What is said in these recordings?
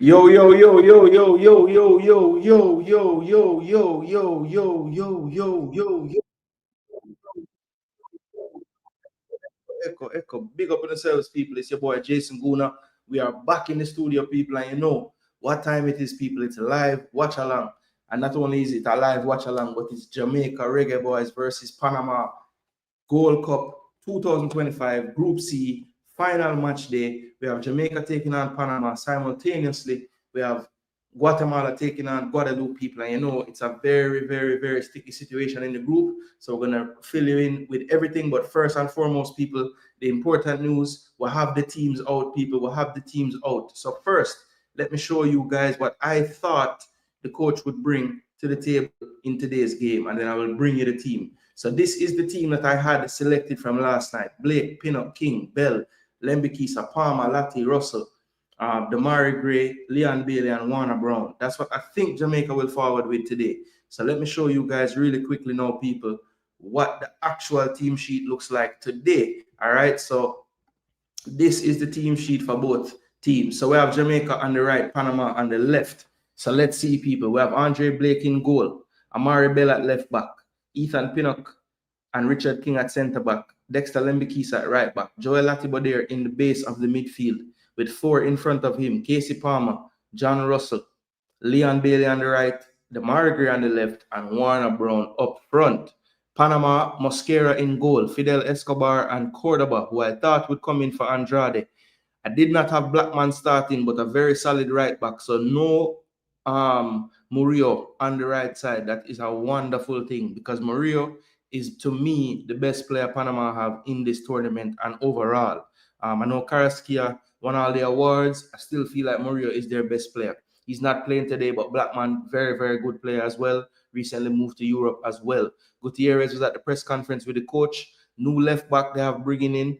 Yo, yo, yo, yo, yo, yo, yo, yo, yo, yo, yo, yo, yo, yo, yo, yo, yo, yo. Echo. Big up on yourselves, people. It's your boy Jason Gooner. We are back in the studio, people, and you know what time it is, people. It's a live watch along. And not only is it a live watch along, but it's Jamaica Reggae Boyz versus Panama Gold Cup 2025 Group C final match day. We have Jamaica taking on Panama simultaneously. We have Guatemala taking on Guadeloupe, people. And you know, it's a very, very, very sticky situation in the group. So we're going to fill you in with everything. But first and foremost, people, the important news, we'll have the teams out, people. We'll have the teams out. So first, let me show you guys what I thought the coach would bring to the table in today's game. And then I will bring you the team. So this is the team that I had selected from last night. Blake, Pinnock, King, Bell, Lembikisa, Palmer, Latti, Russell, Damari Gray, Leon Bailey, and Warner Brown. That's what I think Jamaica will forward with today. So let me show you guys really quickly now, people, what the actual team sheet looks like today. All right, so this is the team sheet for both teams. So we have Jamaica on the right, Panama on the left. So let's see, people. We have Andre Blake in goal, Amari Bell at left back, Ethan Pinnock and Richard King at centre back, Dexter Lembikisa at right back, Joel Latibodere in the base of the midfield with four in front of him, Casey Palmer, John Russell, Leon Bailey on the right, Damari Gray on the left, and Warner Brown up front. Panama, Mosquera in goal, Fidel Escobar and Cordoba, who I thought would come in for Andrade. I did not have Blackman starting, but a very solid right back. So no Murillo on the right side. That is a wonderful thing because Murillo is, to me, the best player Panama have in this tournament and overall. I know Carrasquilla won all the awards. I still feel like Murillo is their best player. He's not playing today, but Blackman, very, very good player as well. Recently moved to Europe as well. Gutierrez was at the press conference with the coach. New left back they have bringing in.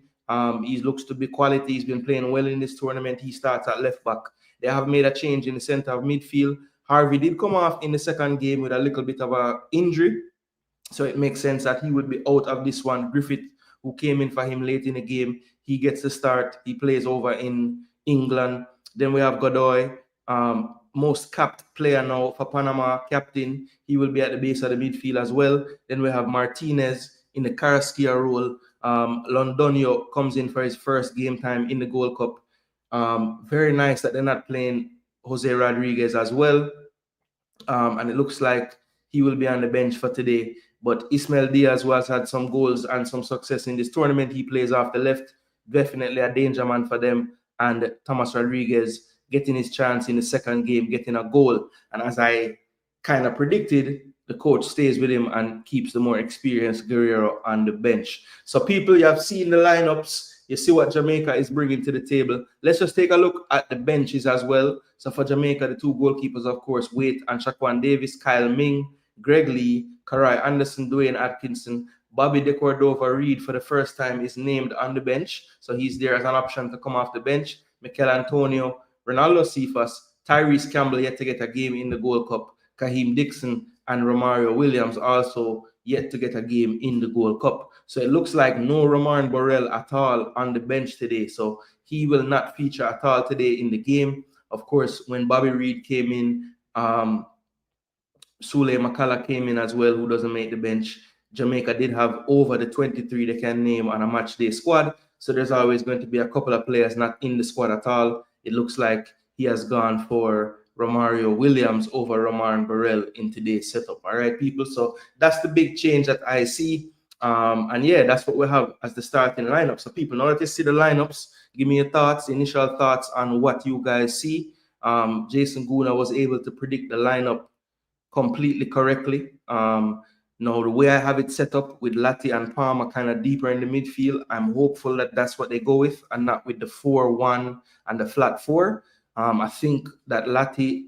He looks to be quality. He's been playing well in this tournament. He starts at left back. They have made a change in the center of midfield. Harvey did come off in the second game with a little bit of an injury. So it makes sense that he would be out of this one. Griffith, who came in for him late in the game, he gets the start. He plays over in England. Then we have Godoy, most capped player now for Panama, captain. He will be at the base of the midfield as well. Then we have Martinez in the Carrasquilla role. Londonio comes in for his first game time in the Gold Cup. Very nice that they're not playing Jose Rodriguez as well. And it looks like he will be on the bench for today. But Ismail Diaz, who has had some goals and some success in this tournament, he plays off the left. Definitely a danger man for them. And Thomas Rodriguez getting his chance in the second game, getting a goal. And as I kind of predicted, the coach stays with him and keeps the more experienced Guerrero on the bench. So people, you have seen the lineups. You see what Jamaica is bringing to the table. Let's just take a look at the benches as well. So for Jamaica, the two goalkeepers, of course, Waite and Shaquan Davis, Kyle Ming, Greg Lee, Karai Anderson, Dwayne Atkinson, Bobby De Cordova Reed for the first time is named on the bench. So he's there as an option to come off the bench. Mikel Antonio, Ronaldo Cephas, Tyrese Campbell yet to get a game in the Gold Cup. Kaheem Dixon and Romario Williams also yet to get a game in the Gold Cup. So it looks like no Romain Borrell at all on the bench today. So he will not feature at all today in the game. Of course, when Bobby Reed came in, Sule Makala came in as well, who doesn't make the bench. Jamaica did have over the 23 they can name on a match day squad. So there's always going to be a couple of players not in the squad at all. It looks like he has gone for Romario Williams over Romain Borrell in today's setup. All right, people. So that's the big change that I see. And yeah, that's what we have as the starting lineup. So people, now that you see the lineups, give me your thoughts, initial thoughts on what you guys see. Jason Gooner was able to predict the lineup completely correctly. Now, the way I have it set up with Latti and Palmer kind of deeper in the midfield, I'm hopeful that that's what they go with and not with the 4-1 and the flat 4. I think that Latti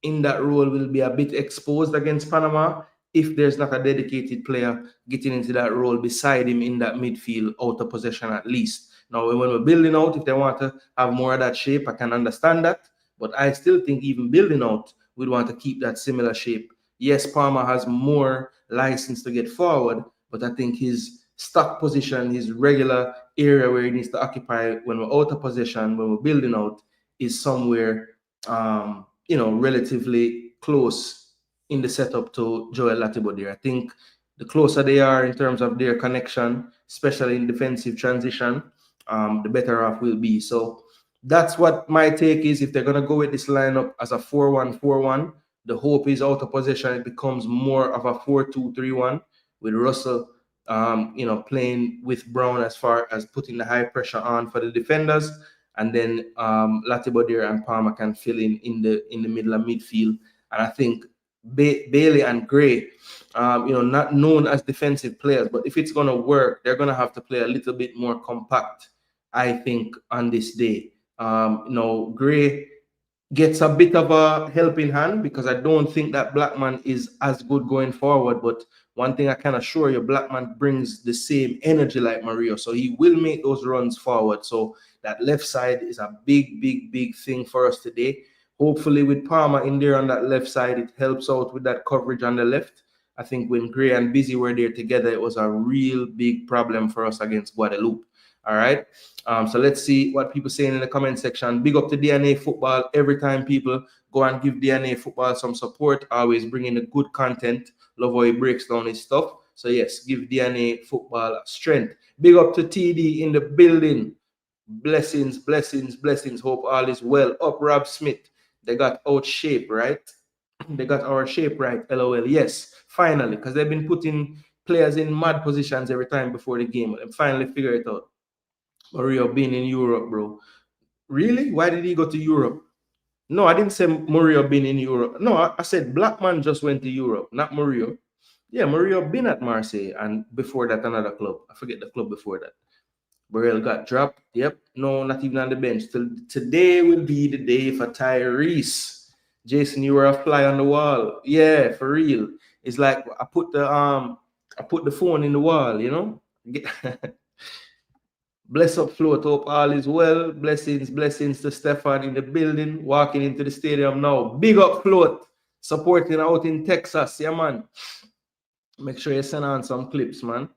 in that role will be a bit exposed against Panama if there's not a dedicated player getting into that role beside him in that midfield, out of possession at least. Now, when we're building out, if they want to have more of that shape, I can understand that. But I still think even building out, we'd want to keep that similar shape. Yes, Palmer has more license to get forward, but I think his stock position, his regular area where he needs to occupy when we're out of possession, when we're building out, is somewhere relatively close in the setup to Joel Latibeaudiere. I think the closer they are in terms of their connection, especially in defensive transition, the better off we'll be. So that's what my take is. If they're going to go with this lineup as a 4-1-4-1, the hope is out of possession. It becomes more of a 4-2-3-1 with Russell, playing with Brown as far as putting the high pressure on for the defenders, and then Latibeaudiere and Pnama can fill in the middle of midfield. And I think Bailey and Gray, not known as defensive players, but if it's going to work, they're going to have to play a little bit more compact, I think, on this day. Gray gets a bit of a helping hand because I don't think that Blackman is as good going forward. But one thing I can assure you, Blackman brings the same energy like Mario. So he will make those runs forward. So that left side is a big, big, big thing for us today. Hopefully with Pnama in there on that left side, it helps out with that coverage on the left. I think when Gray and Busy were there together, it was a real big problem for us against Guadeloupe. All right. So let's see what people saying in the comment section. Big up to DNA Football. Every time people go and give DNA Football some support, always bringing the good content. Love how he breaks down his stuff. So yes, give DNA Football strength. Big up to TD in the building. Blessings, blessings, blessings. Hope all is well. Up Rob Smith. They got out shape, right? They got our shape right. LOL. Yes, finally, because they've been putting players in mad positions every time before the game. And finally figure it out. Mario being in Europe, bro. Really? Why did he go to Europe? No, I didn't say Mario being in Europe. No, I said Blackman just went to Europe, not Mario. Yeah, Mario been at Marseille, and before that, another club. I forget the club before that. Burrell got dropped. Yep. No, not even on the bench. Today will be the day for Tyrese. Jason, you were a fly on the wall. Yeah, for real. It's like I put the phone in the wall, you know. Bless up, Float. Hope all is well. Blessings, blessings to Stefan in the building. Walking into the stadium now. Big up, Float. Supporting out in Texas. Yeah, man. Make sure you send on some clips, man.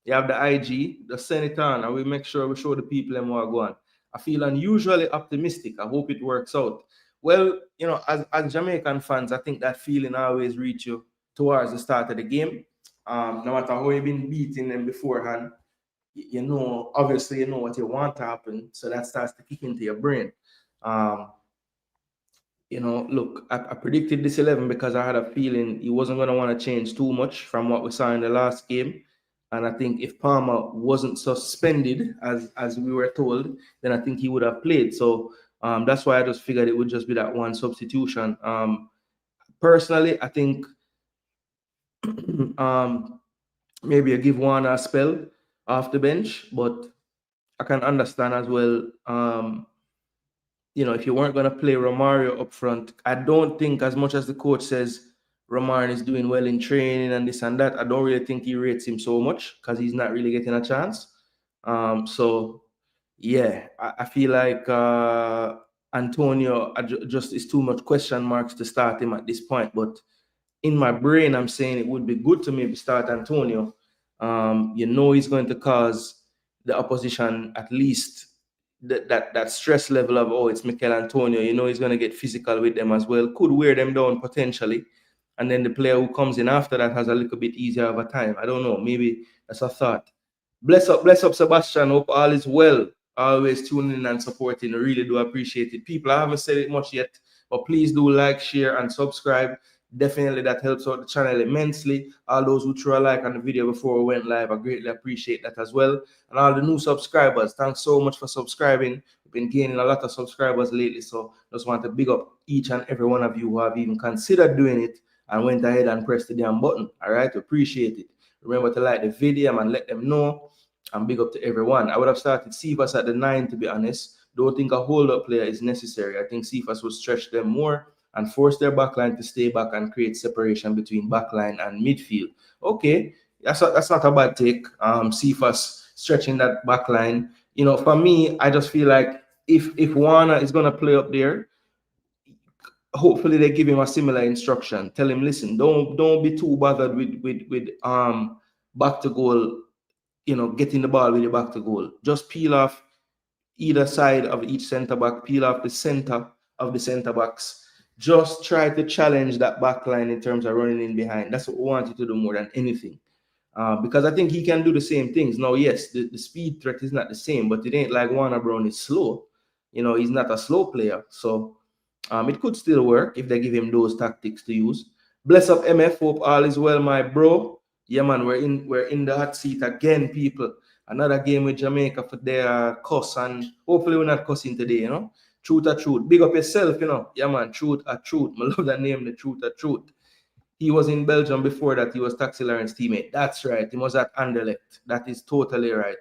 You have the IG. Just send it on, and we make sure we show the people them what go on. I feel unusually optimistic. I hope it works out. Well, as Jamaican fans, I think that feeling always reach you towards the start of the game. No matter how you've been beating them beforehand, obviously you know what you want to happen, so that starts to kick into your brain. Look, I predicted this 11 because I had a feeling he wasn't going to want to change too much from what we saw in the last game. And I think if Pnama wasn't suspended, as we were told, then I think he would have played. So that's why I just figured it would just be that one substitution. Personally, I think maybe I give one a spell off the bench, but I can understand as well, if you weren't going to play Romario up front, I don't think, as much as the coach says Romario is doing well in training and this and that, I don't really think he rates him so much because he's not really getting a chance. So, yeah, I feel like Antonio just is too much question marks to start him at this point. But in my brain, I'm saying it would be good to maybe start Antonio. He's going to cause the opposition at least that stress level of, it's Mikel Antonio. He's going to get physical with them as well. Could wear them down potentially. And then the player who comes in after that has a little bit easier of a time. I don't know. Maybe that's a thought. Bless up, Sebastian. Hope all is well. Always tuning in and supporting. I really do appreciate it. People, I haven't said it much yet, but please do like, share, and subscribe. Definitely that helps out the channel immensely. All those who threw a like on the video before we went live, I greatly appreciate that as well. And all the new subscribers, thanks so much for subscribing. We've been gaining a lot of subscribers lately, so just want to big up each and every one of you who have even considered doing it and went ahead and pressed the damn button. All right, appreciate it. Remember to like the video and let them know. And big up to everyone. I would have started Cephas at the 9, to be honest. Don't think a hold-up player is necessary. I think Cephas will stretch them more and force their backline to stay back and create separation between backline and midfield. Okay, that's not a bad take. Cephas stretching that backline. For me, I just feel like if Warner is going to play up there, hopefully they give him a similar instruction. Tell him, listen, don't be too bothered with back to goal. Getting the ball with your back to goal. Just peel off either side of each center back, peel off the center of the centre backs. Just try to challenge that back line in terms of running in behind. That's what we want you to do more than anything. Because I think he can do the same things. Now, yes, the speed threat is not the same, but it ain't like Warner Brown is slow. You know, he's not a slow player. So it could still work if they give him those tactics to use. Bless up MF, hope all is well, my bro. Yeah, man, we're in the hot seat again, people. Another game with Jamaica for their cuss, and hopefully we're not cussing today, you know. Truth or truth. Big up yourself, you know. Yeah, man, truth or truth. I love that name, the truth or truth. He was in Belgium before that. He was Taxi Lawrence's teammate. That's right. He was at Anderlecht. That is totally right.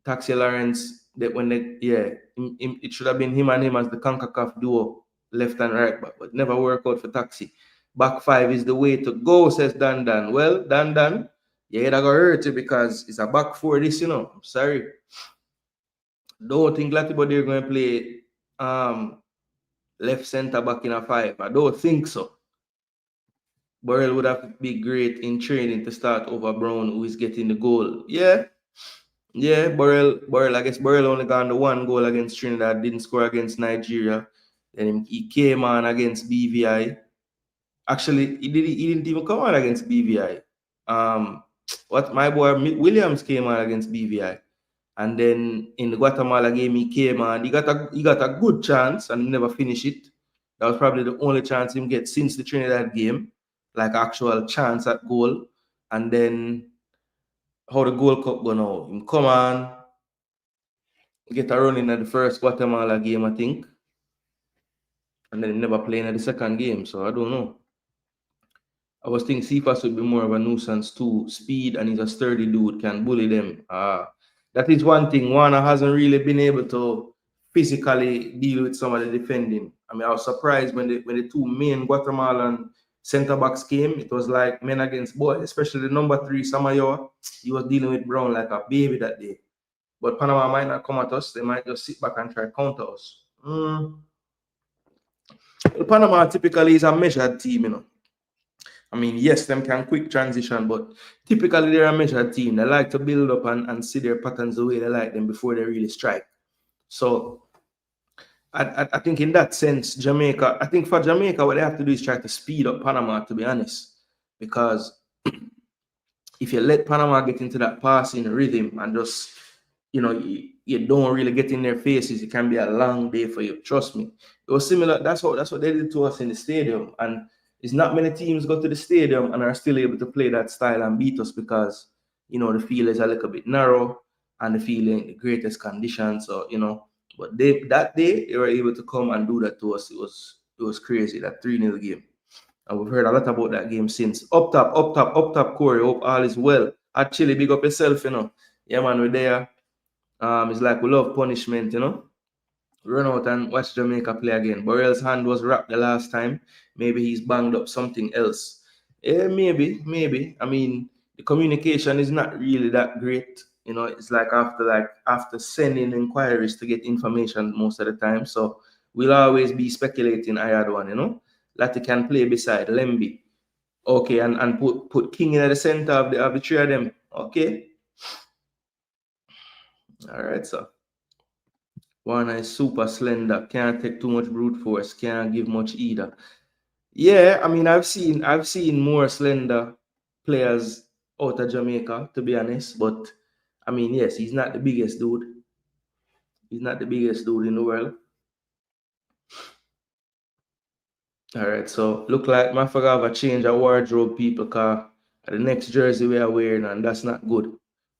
Taxi Lawrence, that when they, it should have been him and him as the Concacaf duo, left and right, but never work out for Taxi. Back five is the way to go, says Dan Dan. Well, Dan Dan, yeah, that got hurt you because it's a back four, this, you know. I'm sorry. Don't think Latibody they're going to play left centre back in a five. I don't think so. Burrell would have to be great in training to start over Brown, who is getting the goal. Yeah, Burrell. I guess Burrell only got the one goal against Trinidad, didn't score against Nigeria. Then he came on against BVI. Actually, he didn't even come on against BVI. What my boy Williams came on against BVI. And then in the Guatemala game, he came on. He got a good chance and never finished it. That was probably the only chance him get since the Trinidad game, like actual chance at goal. And then how the Gold Cup go now? Him come on, get a run in at the first Guatemala game, I think. And then never playing at the second game, so I don't know. I was thinking Cephas would be more of a nuisance too. Speed, and he's a sturdy dude, can bully them. That is one thing. Warner hasn't really been able to physically deal with some of the defending. I mean, I was surprised when the two main Guatemalan centre backs came. It was like men against boys, especially the number 3, Samayoa. He was dealing with Brown like a baby that day. But Panama might not come at us. They might just sit back and try to counter us. Panama typically is a measured team, you know. I mean, yes, them can quick transition, but typically they're a measured team. They like to build up and see their patterns the way they like them before they really strike. So I think in that sense, Jamaica, I think for Jamaica, what they have to do is try to speed up Panama, to be honest. Because if you let Panama get into that passing rhythm and just, you know, you don't really get in their faces, it can be a long day for you. Trust me. It was similar. That's what they did to us in the stadium. And it's not many teams go to the stadium and are still able to play that style and beat us because, you know, the field is a little bit narrow and the field ain't the greatest conditions. So, you know, but that day they were able to come and do that to us. It was crazy, that 3-0 game. And we've heard a lot about that game since. Up top, Corey. Hope all is well. Actually, big up yourself, you know. Yeah, man, we're there. It's like we love punishment, you know. Run out and watch Jamaica play again. Burrell's hand was wrapped the last time. Maybe he's banged up something else. Yeah, maybe. I mean, the communication is not really that great. You know, it's like after sending inquiries to get information most of the time. So we'll always be speculating I had one, you know. Lati can play beside Lemby. Okay, and put King in the center of the three of them. Okay. All right, so. Warner is super slender, can't take too much brute force, can't give much either. Yeah, I mean, I've seen more slender players out of Jamaica, to be honest. But I mean, yes, he's not the biggest dude. He's not the biggest dude in the world. All right, so look like I forgot to change our wardrobe, people, because the next jersey we are wearing, and that's not good.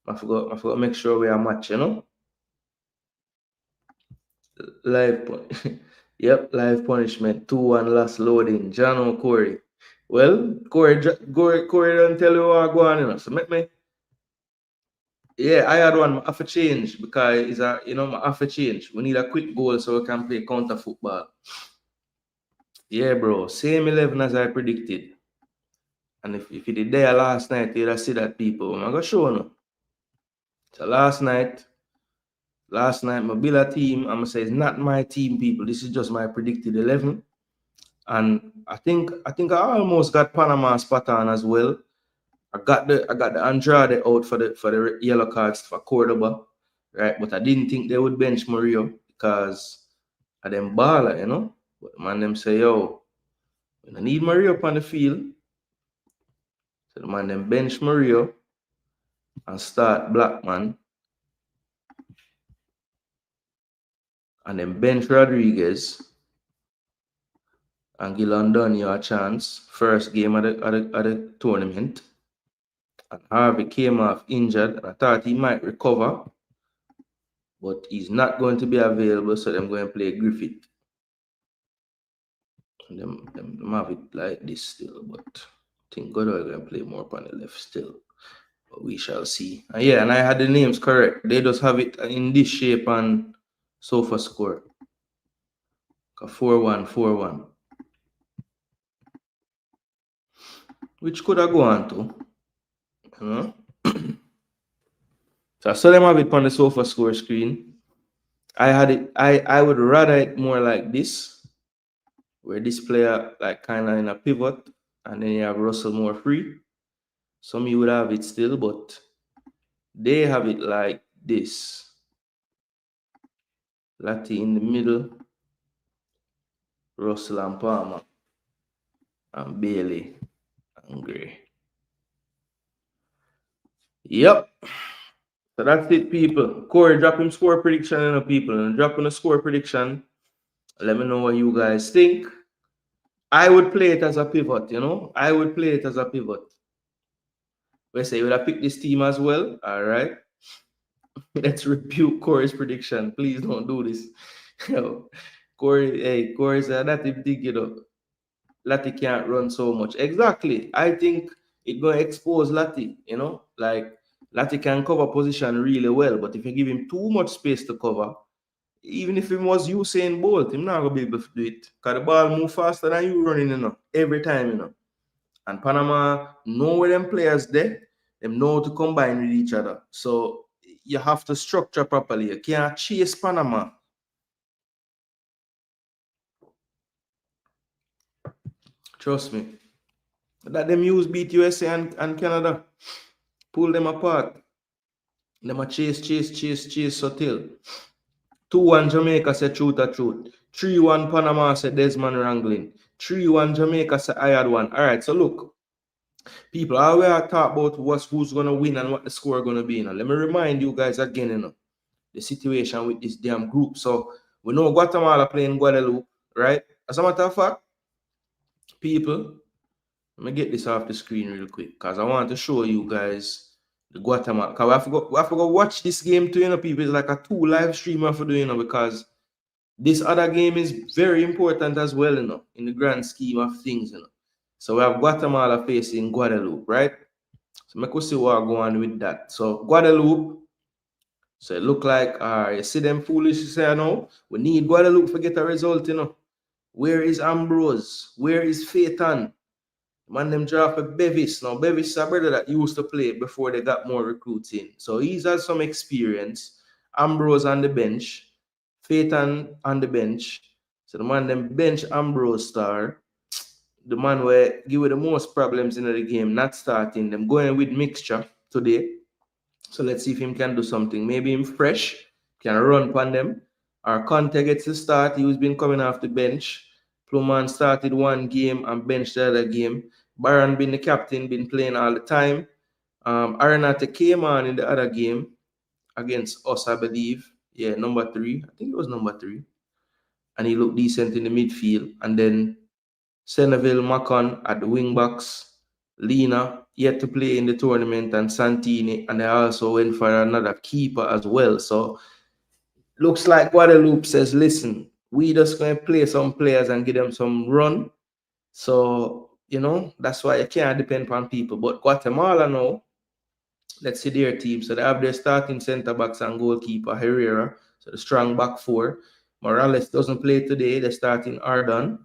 I forgot to make sure we are match, you know. Live punishment. 2-1 last loading. Jano Corey. Well, Corey don't tell you what going on, you know. So make me. Yeah, I had one. I have to change because it's I have to change. We need a quick goal so we can play counter football. Yeah, bro. Same 11 as I predicted. And if you did there last night, you'd have seen that people. I'm gonna show you. So last night, my Billa team, I'm gonna say it's not my team, people. This is just my predicted 11. And I think I almost got Panama spot on as well. I got the Andrade out for the yellow cards for Cordoba, right? But I didn't think they would bench Murillo because are them baller, you know. But man, them say, yo, I need Mario up on the field. So the man them bench Mario and start Blackman. And then bench Rodriguez and give London a chance. First game of the tournament. And Harvey came off injured. And I thought he might recover. But he's not going to be available, so I'm going to play Griffith. And them have it like this still, but I think God are going to play more upon the left still. But we shall see. And yeah, and I had the names correct. They just have it in this shape and sofa score. 4-1, 4-1. Which could have gone to. You know? So I saw them have it on the sofa score screen. I had it, I would rather it more like this, where this player like kind of in a pivot, and then you have Russell more free. Some you would have it still, but they have it like this. Lati in the middle, Russell and Palmer, and Bailey and Gray. Yep. So that's it, people. Corey, drop him score prediction, you know, people. And dropping a score prediction. Let me know what you guys think. I would play it as a pivot, you know. I would play it as a pivot. We say you would have picked this team as well. All right. Let's rebuke Corey's prediction. Please don't do this. Corey said that if dig it up. Lati can't run so much. Exactly. I think it's going to expose Lati, you know. Like, Lati can cover position really well, but if you give him too much space to cover, even if he was Usain Bolt, he's not going to be able to do it. Because the ball move faster than you running, you know, every time, you know. And Panama know where them players there, them know to combine with each other. So you have to structure properly. You can't chase Panama. Trust me. That them use beat USA and Canada. Pull them apart. Them a chase subtle. 2-1 Jamaica say truth or truth. 3-1 Panama say Desmond wrangling. 3-1 Jamaica say I had one. All right, so look. People, I will talk about who's going to win and what the score going to be. You know. Let me remind you guys again, you know, the situation with this damn group. So, we know Guatemala playing Guadeloupe, right? As a matter of fact, people, let me get this off the screen real quick because I want to show you guys the Guatemala. Because we have to go watch this game too, you know, people. It's like a 2 live stream we have to do, you know, because this other game is very important as well, you know, in the grand scheme of things, you know. So we have Guatemala facing Guadeloupe, right? So make us see what going on with that. So Guadeloupe, so it look like, you see them foolish, you say, no, we need Guadeloupe to get a result, you know. Where is Ambrose? Where is Phaeton? Man, them draft a Bevis. Now, Bevis is a brother that used to play before they got more recruits in. So he's had some experience. Ambrose on the bench. Phaeton on the bench. So the man them bench Ambrose star. The man where give you the most problems in the game, not starting. Them going with mixture today. So let's see if him can do something. Maybe him fresh, can run upon them. Or Conte gets the start. He was been coming off the bench. Pluman started one game and benched the other game. Baron been the captain, been playing all the time. Arenate came on in the other game against us, I believe. Yeah, number 3. I think it was number 3. And he looked decent in the midfield. And then Seneville, Macon at the wing backs. Lena yet to play in the tournament, and Santini, and they also went for another keeper as well. So looks like Guadeloupe says, listen, we just going to play some players and give them some run. So, you know, that's why you can't depend on people. But Guatemala now, let's see their team. So they have their starting centre backs and goalkeeper Herrera. So the strong back 4. Morales doesn't play today. They're starting Ardon.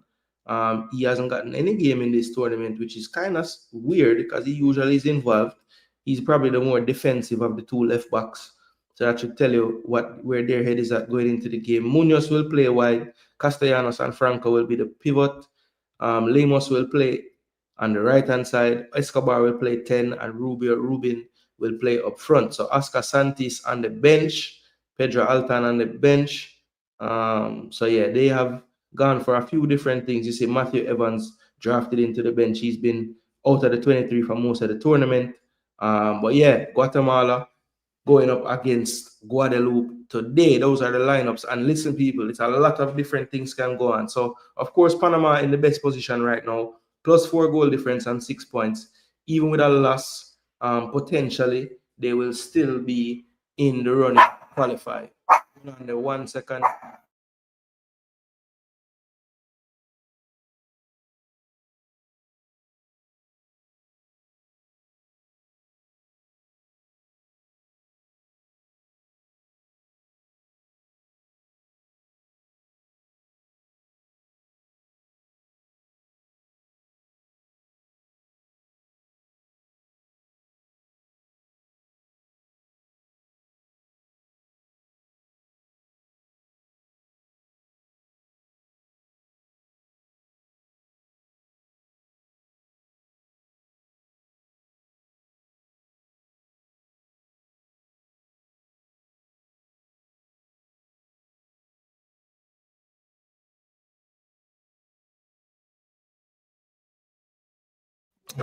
He hasn't gotten any game in this tournament, which is kind of weird because he usually is involved. He's probably the more defensive of the 2 left backs. So that should tell you where their head is at going into the game. Munoz will play wide. Castellanos and Franco will be the pivot. Lemos will play on the right-hand side. Escobar will play 10, and Rubin will play up front. So Oscar Santis on the bench. Pedro Altan on the bench. So yeah, they have gone for a few different things. You see, Matthew Evans drafted into the bench. He's been out of the 23 for most of the tournament. But yeah, Guatemala going up against Guadeloupe today. Those are the lineups. And listen, people, it's a lot of different things can go on. So, of course, Panama in the best position right now, +4 goal difference and 6 points. Even with a loss, potentially, they will still be in the running to qualify. On the 1 second.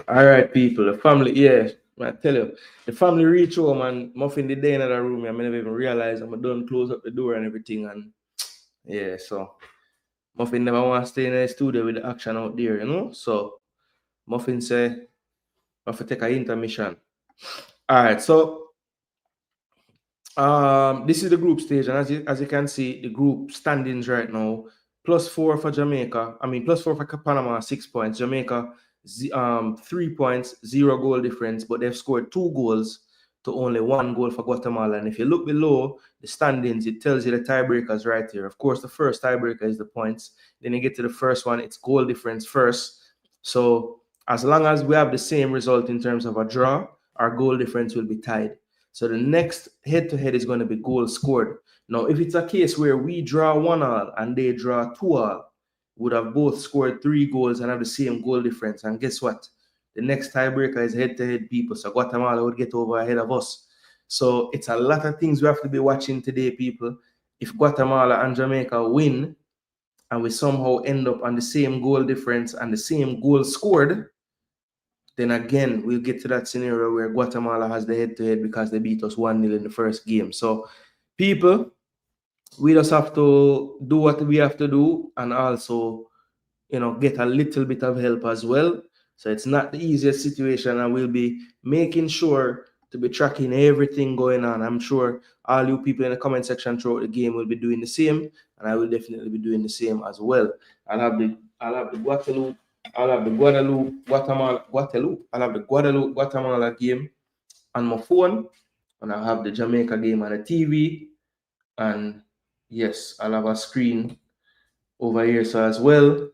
All right, people, the family, yeah, I tell you, the family reach home and Muffin the day in the room. I never even realize I'm done close up the door and everything. And yeah, so Muffin never want to stay in the studio with the action out there, you know? So Muffin say, I have to take an intermission. All right, so this is the group stage, and as you can see, the group standings right now: +4 for Jamaica. I mean, +4 for Panama, 6 points. Jamaica, 3 points, 0 goal difference, but they've scored 2 goals to only 1 goal for Guatemala. And if you look below the standings, it tells you the tiebreakers right here. Of course, the first tiebreaker is the points. Then you get to the first one, it's goal difference first. So as long as we have the same result in terms of a draw, our goal difference will be tied. So the next head-to-head is going to be goals scored. Now, if it's a case where we draw 1-1 and they draw 2-2, would have both scored 3 goals and have the same goal difference. And guess what? The next tiebreaker is head-to-head, people. So Guatemala would get over ahead of us. So it's a lot of things we have to be watching today, people. If Guatemala and Jamaica win and we somehow end up on the same goal difference and the same goal scored, then again, we'll get to that scenario where Guatemala has the head-to-head because they beat us 1-0 in the first game. So, people, we just have to do what we have to do and also, get a little bit of help as well. So it's not the easiest situation, and we'll be making sure to be tracking everything going on. I'm sure all you people in the comment section throughout the game will be doing the same, and I will definitely be doing the same as well. I'll have the Guadeloupe, I'll have the Guadeloupe, Guatemala game on my phone, and I'll have the Jamaica game on the TV, and yes, I'll have a screen over here so as well.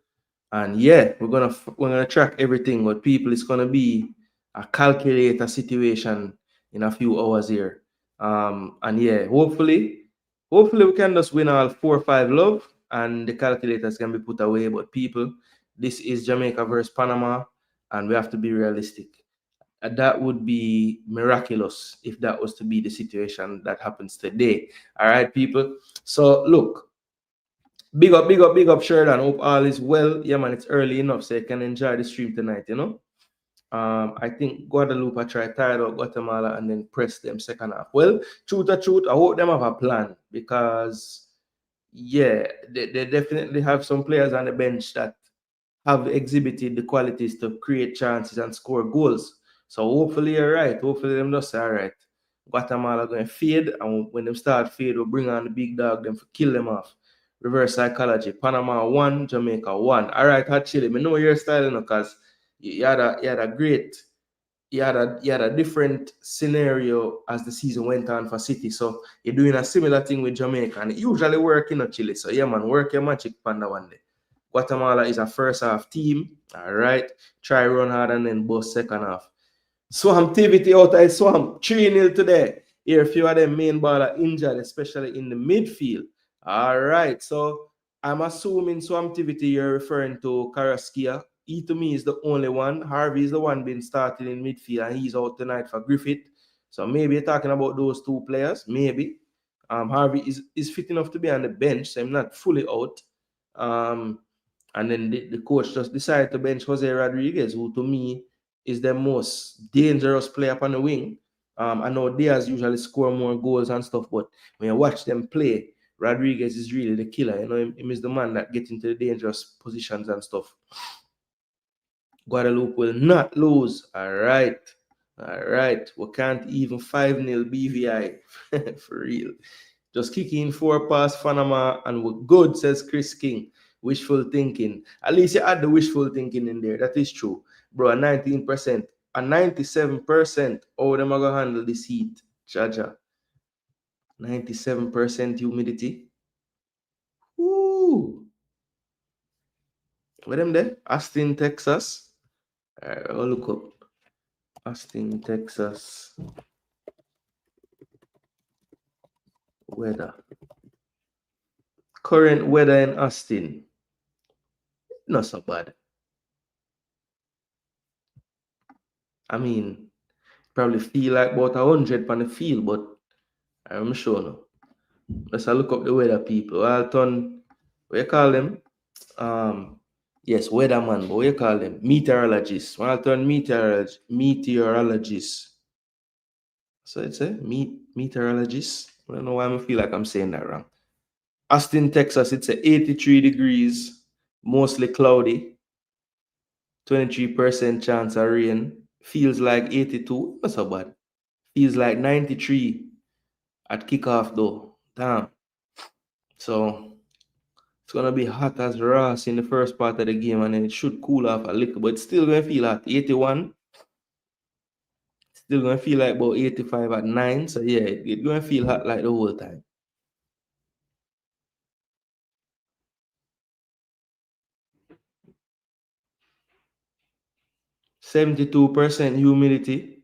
And yeah, we're gonna track everything, but people, it's gonna be a calculator situation in a few hours here. And yeah, hopefully we can just win all 4 or 5 love and the calculators can be put away. But people, this is Jamaica versus Panama, and we have to be realistic. That would be miraculous if that was to be the situation that happens today. All right, people. So look, big up, Sheridan. Hope all is well. Yeah, man, it's early enough so you can enjoy the stream tonight, I think Guadeloupe I try tired out Guatemala and then press them second half. Well, truth, I hope them have a plan because, yeah, they definitely have some players on the bench that have exhibited the qualities to create chances and score goals. So hopefully you're right. Hopefully them just say, all right, Guatemala going to fade, and when them start fade, we'll bring on the big dog, them for kill them off. Reverse psychology. Panama 1, Jamaica 1. All right, hot chili. I know your style, because you had a great, you had a different scenario as the season went on for City. So you're doing a similar thing with Jamaica, and it usually work Chile. So yeah, man, work your magic panda one day. Guatemala is a first half team. All right. Try run hard and then bust second half. Swamp TVT out of Swamp. 3-0 today. Here, a few of them main baller injured, especially in the midfield. All right. So I'm assuming Swamp TVT you're referring to Carrasquilla. He to me is the only one. Harvey is the one being started in midfield and he's out tonight for Griffith. So maybe you're talking about those 2 players. Maybe. Harvey is fit enough to be on the bench, so I'm not fully out. And then the coach just decided to bench Jose Rodriguez, who to me is the most dangerous player up on the wing. I know Diaz usually score more goals and stuff, but when you watch them play, Rodriguez is really the killer. You know, him is the man that gets into the dangerous positions and stuff. Guadeloupe will not lose. All right. All right. We can't even 5-0 BVI. For real. Just kick in 4 past Panama and we're good, says Chris King. Wishful thinking. At least you add the wishful thinking in there. That is true. Bro, a 19%. A 97%. How them are going to handle this heat? Jaja. 97% humidity. Woo! Where them there? Austin, Texas. I'll look up. Austin, Texas. Weather. Current weather in Austin. Not so bad. I mean, probably feel like about 100 on the field, but I'm sure no. Let's look up the weather people. Walton, what you call them? Yes, weatherman, but what you call them? Meteorologists. Walton meteorologists. So it's a meteorologist. I don't know why I feel like I'm saying that wrong. Austin, Texas, it's a 83 degrees, mostly cloudy, 23% chance of rain. Feels like 82. Not so bad. Feels like 93 at kickoff though. Damn. So it's gonna be hot as Ross in the first part of the game, and then it should cool off a little, but it's still gonna feel hot. 81. Still gonna feel like about 85 at 9. So yeah, it's gonna feel hot like the whole time. %72% humidity.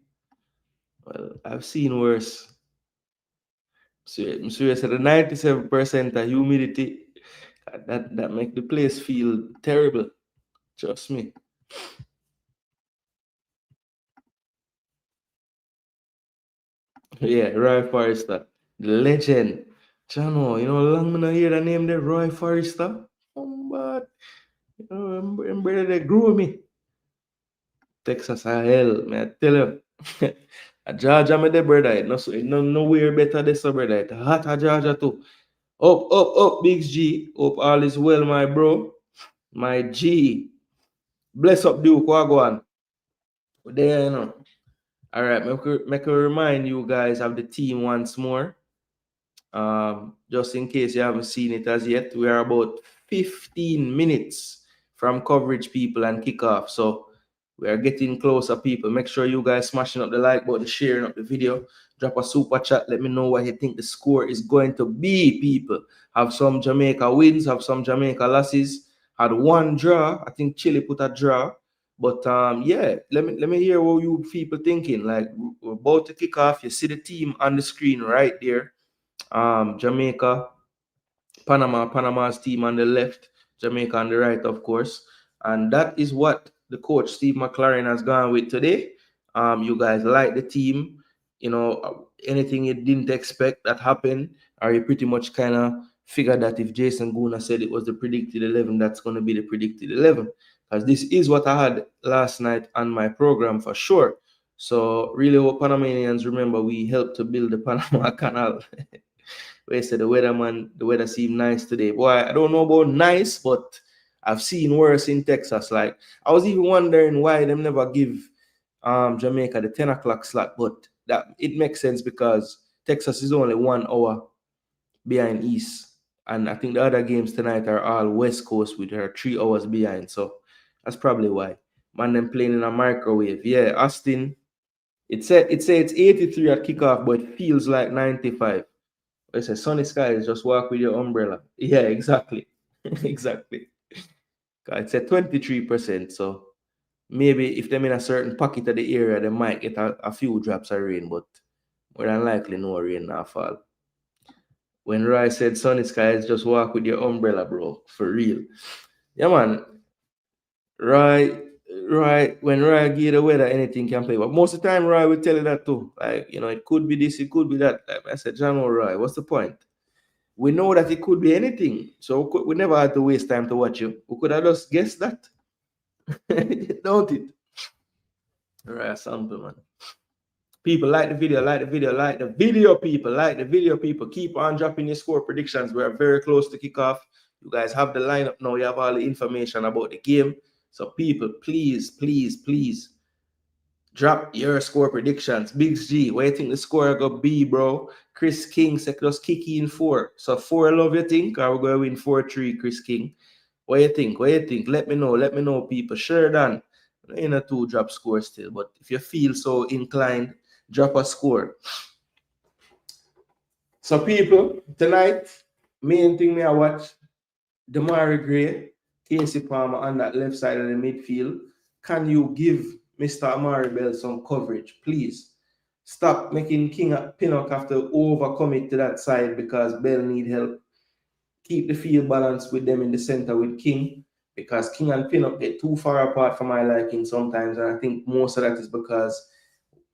Well, I've seen worse. So I'm serious at the 97% of humidity. That make the place feel terrible. Trust me. Yeah, Roy Forrester, the legend. Chano, you know, long me not hear the name there, Roy Forrester. But you know, remember they grew me. Texas a hell, man. I tell you. A Georgia me the brother. No nowhere better this brother. It hot a Georgia too. Up, Big G. Hope all is well, my bro. My G. Bless up Duke, Wagwan. There, you know. All right, make a remind you guys of the team once more. Just in case you haven't seen it as yet, we are about 15 minutes from coverage, people, and kickoff. So we are getting closer, people. Make sure you guys smashing up the like button, sharing up the video. Drop a super chat. Let me know what you think the score is going to be, people. Have some Jamaica wins, have some Jamaica losses. Had one draw. I think Chile put a draw. But yeah, let me hear what you people thinking. Like, we're about to kick off. You see the team on the screen right there. Jamaica, Panama's team on the left, Jamaica on the right, of course. And that is what the coach, Steve McClaren, has gone with today. You guys like the team, you know, anything you didn't expect that happened, or you pretty much kind of figured that if Jason Gooner said it was the predicted 11, that's going to be the predicted 11. Because this is what I had last night on my program for sure. So really what Panamanians remember, we helped to build the Panama Canal. Where said the weather seemed nice today. Boy, I don't know about nice, but I've seen worse in Texas. Like, I was even wondering why them never give Jamaica the 10 o'clock slot, but that it makes sense because Texas is only 1 hour behind East. And I think the other games tonight are all West Coast with her 3 hours behind. So that's probably why. Man, them playing in a microwave. Yeah, Austin. It said it's 83 at kickoff, but it feels like 95. It's a sunny skies, just walk with your umbrella. Yeah, exactly. Exactly. It's at 23%. So maybe if they're in a certain pocket of the area, they might get a few drops of rain, but more than likely no rain now fall. When Roy said sunny skies, just walk with your umbrella, bro. For real. Yeah, man. Roy Right, when Roy give the weather, anything can play. But most of the time, Roy will tell you that too. Like, it could be this, it could be that. Like I said, John Roy, what's the point? We know that it could be anything. So we never had to waste time to watch you. We could have just guessed that. Don't it? Right, sample, man. People, like the video, like the video, like the video, people, like the video, people. Keep on dropping your score predictions. We're very close to kickoff. You guys have the lineup now. You have all the information about the game. So, people, please, please, please drop your score predictions. Biggs G, where you think the score gonna be, bro? Chris King said just kick in 4. So 4 love you think, or we're gonna win 4-3, Chris King. What you think? What you think? Let me know, people. Sure done. In a 2 drop score still, but if you feel so inclined, drop a score. So people, tonight, main thing me I watch, Damari Gray, Casey Pnama on that left side of the midfield. Can you give Mr. Amari Bell some coverage, please? Stop making Pinnock have to overcome it to that side because Bell need help. Keep the field balance with them in the center with King, because King and Pinnock get too far apart for my liking sometimes, and I think most of that is because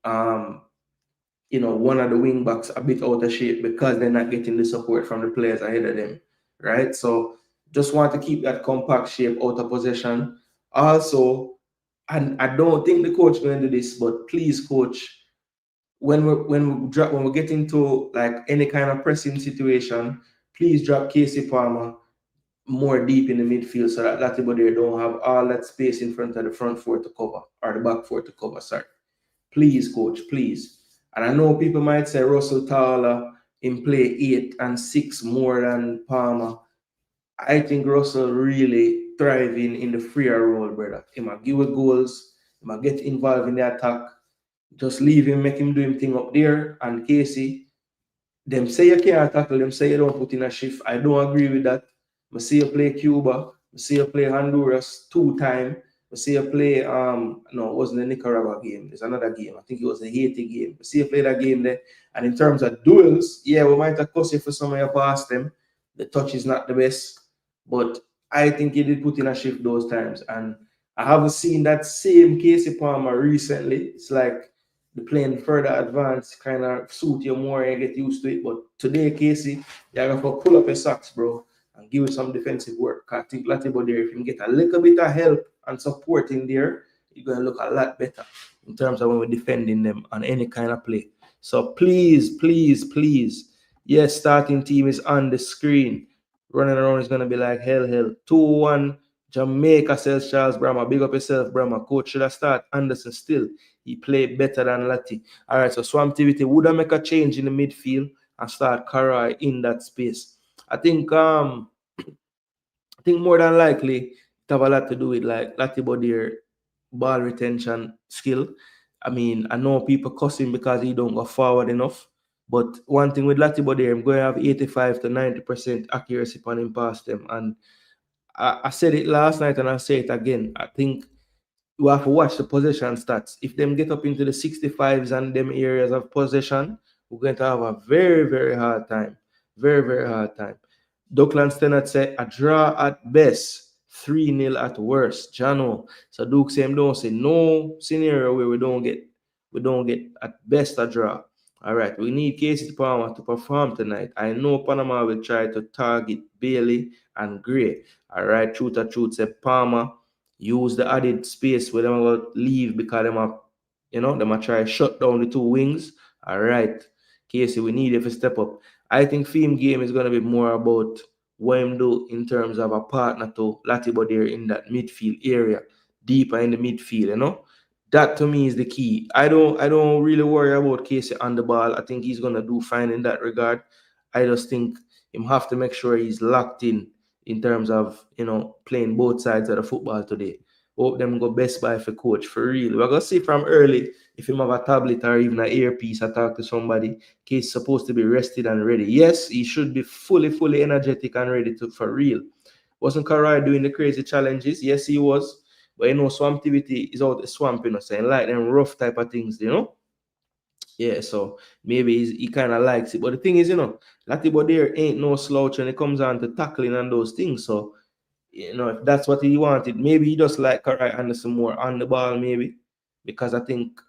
one of the wing backs a bit out of shape because they're not getting the support from the players ahead of them, right? So just want to keep that compact shape out of possession. Also, and I don't think the coach going to do this, but please, coach, when we get into like any kind of pressing situation, please drop Casey Pnama more deep in the midfield so that Latibody don't have all that space in front of the front 4 to cover, or the back 4 to cover, sorry. Please, coach, please. And I know people might say Russell Taller in play 8 and 6 more than Palmer. I think Russell really thriving in the freer role, brother. He might give goals, he might get involved in the attack. Just leave him, make him do him thing up there. And Casey, them say you can't tackle, them say you don't put in a shift. I don't agree with that. I see you play Cuba, I see you play Honduras 2 times. I see you play, no, it wasn't the Nicaragua game. It's another game. I think it was the Haiti game. I see you play that game there. And in terms of duels, yeah, we might have cost you for some of your past them. The touch is not the best. But I think he did put in a shift those times. And I haven't seen that same Casey Palmer recently. It's like the playing further advanced kind of suit you more and get used to it. But today, Casey, you have to pull up your socks, bro, and give it some defensive work. I think Latibo there, if you can get a little bit of help and support in there, you're going to look a lot better in terms of when we're defending them on any kind of play. So please, please, please, yes, starting team is on the screen. Running around is going to be like hell. 2-1, Jamaica says Charles Brahma. Big up yourself, Brahma. Coach should have started Anderson still. He played better than Lati. All right, so Swamp TVT would have make a change in the midfield and start Karai in that space. I think more than likely it have a lot to do with like Latibodir ball retention skill. I mean, I know people cussing because he don't go forward enough. But one thing with Latibodir, I'm going to have 85 to 90% accuracy on him past them. And I said it last night and I'll say it again. I think you have to watch the possession stats. If them get up into the 65s and them areas of possession, we're going to have a very, very hard time. Very, very hard time. Dockland Stennett said a draw at best, 3-0 at worst. Jano. So Duke say don't say no scenario where we don't get at best a draw. All right, we need Casey Palmer to perform tonight. I know Panama will try to target Bailey and Gray. All right, truth said Palmer use the added space where them will leave because them are try to shut down the 2 wings. All right, Casey, we need you to step up. I think Theme game is going to be more about what him do in terms of a partner to Latibo there in that midfield area, deeper in the midfield, That to me is the key. I don't really worry about Casey on the ball. I think he's going to do fine in that regard. I just think him have to make sure he's locked in terms of, playing both sides of the football today. Hope them go best by for coach, for real. We're going to see from early if him have a tablet or even an earpiece or talk to somebody. Case supposed to be rested and ready. Yes, he should be fully energetic and ready for real. Wasn't Karai doing the crazy challenges? Yes, he was. But swamp activity is out the swamp, saying like them rough type of things, Yeah, so maybe he kind of likes it. But the thing is, Latibo there ain't no slouch when it comes on to tackling and those things. So if that's what he wanted, maybe he just like Karai Anderson more on the ball, maybe, because I think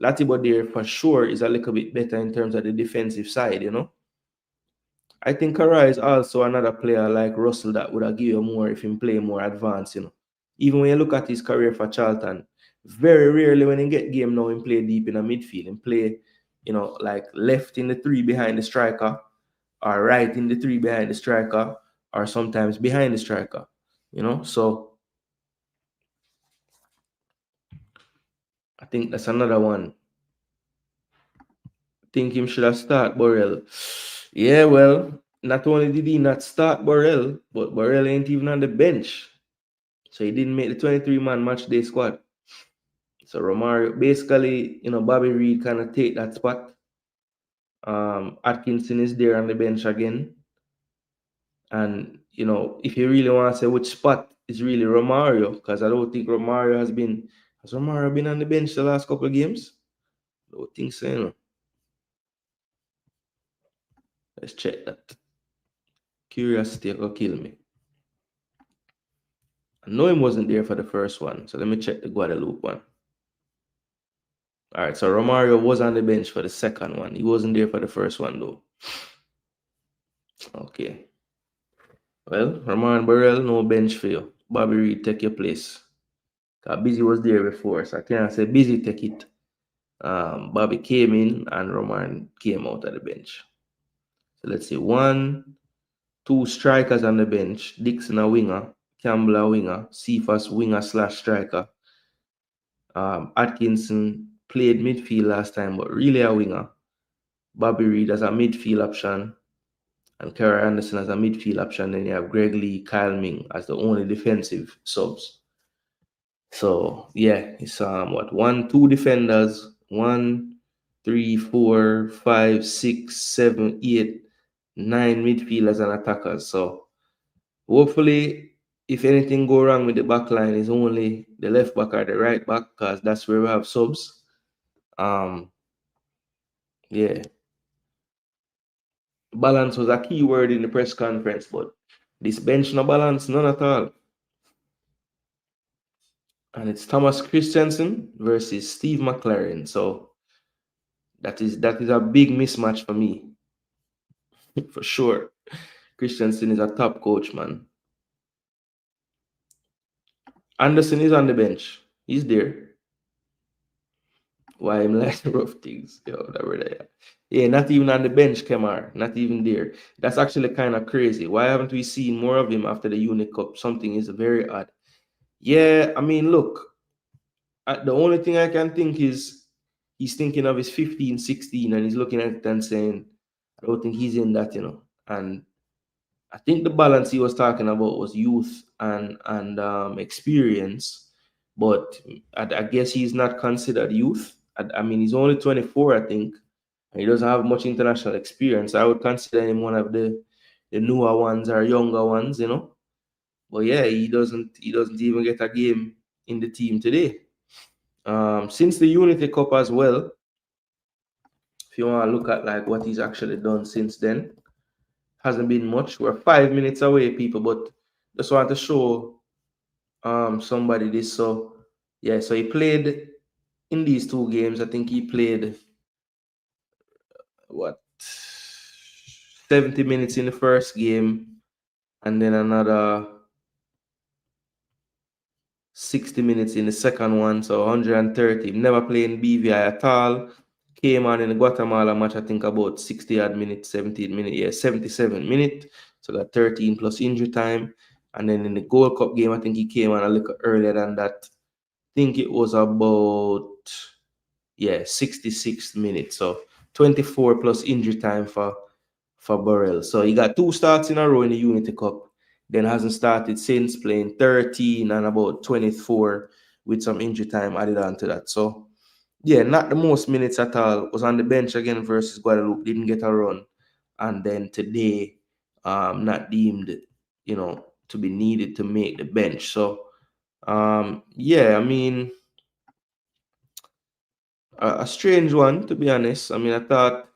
Latibo there for sure is a little bit better in terms of the defensive side. I think Karai is also another player like Russell that would have give you more if he play more advanced. Even when you look at his career for Charlton, very rarely when he get game now, he play deep in the midfield and play, like left in the three behind the striker, or right in the three behind the striker, or sometimes behind the striker. So I think that's another one. I think him should have started Borrell. Yeah, well, not only did he not start Borrell, but Borrell ain't even on the bench. So he didn't make the 23-man match day squad. So Romario, basically, Bobby Reid kind of take that spot. Atkinson is there on the bench again. And, if you really want to say which spot is really Romario, because I don't think Romario has Romario been on the bench the last couple of games? I don't think so, Let's check that. Curiosity will kill me. I know he wasn't there for the first one, so let me check the Guadeloupe one. All right, so Romario was on the bench for the second one. He wasn't there for the first one, though. Okay. Well, Roman Burrell, no bench for you. Bobby Reid, take your place. Busy was there before, so I can't say Busy take it. Bobby came in and Roman came out of the bench. So let's see, 1, 2 strikers on the bench. Dixon a winger, Campbell a winger, Cephas winger / striker. Atkinson played midfield last time, but really a winger. Bobby Reid as a midfield option, and Kerry Anderson as a midfield option. Then you have Greg Lee, Kyle Ming as the only defensive subs. So yeah, it's 1, 2 defenders, 1, 3, 4, 5, 6, 7, 8, 9 midfielders and attackers. So hopefully, if anything go wrong with the back line, is only the left back or the right back, because that's where we have subs. Yeah. Balance was a key word in the press conference, but this bench no balance, none at all. And it's Thomas Christensen versus Steve McClaren. So that is a big mismatch for me. For sure. Christensen is a top coach, man. Anderson is on the bench. He's there. Why I'm like rough things? Yeah, not even on the bench, Kemar. Not even there. That's actually kind of crazy. Why haven't we seen more of him after the Uni Cup? Something is very odd. Yeah, I mean, look, the only thing I can think is he's thinking of his 15, 16, and he's looking at it and saying, I don't think he's in that, And I think the balance he was talking about was youth and experience, but I guess he's not considered youth. I mean, he's only 24, I think, and he doesn't have much international experience. I would consider him one of the newer ones or younger ones, But yeah, he doesn't even get a game in the team today. Since the Unity Cup as well, if you want to look at like what he's actually done since then, hasn't been much. We're 5 minutes away, people, but just want to show somebody this. So yeah, so he played in these 2 games. I think he played 70 minutes in the first game, and then another 60 minutes in the second one, so 130. Never played in BVI at all. Came on in the Guatemala match, I think about 60 odd minutes, 17 minutes, yeah, 77 minutes. So got 13 plus injury time. And then in the Gold Cup game, I think he came on a little earlier than that. I think it was about 66 minutes. So 24 plus injury time for Burrell. So he got 2 starts in a row in the Unity Cup. Then hasn't started since, playing 13 and about 24 with some injury time added on to that. So yeah, not the most minutes at all. Was on the bench again versus Guadeloupe, didn't get a run. And then today, not deemed, to be needed to make the bench. So yeah, I mean, a strange one, to be honest. I mean, I thought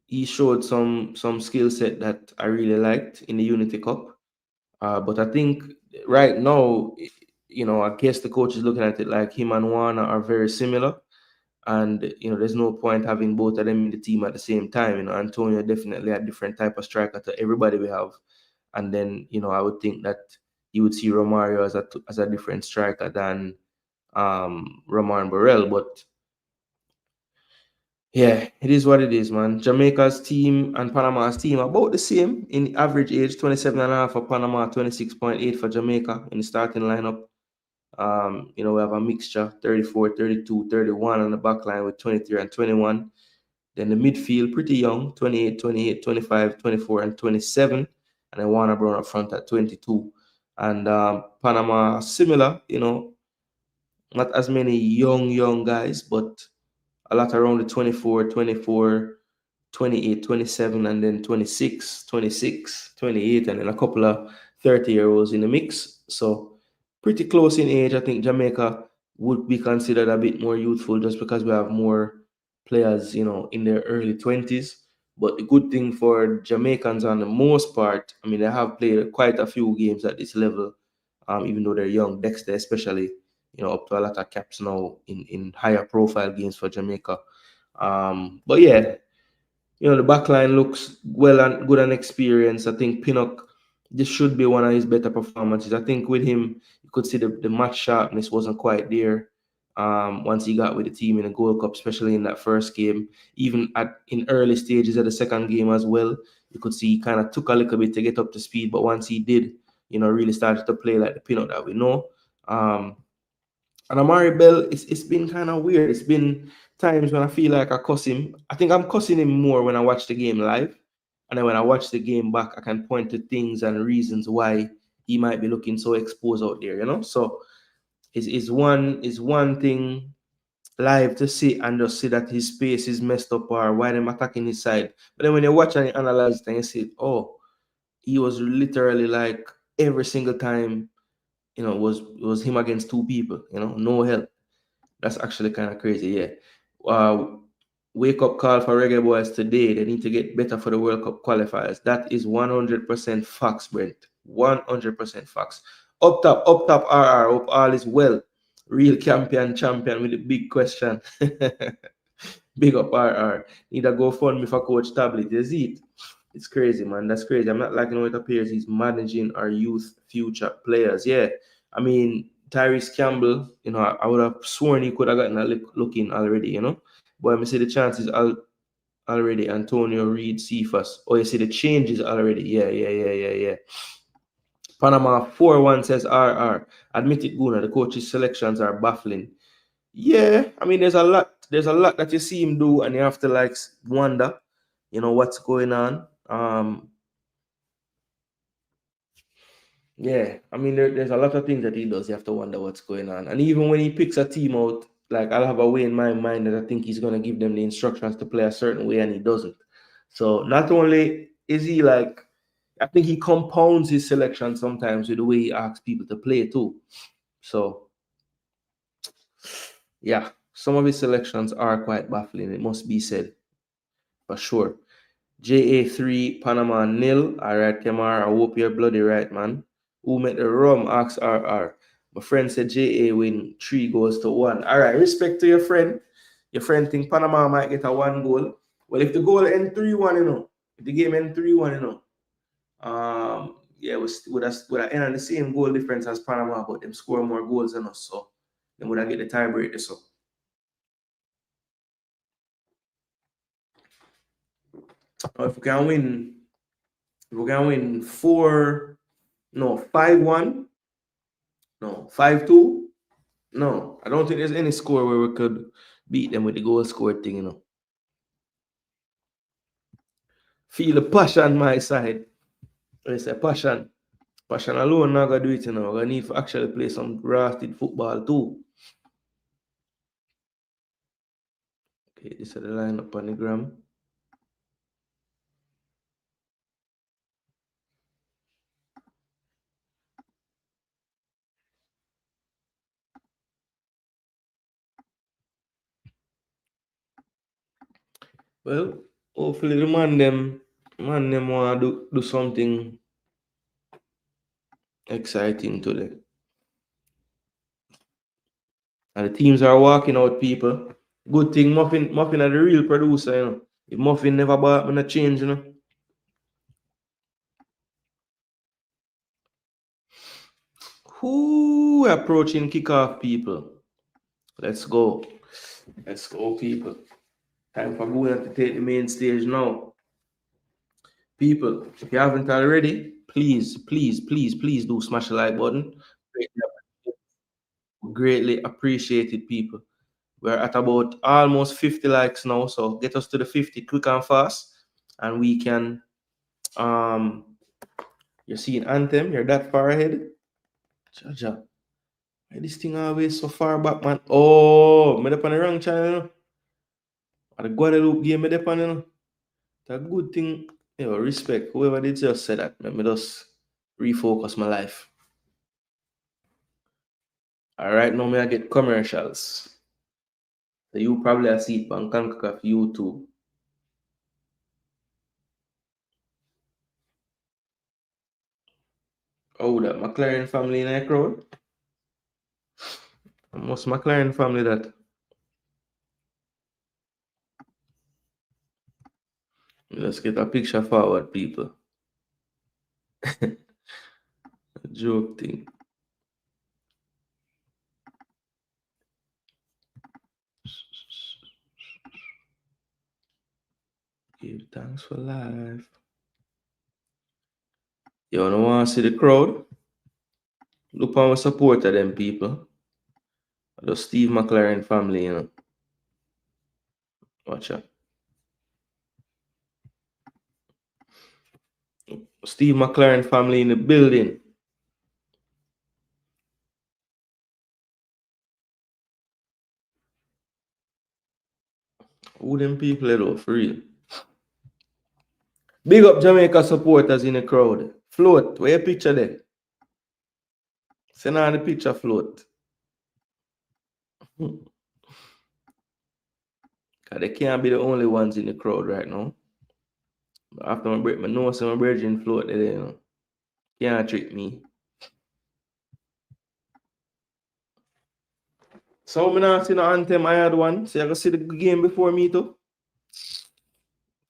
he showed some skill set that I really liked in the Unity Cup. But I think right now, I guess the coach is looking at it like him and Warner are very similar. And there's no point having both of them in the team at the same time. Antonio definitely a different type of striker to everybody we have. And then I would think that you would see Romario as a different striker than Roman Burrell. But yeah, it is what it is, man. Jamaica's team and Panama's team are about the same in average age, 27.5 for Panama, 26.8 for Jamaica in the starting lineup. We have a mixture, 34, 32, 31 on the back line with 23 and 21. Then the midfield, pretty young, 28, 28, 25, 24, and 27. And then Warner Brown up front at 22. And Panama, similar, not as many young guys, but a lot around the 24, 24, 28, 27, and then 26, 26, 28, and then a couple of 30-year-olds in the mix. So pretty close in age. I think Jamaica would be considered a bit more youthful just because we have more players, in their early 20s. But the good thing for Jamaicans on the most part, I mean, they have played quite a few games at this level, even though they're young. Dexter especially, up to a lot of caps now in higher profile games for Jamaica. But yeah, the back line looks well and good and experienced. I think Pinnock, this should be one of his better performances. I think with him, you could see the match sharpness wasn't quite there once he got with the team in the Gold Cup, especially in that first game. Even in early stages of the second game as well, you could see he kind of took a little bit to get up to speed. But once he did, really started to play like the Pinnock that we know. And Amari Bell, it's been kind of weird. It's been times when I feel like I cuss him. I think I'm cussing him more when I watch the game live. And then when I watch the game back, I can point to things and reasons why he might be looking so exposed out there, So is one thing live to see and just see that his space is messed up or why them attacking his side. But then when you watch and you analyze it and you see, oh, he was literally like every single time, was him against two people, no help. That's actually kind of crazy, yeah. Wake up call for Reggae Boyz today. They need to get better for the World Cup qualifiers. That is 100% facts, Brent. 100% facts. Up top, RR. Hope all is well. Real champion with a big question. Big up, RR. Need a GoFundMe for Coach Tablet. You see it? It's crazy, man. That's crazy. I'm not liking how it appears he's managing our youth future players. Yeah. I mean, Tyrese Campbell, I would have sworn he could have gotten a look in already, But I see the chances already. Antonio Reed, Cephas. Oh, you see the changes already. Yeah. Panama 4-1 says RR. Admit it, Gooner. The coach's selections are baffling. Yeah, I mean, there's a lot that you see him do, and you have to like wonder, what's going on. Yeah, I mean, there's a lot of things that he does. You have to wonder what's going on. And even when he picks a team out, like I'll have a way in my mind that I think he's going to give them the instructions to play a certain way and he doesn't. So not only is he like, I think he compounds his selection sometimes with the way he asks people to play too. So yeah, some of his selections are quite baffling. It must be said for sure. JA3 Panama 0. All right, Kemar, I hope you're bloody right, man. Who made the rum? Asks RR. My friend said JA win 3-1. All right, respect to your friend. Your friend think Panama might get a 1 goal. Well, if the goal end 3-1, if the game end 3-1, yeah, would have end on the same goal difference as Panama, but them score more goals than us, so then would I get the tiebreaker. So if we can win 5-1, no, 5-2. No, I don't think there's any score where we could beat them with the goal scored thing. Feel the passion my side. It's a passion. Passion alone not gonna do it, We're gonna need to actually play some drafted football too. Okay, this is the lineup on the gram. Well, hopefully the man them want to do something exciting today. And the teams are walking out, people. Good thing Muffin are the real producer, you know. If Muffin never bought me, no change, you know. Who approaching kickoff, people? Let's go. Let's go, people. Time for Gooner to take the main stage now. People, if you haven't already, please do smash the like button. Greatly appreciated, people. We're at about almost 50 likes now, so get us to the 50 quick and fast, and we can you're seeing Anthem, you're that far ahead. Jaja. Why this thing always so far back, man? Oh, I'm up on the wrong channel, you know? Or the Guadeloupe game, I'm up on, you know? It's a good thing. You know, respect. Whoever did just say that, man. Me just refocus my life. All right, now I get commercials. So you probably see it on Concacaf YouTube. Oh, that McClaren family in that crowd? Most McClaren family that. Let's get a picture forward, people. Joke thing. Give thanks for life. You don't want to see the crowd? Look how we support them, people. The Steve McClaren family, you know. Watch out. Steve McClaren family in the building. Who them people though, for real? Big up Jamaica supporters in the crowd. Float, where your picture there? Send on the picture, float. Because they can't be the only ones in the crowd right now. But after my break, my nose and my virgin float there, you know. Can't trick me. So I'm not seeing the Anthem, I had one. So I can see the game before me too.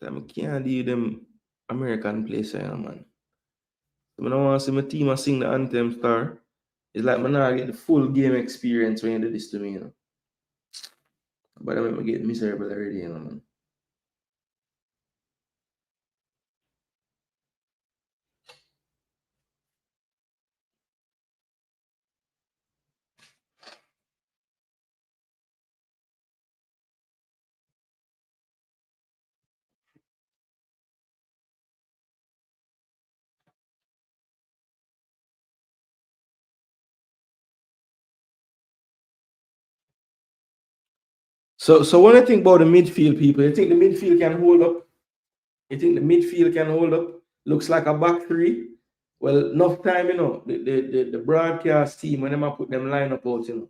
I can't do them American place, you know, man. So I don't want to see my team sing the Anthem star. It's like I'm not get the full game experience when you do this to me, you know. But I make me get miserable already, you know, man. So when I think about the midfield, people, you think the midfield can hold up? You think the midfield can hold up? Looks like a back three. Well, enough time, you know, the broadcast team, when they put them line up out, you know,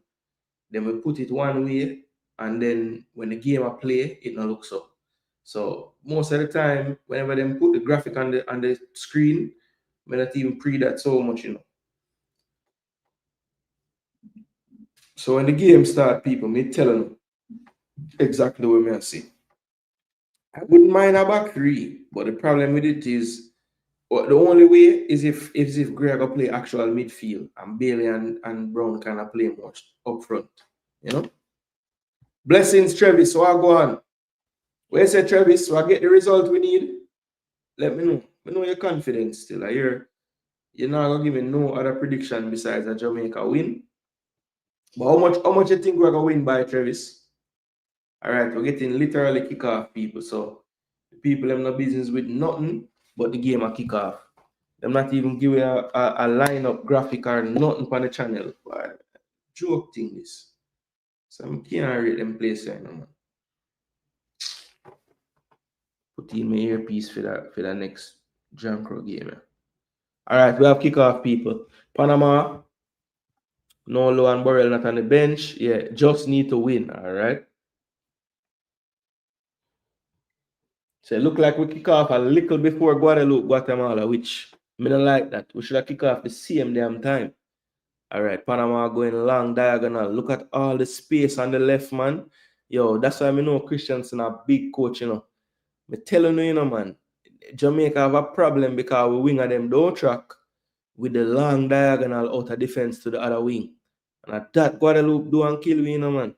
they will put it one way, and then when the game I play, it not looks up. So most of the time, whenever they put the graphic on the screen, we not even pre that so much, you know. So when the game start, people, me tell them exactly what me I see. I wouldn't mind a back three, but the problem with it is, well, the only way is if Greg play actual midfield and Bailey and Brown kind of play much up front, you know. Blessings, Travis. So I go on. Where say Travis? So I get the result we need. Let me know. I know you're confident still. I hear you're not gonna give me no other prediction besides a Jamaica win. But how much you think we're gonna win by, Travis? All right, we're getting literally kickoff, people. So the people have no business with nothing but the game of kickoff. Them not even give you a lineup graphic or nothing on the channel. But joke thing this. So I can't rate them place right now, man. Put in my earpiece for the next Jankro game. All right, we have kickoff, people. Panama, no Low and Burrell not on the bench. Yeah, just need to win. All right. So it look like we kick off a little before Guadeloupe, Guatemala, which I don't like that. We should have kicked off the same damn time. All right, Panama going long diagonal. Look at all the space on the left, man. Yo, that's why I know Christiansen a big coach, you know. Me telling you, you know, man, Jamaica have a problem because we wing of them don't track with the long diagonal out of defense to the other wing. And at that, Guadeloupe do and kill we, you know, man.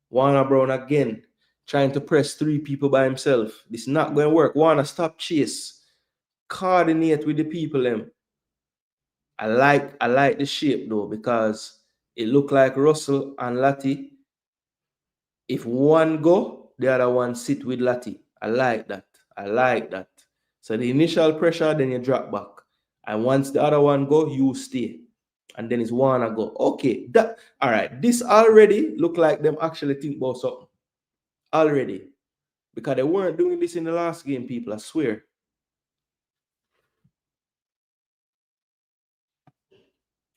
Warner Brown again, trying to press 3 people by himself. This is not going to work. Warner, stop chase. Coordinate with the people, them. I like the shape though, because it look like Russell and Lati. If one go, the other one sit with Lati. I like that. I like that. So the initial pressure, then you drop back. And once the other one go, you stay. And then it's Warner go. Okay, that all right. This already look like them actually think about something. Already. Because they weren't doing this in the last game, people, I swear.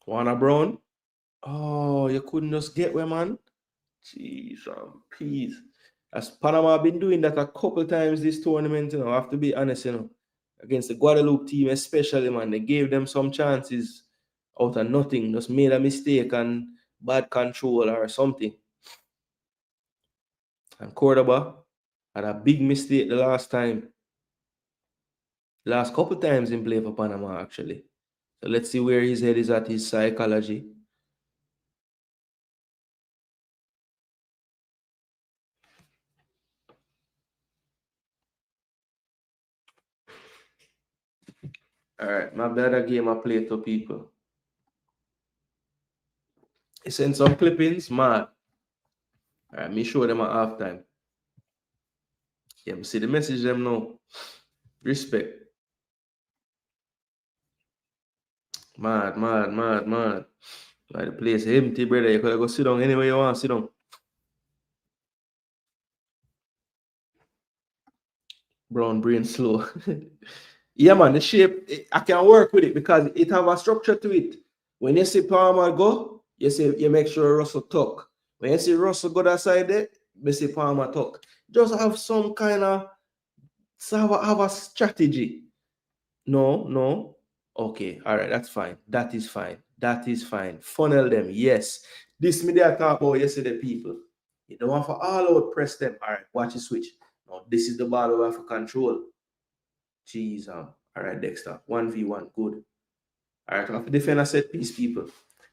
Warner Brown. Oh, you couldn't just get where, man. Jeez, please. As Panama been doing that a couple times this tournament, you know, I have to be honest, you know. Against the Guadeloupe team, especially, man, they gave them some chances out of nothing. Just made a mistake and bad control or something. And Cordoba had a big mistake the last time. Last couple times in play for Panama, actually. So let's see where his head is at, his psychology. All right, my better game I play to people. He sent some clippings, mad. All right, me show them at halftime. Yeah, me see the message them now. Respect. Mad. Like the place empty, brother. You could go sit down anywhere you want to sit down. Brown brain slow. Yeah, man, the shape, I can work with it because it have a structure to it. When you see Palmer go, you make sure Russell tuck. When you see Russell go that side there, you see Palmer tuck. Just have some kind of, have a strategy. No. Okay, all right, that's fine. That is fine. Funnel them, yes. This media talk about yesterday, people. You don't want for all out press them. All right, watch the switch. No, this is the ball we have for control. Jeez, all right, Dexter. 1v1, good. All right, I have to defend a set piece, people.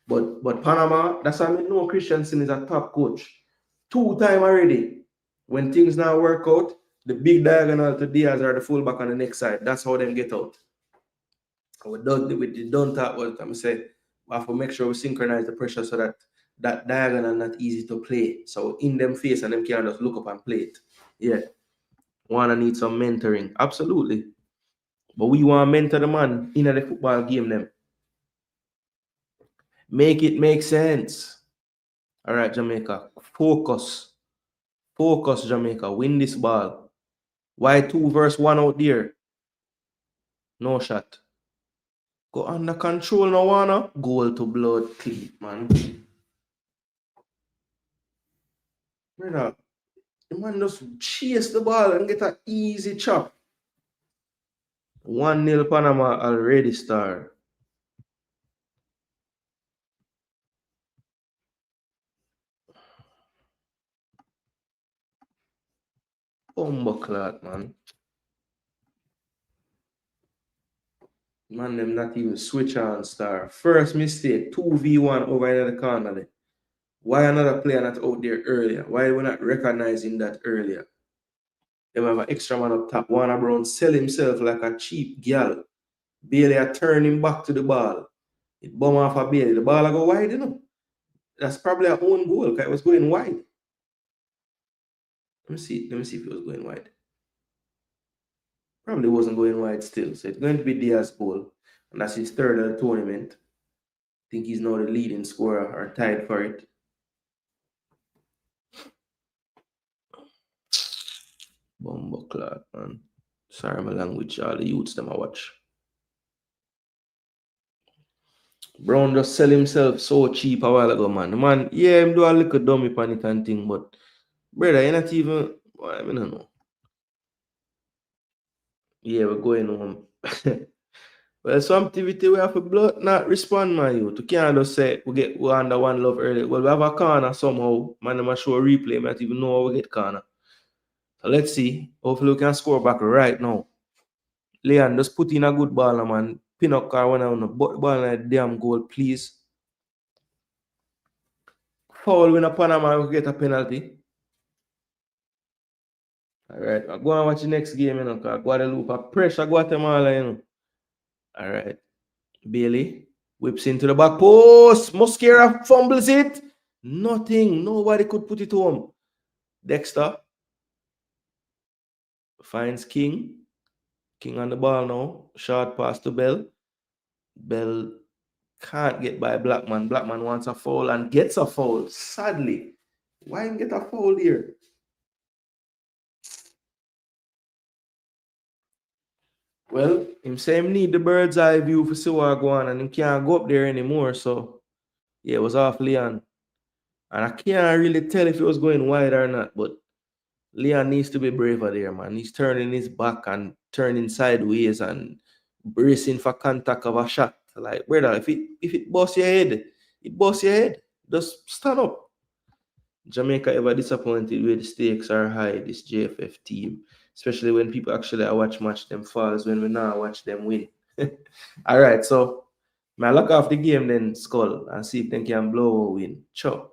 But Panama, that's why I know Christiansen is a top coach. 2 times already. When things now work out, the big diagonal to Diaz or the fullback on the next side. That's how them get out. We don't talk what I'm saying. We have to make sure we synchronize the pressure so that that diagonal not easy to play. So in them face and them can just look up and play it. Yeah. Wanna need some mentoring. Absolutely. But we want to mentor the man in the football game them. Make it make sense. All right, Jamaica. Focus, Jamaica. Win this ball. Why 2 versus 1 out there? No shot. Go under control now, Warner. Goal to blood clean, man. Brother, the man just chase the ball and get an easy chop. 1-0 Panama already star. Bumbleclot, man. Man, them not even switch on star. First mistake, 2v1 over in the corner there. Why another player not out there earlier? Why we not recognizing that earlier? They have an extra man up top. Warner Brown sell himself like a cheap girl. Bailey are turning back to the ball. It bomb off of Bailey. The ball go wide, you know. That's probably our own goal because it was going wide. Let me see if it was going wide. Probably wasn't going wide still. So it's going to be Diaz's goal. And that's his 3rd of the tournament. I think he's now the leading scorer or tied for it. Bumbleclot, man. Sorry, my language. All the youths them I watch. Brown just sell himself so cheap a while ago, man. The man, yeah, him do a little dummy pan it and thing, but brother, you're not even, I don't know. Yeah, we're going home. Well, some activity we have to blood not respond, man. You can't just say we under one love early. Well, we have a corner somehow. Man, I'm show a replay. Might even know how we get corner. So let's see. Hopefully we can score back right now. Leon, just put in a good ball, man. Pin up car when I want to ball in a damn goal, please. Foul win a Panama, we get a penalty. All right, I'll go and watch the next game, you know, because Guadeloupe pressure Guatemala, you know. All right. Bailey whips into the back post. Mosquera fumbles it. Nothing. Nobody could put it home. Dexter finds King. King on the ball now. Short pass to Bell. Bell can't get by Blackman. Blackman wants a foul and gets a foul. Sadly. Why him get a foul here? Well, him say him need the bird's eye view for see what go on and him can't go up there anymore. So, yeah, it was off Leon. And I can't really tell if it was going wide or not, but Leon needs to be braver there, man. He's turning his back and turning sideways and bracing for contact of a shot. Like, brother, if it busts your head, it busts your head. Just stand up. Jamaica ever disappointed where the stakes are high, this JFF team. Especially when people actually watch match them falls when we now watch them win. All right, so I look off the game then, Skull, and see if they can blow or win. Sure.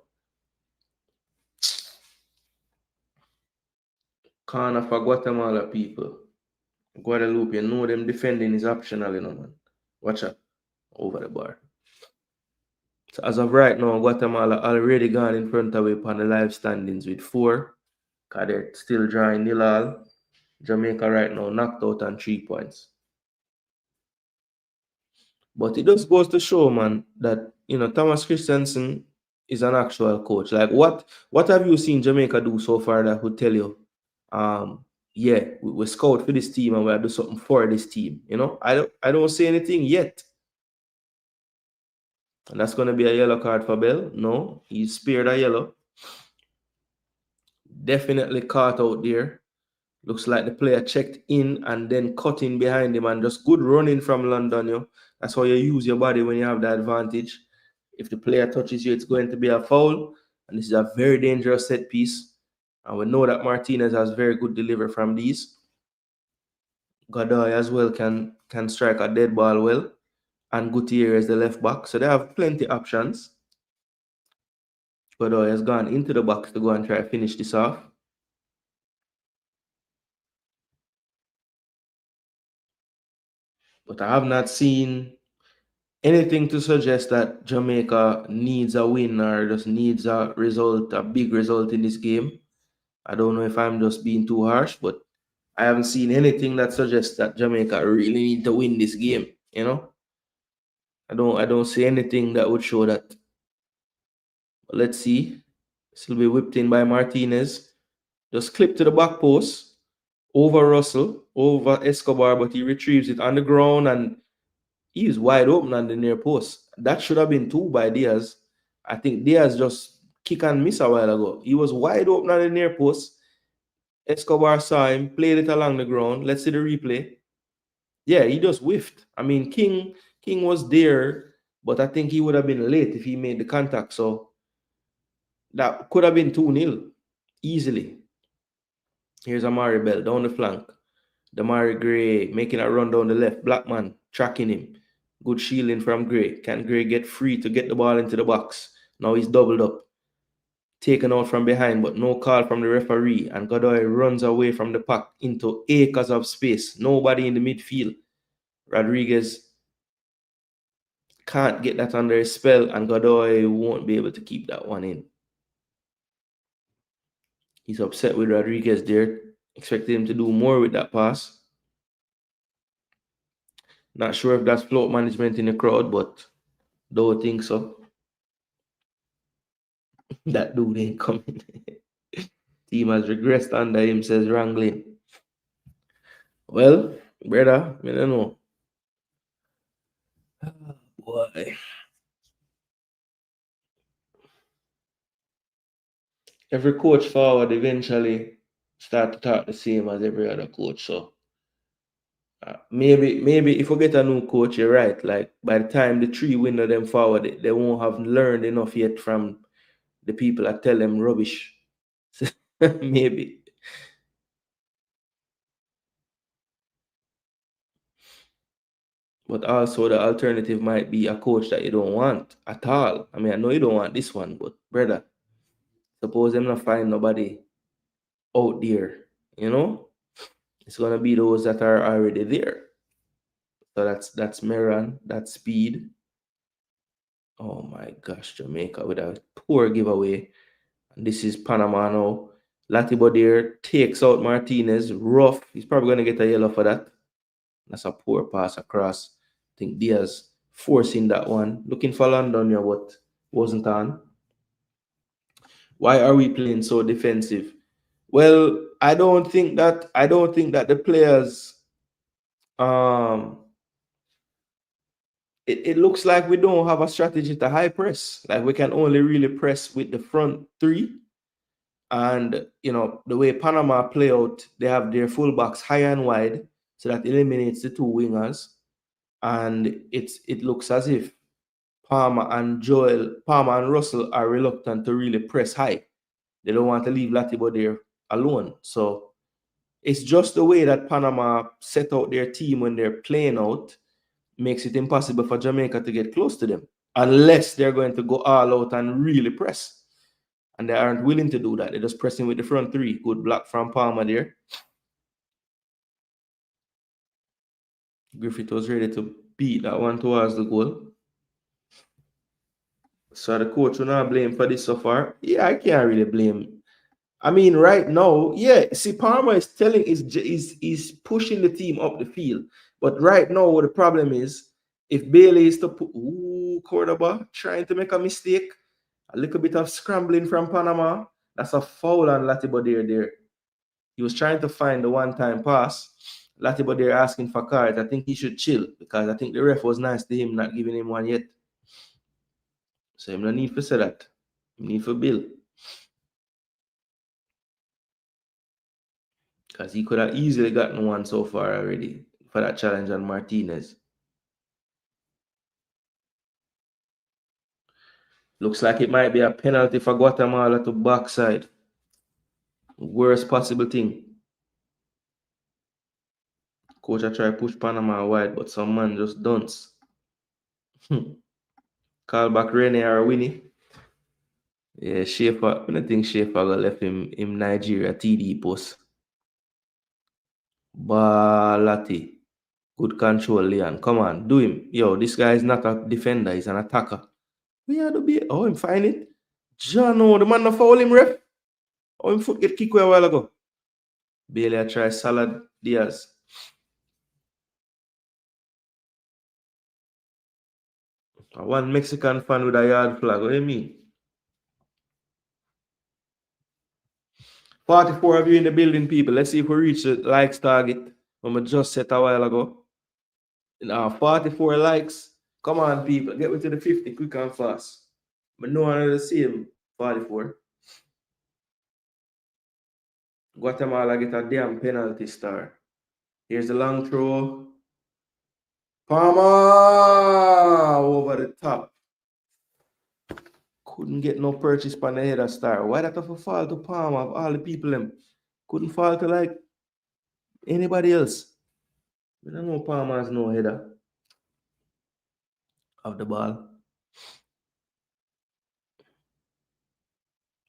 Corner for Guatemala people. Guadeloupe, you know them defending is optional, you know, man. Watch out. Over the bar. So as of right now, Guatemala already gone in front of upon the live standings with 4. Because they're still drawing nil all. Jamaica right now knocked out on 3 points. But it just goes to show, man, that, you know, Thomas Christensen is an actual coach. Like, what have you seen Jamaica do so far that would tell you, yeah, we scout for this team and we'll do something for this team? You know, I don't say anything yet. And that's going to be a yellow card for Bell. No, he's spared a yellow. Definitely caught out there. Looks like the player checked in and then cut in behind him and just good running from London. You. That's how you use your body when you have the advantage. If the player touches you, it's going to be a foul. And this is a very dangerous set piece. And we know that Martinez has very good delivery from these. Godoy as well can strike a dead ball well. And Gutierrez the left back. So they have plenty options. Godoy has gone into the box to go and try to finish this off. But I have not seen anything to suggest that Jamaica needs a win or just needs a result, a big result in this game. I don't know if I'm just being too harsh, but I haven't seen anything that suggests that Jamaica really need to win this game. You know, I don't see anything that would show that. But let's see. This will be whipped in by Martinez. Just clip to the back post over Russell, over Escobar, but he retrieves it on the ground and he is wide open on the near post. That should have been 2 by Diaz. I think Diaz just kick and miss a while ago. He was wide open on the near post. Escobar saw him, played it along the ground. Let's see the replay. Yeah, he just whiffed. I mean, King was there, but I think he would have been late if he made the contact. So that could have been 2-0 easily. Here's Amari Bell down the flank. Damari Gray making a run down the left. Blackman tracking him. Good shielding from Gray. Can Gray get free to get the ball into the box? Now he's doubled up. Taken out from behind, but no call from the referee. And Godoy runs away from the pack into acres of space. Nobody in the midfield. Rodriguez can't get that under his spell, and Godoy won't be able to keep that one in. He's upset with Rodriguez there. Expected him to do more with that pass. Not sure if that's float management in the crowd, but don't think so. That dude ain't coming. Team has regressed under him, says Wrangling. Well, brother, I don't know. Oh, boy. Every coach forward eventually start to talk the same as every other coach. So Maybe if we get a new coach, you're right. Like by the time the three win of them forward, they won't have learned enough yet from the people that tell them rubbish. Maybe. But also the alternative might be a coach that you don't want at all. I mean, I know you don't want this one, but brother, suppose them not find nobody out there, you know? It's gonna be those that are already there. So that's Meran, that's Speed. Oh my gosh, Jamaica with a poor giveaway. And this is Panama now. Latibo there takes out Martinez. Rough. He's probably gonna get a yellow for that. That's a poor pass across. I think Diaz forcing that one. Looking for London here, but wasn't on. Why are we playing so defensive? Well, I don't think that the players it looks like we don't have a strategy to high press. Like we can only really press with the front three. And you know, the way Panama play out, they have their fullbacks high and wide, so that eliminates the two wingers. And it looks as if Palmer and Russell are reluctant to really press high. They don't want to leave Latibo there alone. So it's just the way that Panama set out their team when they're playing out makes it impossible for Jamaica to get close to them unless they're going to go all out and really press. And they aren't willing to do that. They're just pressing with the front three. Good block from Palmer there. Griffith was ready to beat that one towards the goal. So the coach will not blame for this so far. Yeah, I can't really blame. I mean, right now, yeah. See, Palmer is is pushing the team up the field. But right now, what the problem is, if Bailey is to put Cordoba trying to make a mistake, a little bit of scrambling from Panama, that's a foul on Latibo there. He was trying to find the one-time pass. Latibo there asking for cards. I think he should chill because I think the ref was nice to him, not giving him one yet. So him no need for say that. He need for bill. Because he could have easily gotten one so far already for that challenge on Martinez. Looks like it might be a penalty for Guatemala to backside. Worst possible thing. Coach I try push Panama wide, but some man just dunce. Call back Rene or Winnie. Yeah, Schaefer. I don't think Schaefer got left him in Nigeria TD post. Balati. Good control, Leon. Come on, do him. Yo, this guy is not a defender, he's an attacker. We had to be. Oh, him find it. John, no, the man no foul him, ref. Oh, him foot get kicked a while ago. Bailey I try Salad Diaz. One Mexican fan with a yard flag. What do you mean? 44 of you in the building, people. Let's see if we reach the likes target when we just set a while ago. Now, 44 likes. Come on, people. Get me to the 50 quick and fast. But no one will see him. 44. Guatemala get a damn penalty star. Here's the long throw. Pnama over the top. Couldn't get no purchase on the header star. Why that have a fall to Pnama of all the people them? Couldn't fall to like anybody else. We don't know Pnama has no header of the ball.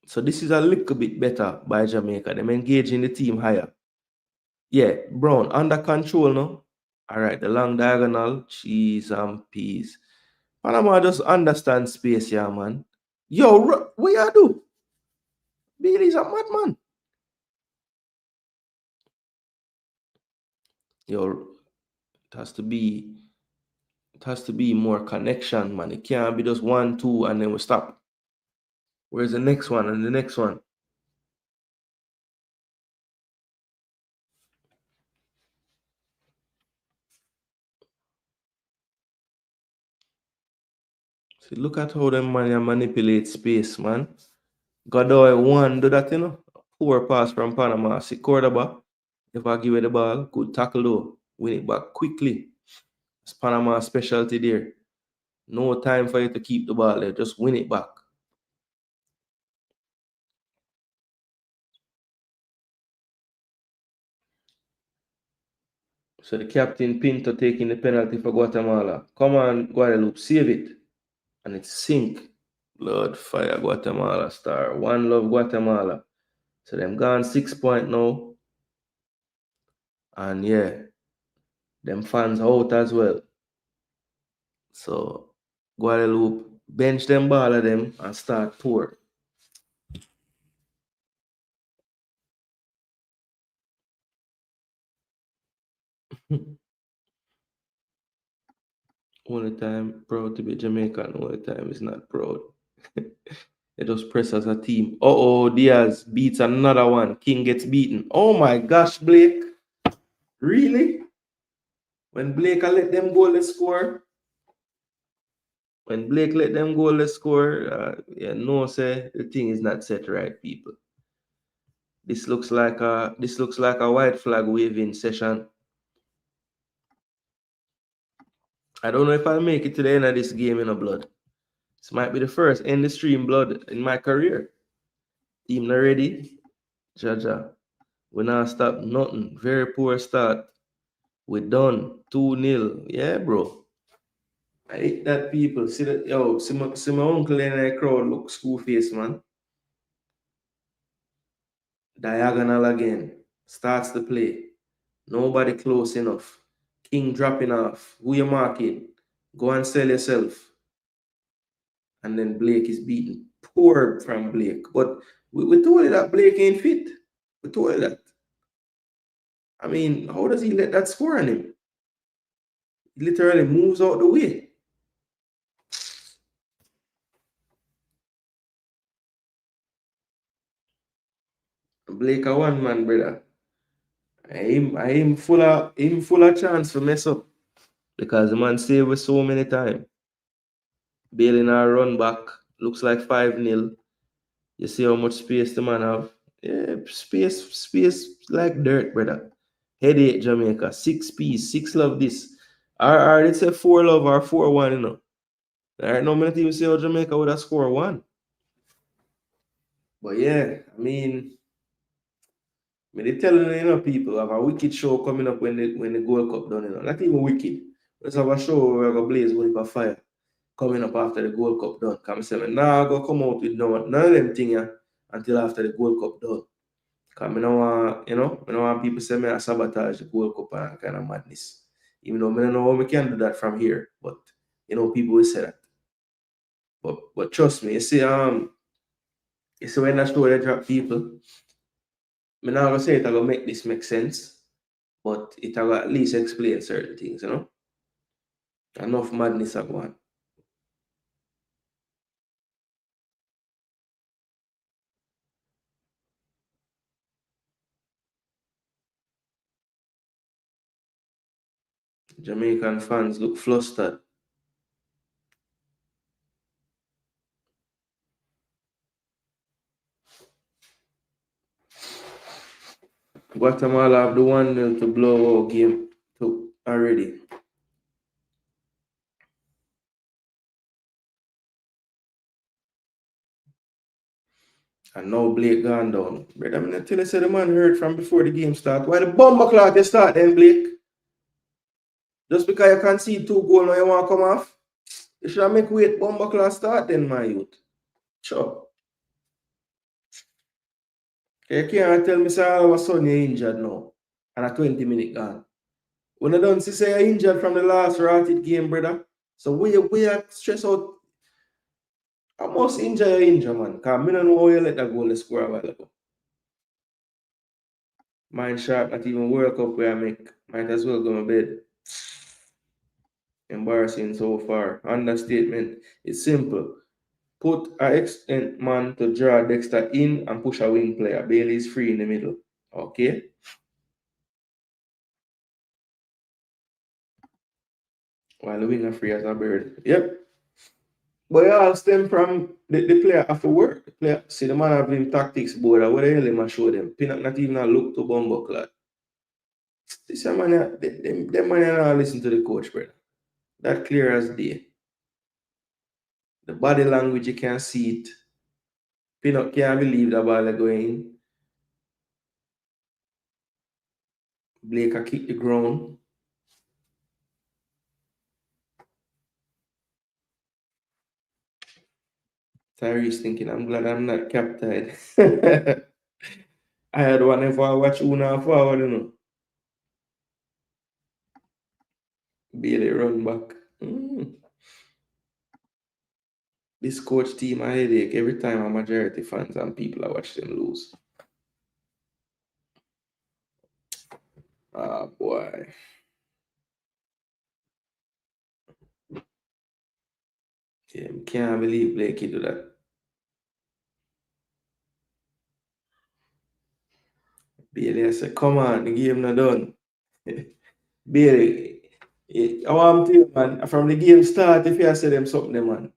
So this is a little bit better by Jamaica. Them engaging the team higher. Yeah, Brown under control now. All right, the long diagonal, cheese and peas. Panama just understand space, yeah, man. Yo, what you do? Billy's a madman. Yo, it has to be more connection, man. It can't be just 1, 2, and then we stop. Where's the next one and the next one? See, look at how them man manipulate space, man. Godoy one do that, you know. Poor pass from Panama. See Cordoba. If I give it the ball, good tackle though. Win it back quickly. It's Panama specialty there. No time for you to keep the ball there. Just win it back. So the captain Pinto taking the penalty for Guatemala. Come on, Guadeloupe, save it. And it's sink. Blood fire Guatemala star. One love Guatemala. So them gone 6 point now. And yeah, them fans out as well. So Guadeloupe bench them ball of them and start tour. Only time proud to be Jamaican, only time is not proud. They just press as a team. Diaz beats another one. King gets beaten. Oh my gosh, Blake. Really? When Blake let them goal, let's score. When Blake let them goal, let's score. No, say the thing is not set right, people. This looks like a white flag waving session. I don't know if I'll make it to the end of this game in a blood. This might be the first end the stream blood in my career. Team not ready. Jaja. We not stop nothing. Very poor start. We done 2-0. Yeah, bro. I hate that people. See that see my uncle in the crowd look school face, man. Diagonal again. Starts the play. Nobody close enough. King dropping off. Who you marking? Go and sell yourself. And then Blake is beaten. Poor from Blake. But we told you that Blake ain't fit. We told you that. I mean, how does he let that score on him? He literally moves out the way. Blake a one man, brother. I am full of chance to mess up. Because the man saved us so many times. Bailing our run back. Looks like 5-0. You see how much space the man have? Yeah, space like dirt, brother. Headache, Jamaica. 6 piece, 6 love this. Or it's a 4 love or 4-1, you know. Alright, no minute even see how Jamaica would have scored 1. But yeah, I mean they telling people have a wicked show coming up when the Gold Cup done, Not even wicked. Let's have a show where we're gonna blaze with a fire coming up after the Gold Cup done. Come say, nah, I go come out with none of them things until after the Gold Cup done. Because I don't want, I don't want people say me I sabotage the Gold Cup and kind of madness. Even though I don't know how we can do that from here. But people will say that. But trust me, you see when that story drop people, I'm not gonna say it gonna make this make sense, but it will at least explain certain things, Enough madness are going. Jamaican fans look flustered. Guatemala have the 1-0 to blow out game already. And now Blake gone down. Brother, I'm not tell you, say the man heard from before the game start. Why the bomber clock they start then, Blake? Just because you can see 2 goals now you want to come off? You should make wait bomber clock start then, my youth. Sure. You can't tell me say all of a sudden you're injured now. And a 20-minute gone. When I don't see say you're injured from the last rotted game, brother. So we are stressed out. I must injure, man. Because I don't know how you let that goal score a while ago. Mind sharp, not even World Cup where I make. Might as well go to bed. Embarrassing so far. Understatement. It's simple. Put an extent man to draw Dexter in and push a wing player. Bailey is free in the middle. Okay? While the winger free as a bird. Yep. But it all stem from the player have to work. The player, see the man have him tactics board. What the hell him show them? Pinnock not even a look to bomber clot. This man, them man not listen to the coach, brother. That clear as day. The body language, you can see it. Pinnock can't believe the ball going. Blake a kick the ground. Tyrese thinking, I'm glad I'm not captain. I had one if I watch Una forward, you know. Bailey run back. This coach team a headache every time a majority fans and people I watch them lose. Ah, boy. Yeah, can't believe Blakey do that. Bailey, I said, come on, the game not done. Bailey, I want to tell you, man, from the game start, if you say them something, man.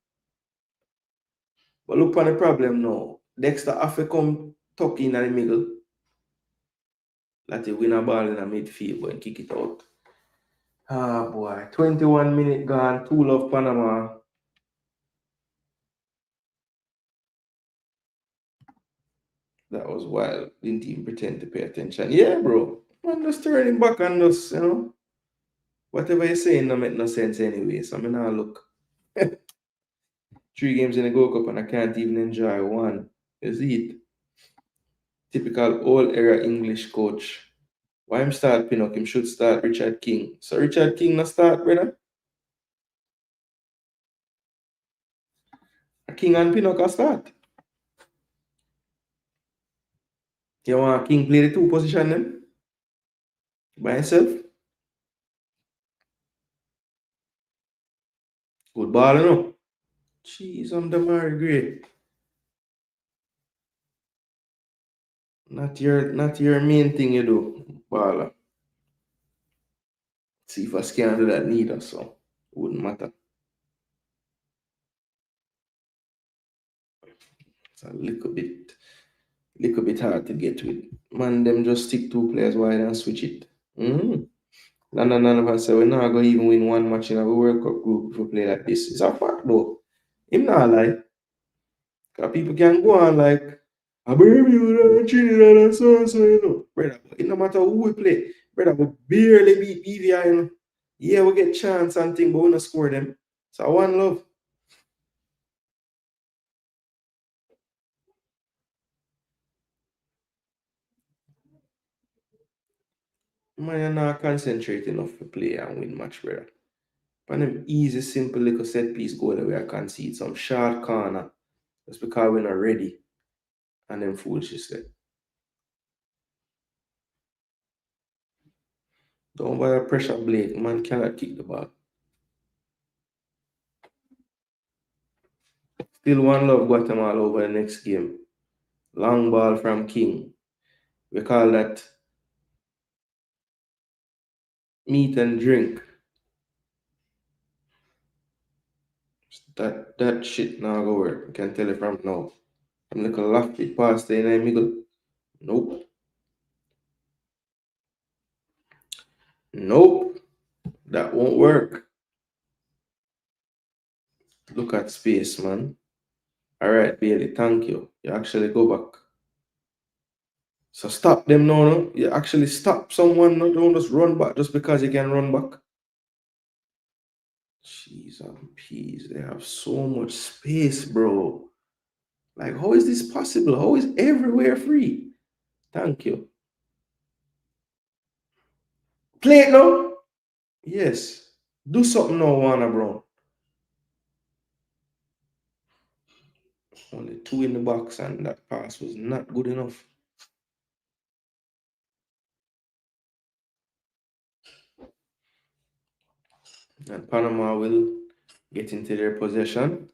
But look on the problem now. Dexter have to come tuck in the middle. Let he win a ball in the midfield but kick it out. Ah, boy. 21 minutes gone. 2 love Panama. That was wild. Didn't even pretend to pay attention. Yeah, bro. Man, just turning back and just, whatever you're saying don't make no sense anyway. So I'm not look. 3 games in the Gold Cup and I can't even enjoy one. You see it? Typical old era English coach. Why him start Pinnock? Him should start Richard King. So Richard King not start, brother? King and Pinnock can start. You want King play the 2 position then? By himself? Good ball, you know. Jeez, I'm the Gray. Not your main thing you do, baller. See if I can do that neither, so wouldn't matter. It's a little bit hard to get with. Man, them just stick 2 players wide and switch it. None of us say we're not going to even win one match in a World Cup group if we play like this. It's a fact though. Him not lie. Because people can go on like, I baby, you Trinidad and so, you know. Brother, it no matter who we play, brother, we barely beat BVI, you know. Yeah, we get chance and thing, but we don't score them. So one love. Man, you're not concentrate enough to play and win match, brother. But them easy, simple little set piece goal that we are concede some short corner. Just because we're not ready. And then fools she said. Don't bother pressure Blake. Man cannot kick the ball. Still one love Guatemala over the next game. Long ball from King. We call that meat and drink. That shit now go work. I can tell you from now. I'm like a laugh it past the in the middle. Nope. Nope. That won't work. Look at space, man. Alright, Bailey, thank you. You actually go back. So stop them now, no? You actually stop someone, no? Don't just run back just because you can run back. Jeez and peas, they have so much space, bro. Like, how is this possible? How is everywhere free? Thank you. Play it now? Yes. Do something now, Warner Brown. Only 2 in the box, and that pass was not good enough. And Panama will get into their possession.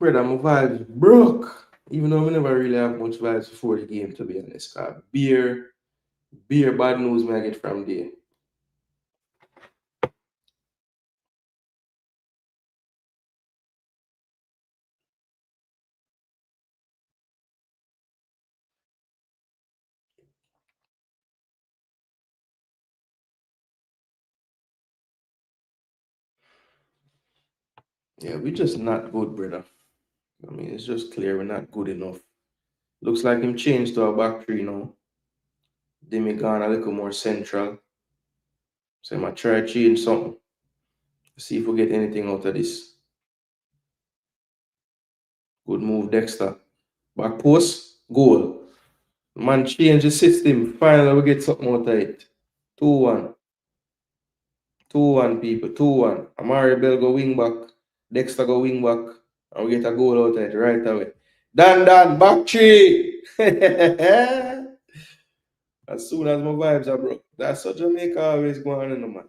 Brother, my vibes broke. Even though we never really have much vibes before the game, to be honest. Beer bad news may I get from there. Yeah, we're just not good, brother. I mean, it's just clear we're not good enough. Looks like him changed to a back three now. Demi gone a little more central. So I might try to change something. See if we get anything out of this. Good move, Dexter. Back post, goal. Man, change the system. Finally, we get something out of it. 2-1. 2-1, people. 2-1. Amari Bell go wing back. Dexter go wing back. And we get a goal out of it right away. Dan, back three. As soon as my vibes are broke. That's what Jamaica always go on in the man.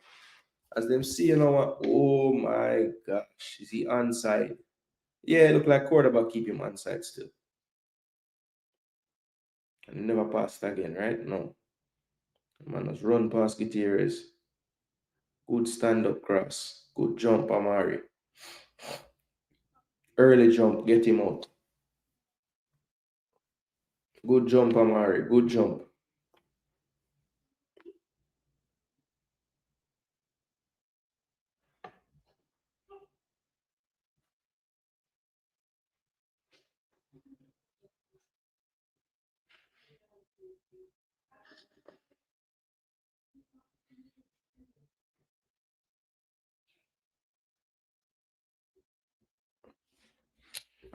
As them see, you know, oh my gosh, is he onside? Yeah, it look like quarterback keep him onside still. And never passed again, right? No. Man has run past Gutierrez. Good stand-up cross. Good jump, Amari. Early jump, get him out. Good jump, Amari. Good jump.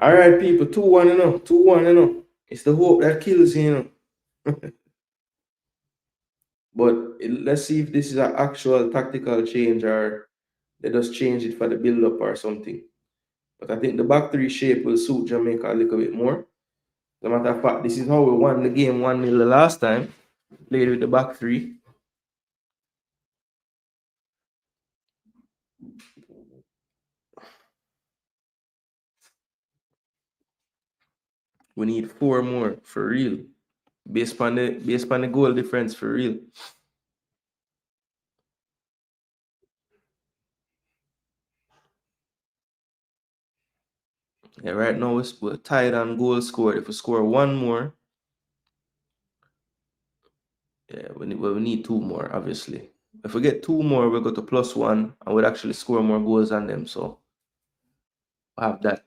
All right, people. 2-1, you know. 2-1, you know. It's the hope that kills you, you know. But let's see if this is an actual tactical change or they just change it for the build-up or something. But I think the back three shape will suit Jamaica a little bit more. As a matter of fact, this is how we won the game 1-0 the last time. Played with the back three. We need 4 more for real. Based on the goal difference for real. Yeah, right now we're tied on goal scored. If we score 1 more, yeah, we need 2 more, obviously. If we get 2 more, we'll go to +1 and we'll actually score more goals than them. So we have that.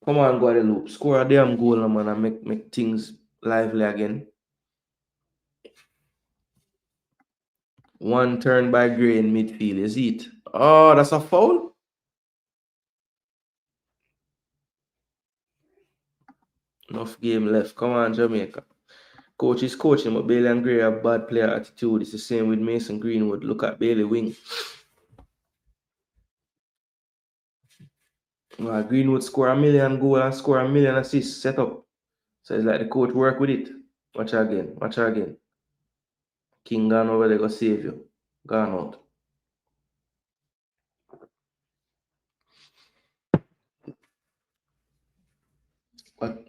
Come on, Guadeloupe. Score a damn goal, man, and make things lively again. 1 turn by Gray in midfield. Is it? Oh, that's a foul? Enough game left. Come on, Jamaica. Coach is coaching, but Bailey and Gray have bad player attitude. It's the same with Mason Greenwood. Look at Bailey wing. Greenwood score 1 million goal and score 1 million assists set up. So it's like the coach work with it. Watch her again. Watch her again. King gone over there, go save you. Gone out.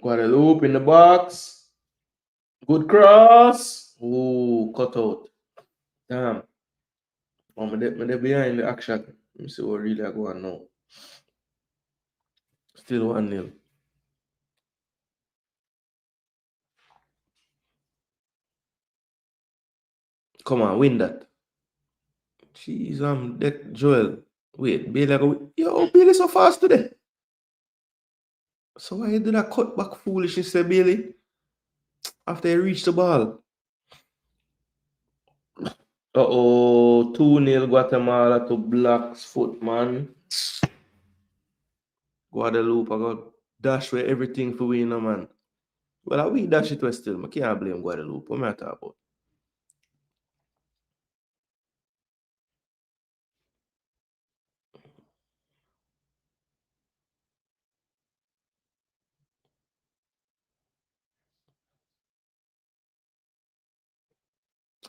Guadeloupe in the box. Good cross. Ooh, cut out. Damn. Oh, they're behind the action. Let me see what really are going on now. Still 1-0. Come on, win that. Jeez, Joel. Wait, Bailey go. Yo, Bailey so fast today. So why you do that cut back foolishness, Bailey? After he reached the ball. Uh-oh, 2-0 Guatemala to Black's foot, man. Guadeloupe, I got dash with everything for winning, man. Well, I we dash it was still. I can't blame Guadeloupe. What am I talking about?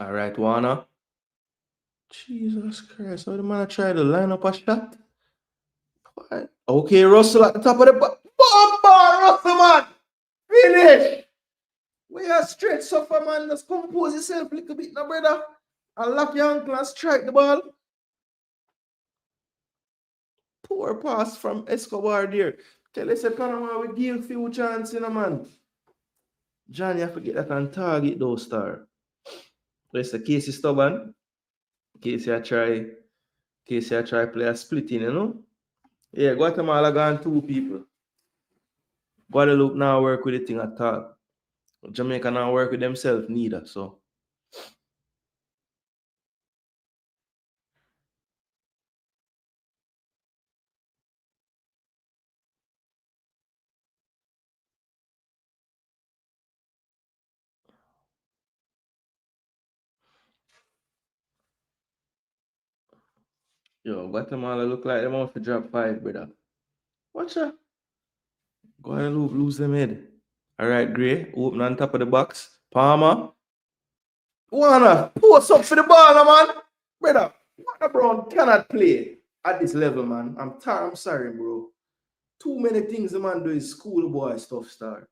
All right, Warner. Jesus Christ, how the man try to line up a shot? What? Okay, Russell at the top of the box. man. Finish. We are straight suffer, man. Just compose yourself a little bit now, brother. And lock your ankle and strike the ball. Poor pass from Escobar there. Tell us, Panama, we give few chance, you know, man. Johnny, I forget that can target those star. Let's the Casey stubborn. Casey I try play a splitting, you know. Yeah, Guatemala gone 2 people. Guadeloupe now work with the thing at all. Jamaica now work with themselves neither, so. Yo, Guatemala look like them off to drop 5, brother. Watch that. Guadeloupe lose them head. All right, Gray, open on top of the box. Pnama. Wanna post up for the ball, man. Brother, Warner Brown cannot play at this level, man. I'm sorry, bro. Too many things the man do is schoolboy stuff, star.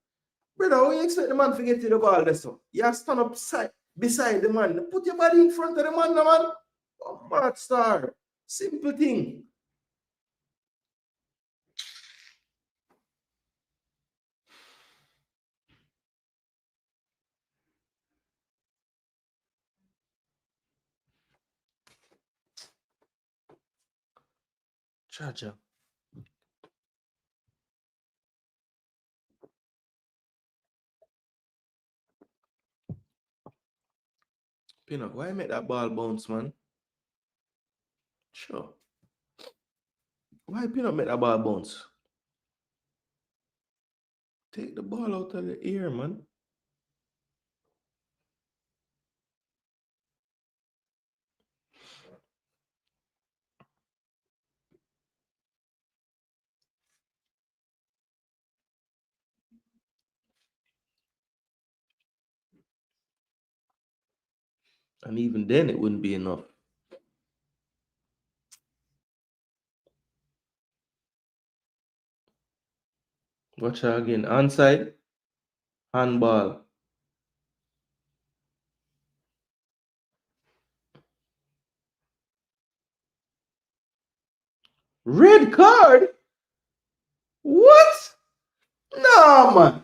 Brother, how you expect the man to get to the ball this up? You have to stand up beside the man. Put your body in front of the man, man. Oh, mad star. Simple thing. Charger. Pinnock, why make that ball bounce, man? Sure. Why Pinnock make that ball bounce? Take the ball out of the air, man. And even then, it wouldn't be enough. Watch her again. Onside. Handball. Red card? What? No, man.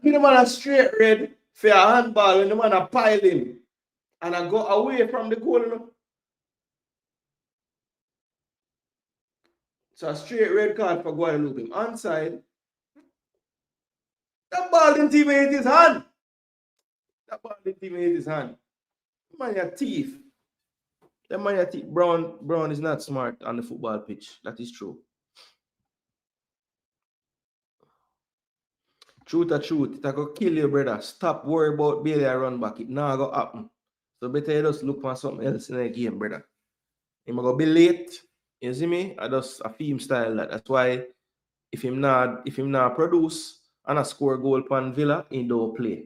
Give the man a straight red for a handball when the man a pile him. And I go away from the goal. You know? So a straight red card for Guadeloupe. Onside. That ball didn't even hit his hand. That ball didn't even hit his hand. Man, you're thief. That man, you're thief. Brown is not smart on the football pitch. That is true. Truth or truth, it go kill you, brother. Stop worry about Bailey a run back. It now go happen. So better you just look for something else in the game, brother. Him go be late. You see me? I just a theme style that. That's why if him not produce and a score goal pan Villa, he don't play.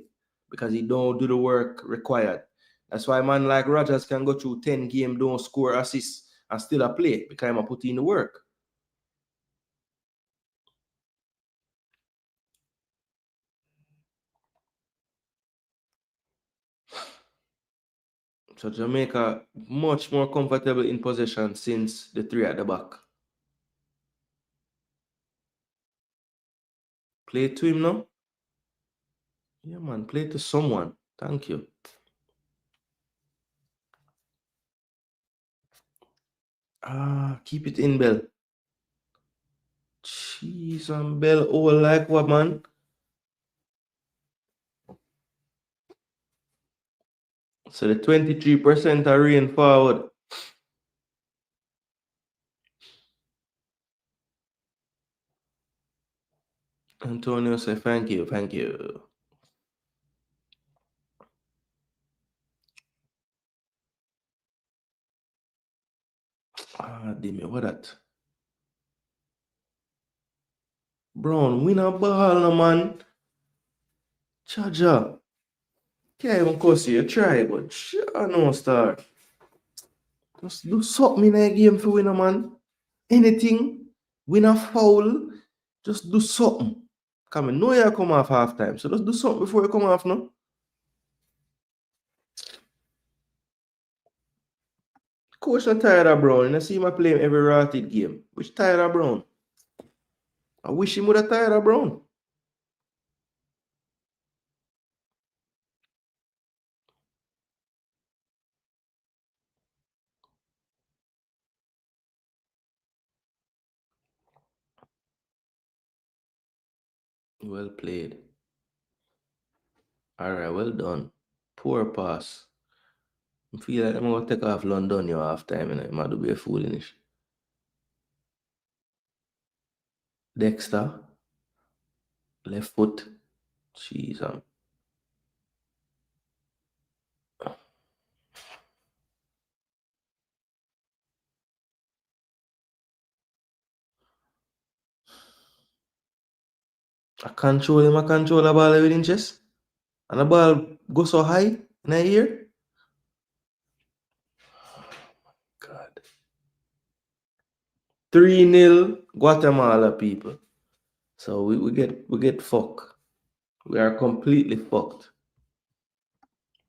Because he don't do the work required. That's why man like Rogers can go through 10 games, don't score assists, and still a play because I'm put in the work. So Jamaica much more comfortable in possession since the 3 at the back. Play to him now. Yeah, man, play to someone. Thank you. Keep it in, Bell. Jeez, and Bell, oh, like what, man? So the 23% are rain forward. Antonio say thank you. Dimmy, what that? Brown, win a ball, no, man. Charger. Can't even curse you, try, but sure, no, star. Just do something in a game for win, man. Anything. Win a foul. Just do something. Come on, know you come off halftime. So just do something before you come off now. Coach not tired of Brown. I see him play him every rotted game. Which tired of Brown? I wish him would have tired of Brown. Well played. Alright, well done. Poor pass. I feel like I'm gonna take off London you half time and I'm gonna be a foolish. Dexter. Left foot. Jeez, I control the ball within chest. And the ball go so high in the air. God. 3-0 Guatemala people. So we get fucked. We are completely fucked.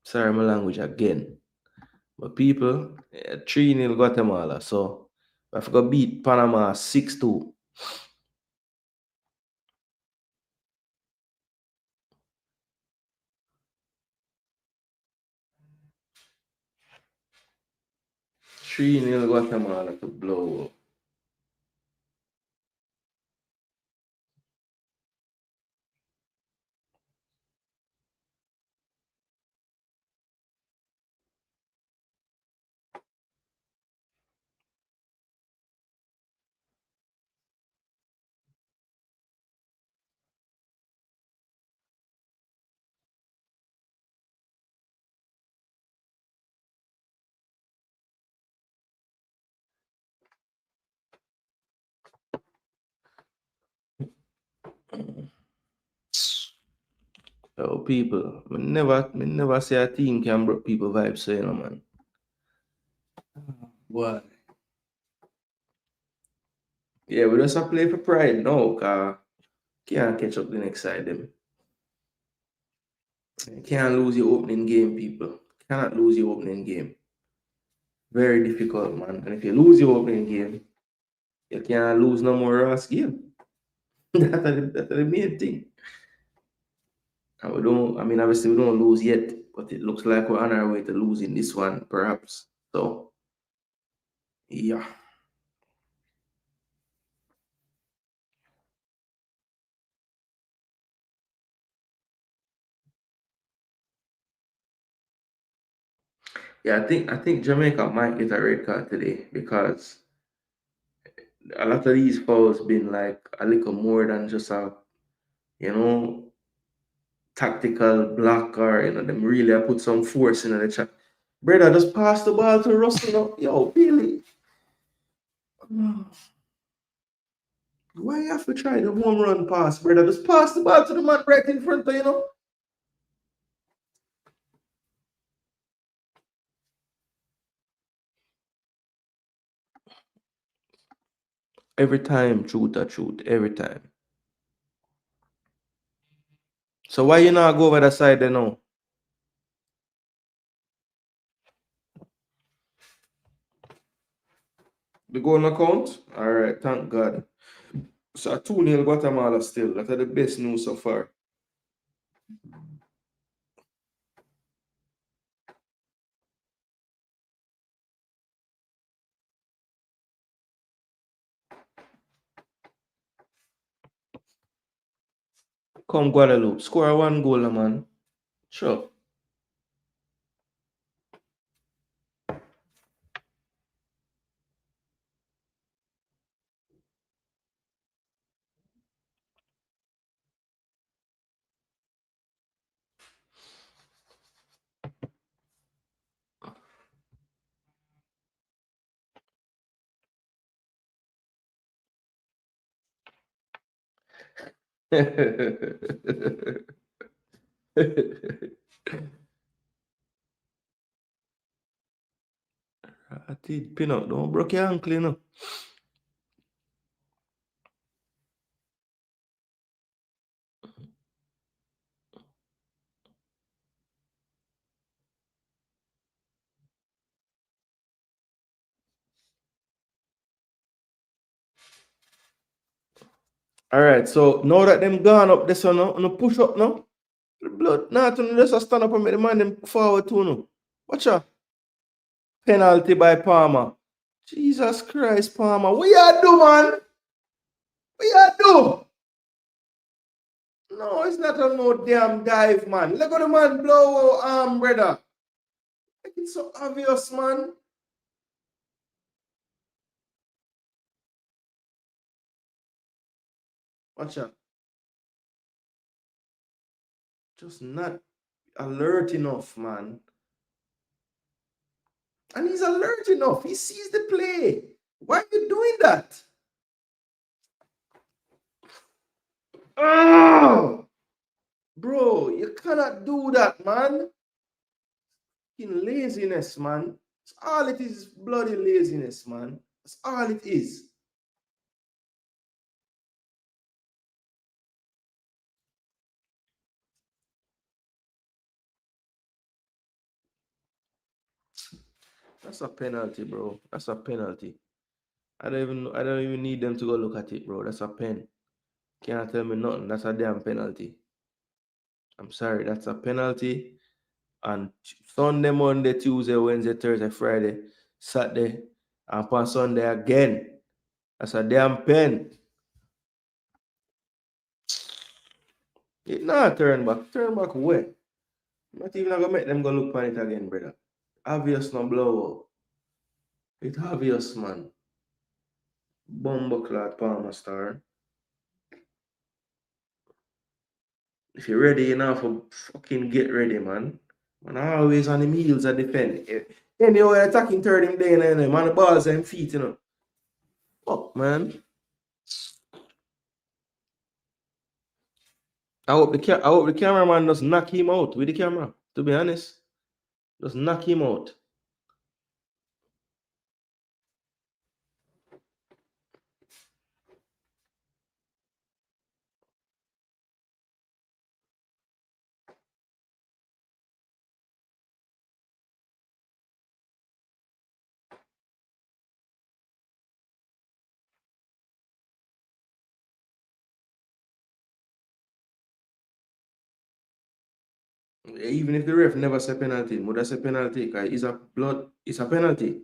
Sorry my language again. But people, 3-0 Guatemala. So I forgot beat Panama 6-2. Three nil Guatemala to blow up. So people, me never say a team can break people vibes, so you know, man. What? Yeah, we just a play for pride now, cause can't catch up the next side them. You can't lose your opening game, people. Cannot lose your opening game. Very difficult, man. And if you lose your opening game, you can't lose no more last game. That's the main thing. And we don't, I mean, obviously we don't lose yet, but it looks like we're on our way to losing this one, perhaps. So, yeah. Yeah, I think Jamaica might get a red card today because a lot of these fouls been like a little more than just a, you know, tactical block or them really put some force in the chat. Brother, just pass the ball to Russell now. Yo, really? Why you have to try the home run pass, brother? Just pass the ball to the man right in front of you. Every time, truth or truth, every time. So why you not go over the side there now? The goal no count? Alright, thank God. So 2-0 Guatemala still. That's the best news so far. Come Guadeloupe. Score one goal, man. Sure. I did pin out. Don't broke your ankle, you know. All right, so now that them gone up this one, no push up now. The blood, nothing, just a stand up and make the man them forward to no. Watch out. Penalty by Pnama. Jesus Christ, Pnama. What you do, man? What you do? No, it's not a no damn dive, man. Look at the man blow arm, brother. It's so obvious, man. Watch out. Just not alert enough, man. And he's alert enough. He sees the play. Why are you doing that? Oh! Bro, you cannot do that, man. In laziness, man. It's all it is bloody laziness, man. That's all it is. That's a penalty, bro. That's a penalty. I don't even need them to go look at it, bro. That's a pen. Can't tell me nothing. That's a damn penalty. I'm sorry, that's a penalty. And Sunday, Monday, Tuesday, Wednesday, Thursday, Friday, Saturday, and upon Sunday again. That's a damn pen. It not turn back. Turn back where? Not even gonna make them go look on it again, brother. Obvious no blow. It's obvious, man. Bumbleclad Palmer star. If you're ready, you know, for fucking get ready, man. Man, always on the heels and defend. Anyway, attacking third him day and man, the balls and feet, you know. Fuck, man. I hope the cameraman just knock him out with the camera, to be honest. Just knock him out. Even if the ref never say penalty, would I say penalty? Because it's a penalty.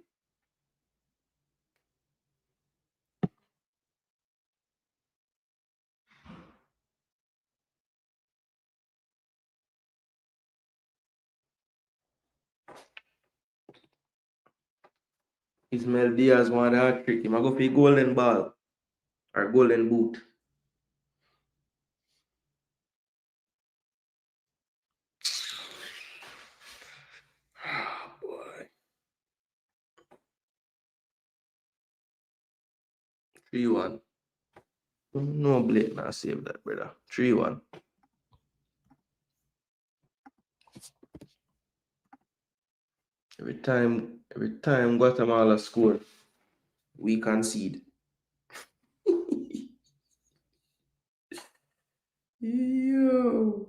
Ismail Diaz want a trick. He might go for golden ball or golden boot. Oh, boy. 3-1. No Blake now save that, brother. 3-1. Every time Guatemala score, we concede. Yo.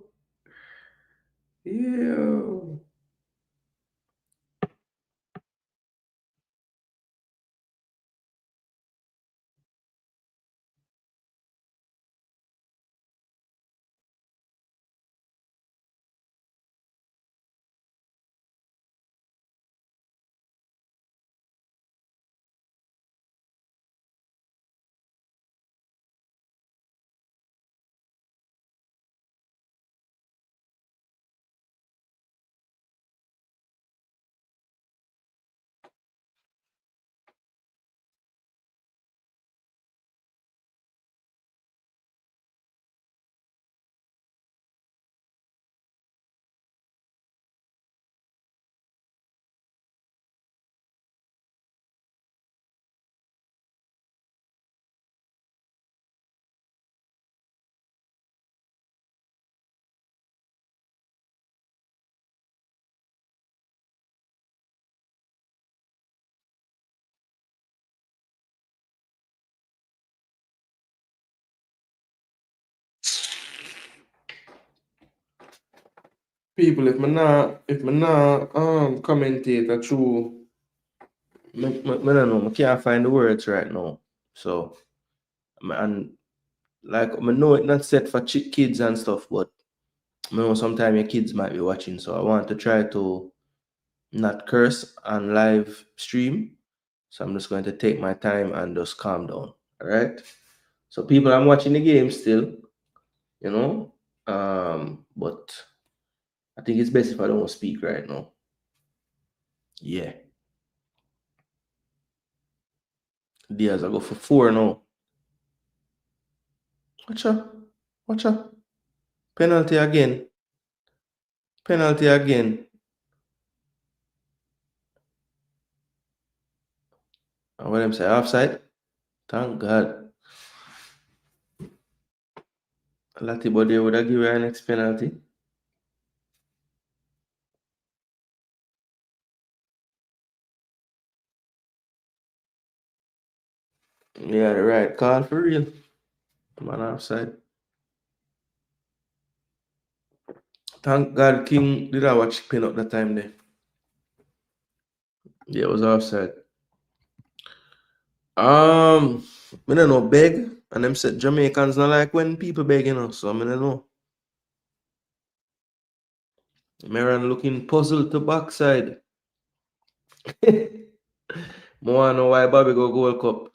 People, if me not commentate a true, I don't know, I can't find the words right now. So, and Like I know it's not set for kids and stuff, but I know sometimes your kids might be watching, so I want to try to not curse on live stream. So I'm just going to take my time and just calm down. All right. So people, I'm watching the game still, you know. But I think it's best if I don't speak right now. Yeah. Diaz, I go for 4 now. Watch out. Watch out. Penalty again. Penalty again. And what them say? Offside? Thank God. Latibody would have given her next penalty. Yeah, the right call for real. Man offside. Thank God King did I watch pin up that time there. Yeah, it was offside. I don't know, beg. And them said Jamaicans not like when people beg, you know. So I don't know. Meran looking puzzled to backside. More know why Bobby go Gold Cup.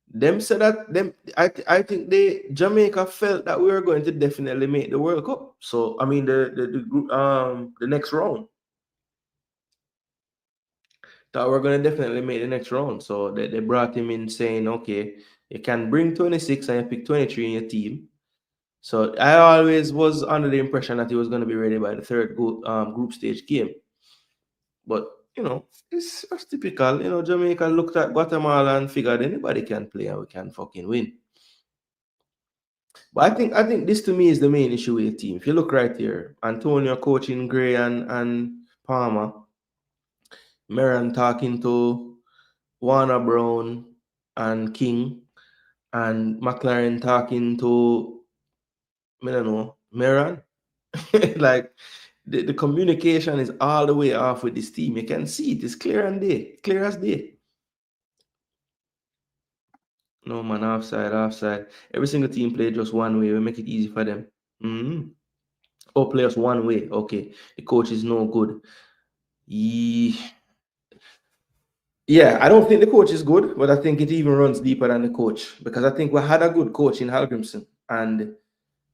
Them said that I think Jamaica felt that we were going to definitely make the World Cup. So I mean the next round. That we're gonna definitely make the next round. So they brought him in saying, okay, you can bring 26 and you pick 23 in your team. So I always was under the impression that he was gonna be ready by the third group stage game. But you know, it's typical. You know, Jamaica looked at Guatemala and figured anybody can play and we can fucking win. But I think this to me is the main issue with the team. If you look right here, Antonio coaching Gray and Palmer, Meran talking to Warner Brown and King, and McClaren talking to I don't know, Meran. Like the communication is all the way off with this team. You can see it. It's clear as day. No man, offside. Every single team play just one way. We make it easy for them. All players one way. Okay, the coach is no good. Yeah, I don't think the coach is good, but I think it even runs deeper than the coach because I think we had a good coach in Halgrimson, and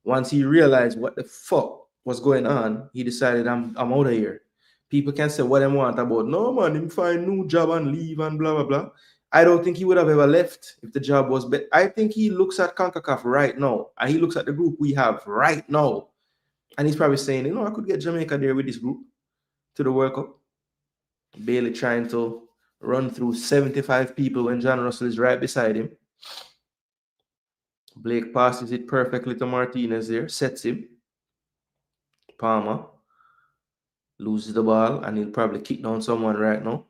once he realized what the fuck was going on, he decided I'm out of here. People can say what they want about no man, him find new job and leave and blah blah blah. I don't think he would have ever left if the job was better. I think he looks at Concacaf right now, and he looks at the group we have right now, and he's probably saying, you know, I could get Jamaica there with this group to the World Cup. Bailey trying to run through 75 people when John Russell is right beside him. Blake passes it perfectly to Martinez there, sets him. Palmer loses the ball and he'll probably kick down someone right now.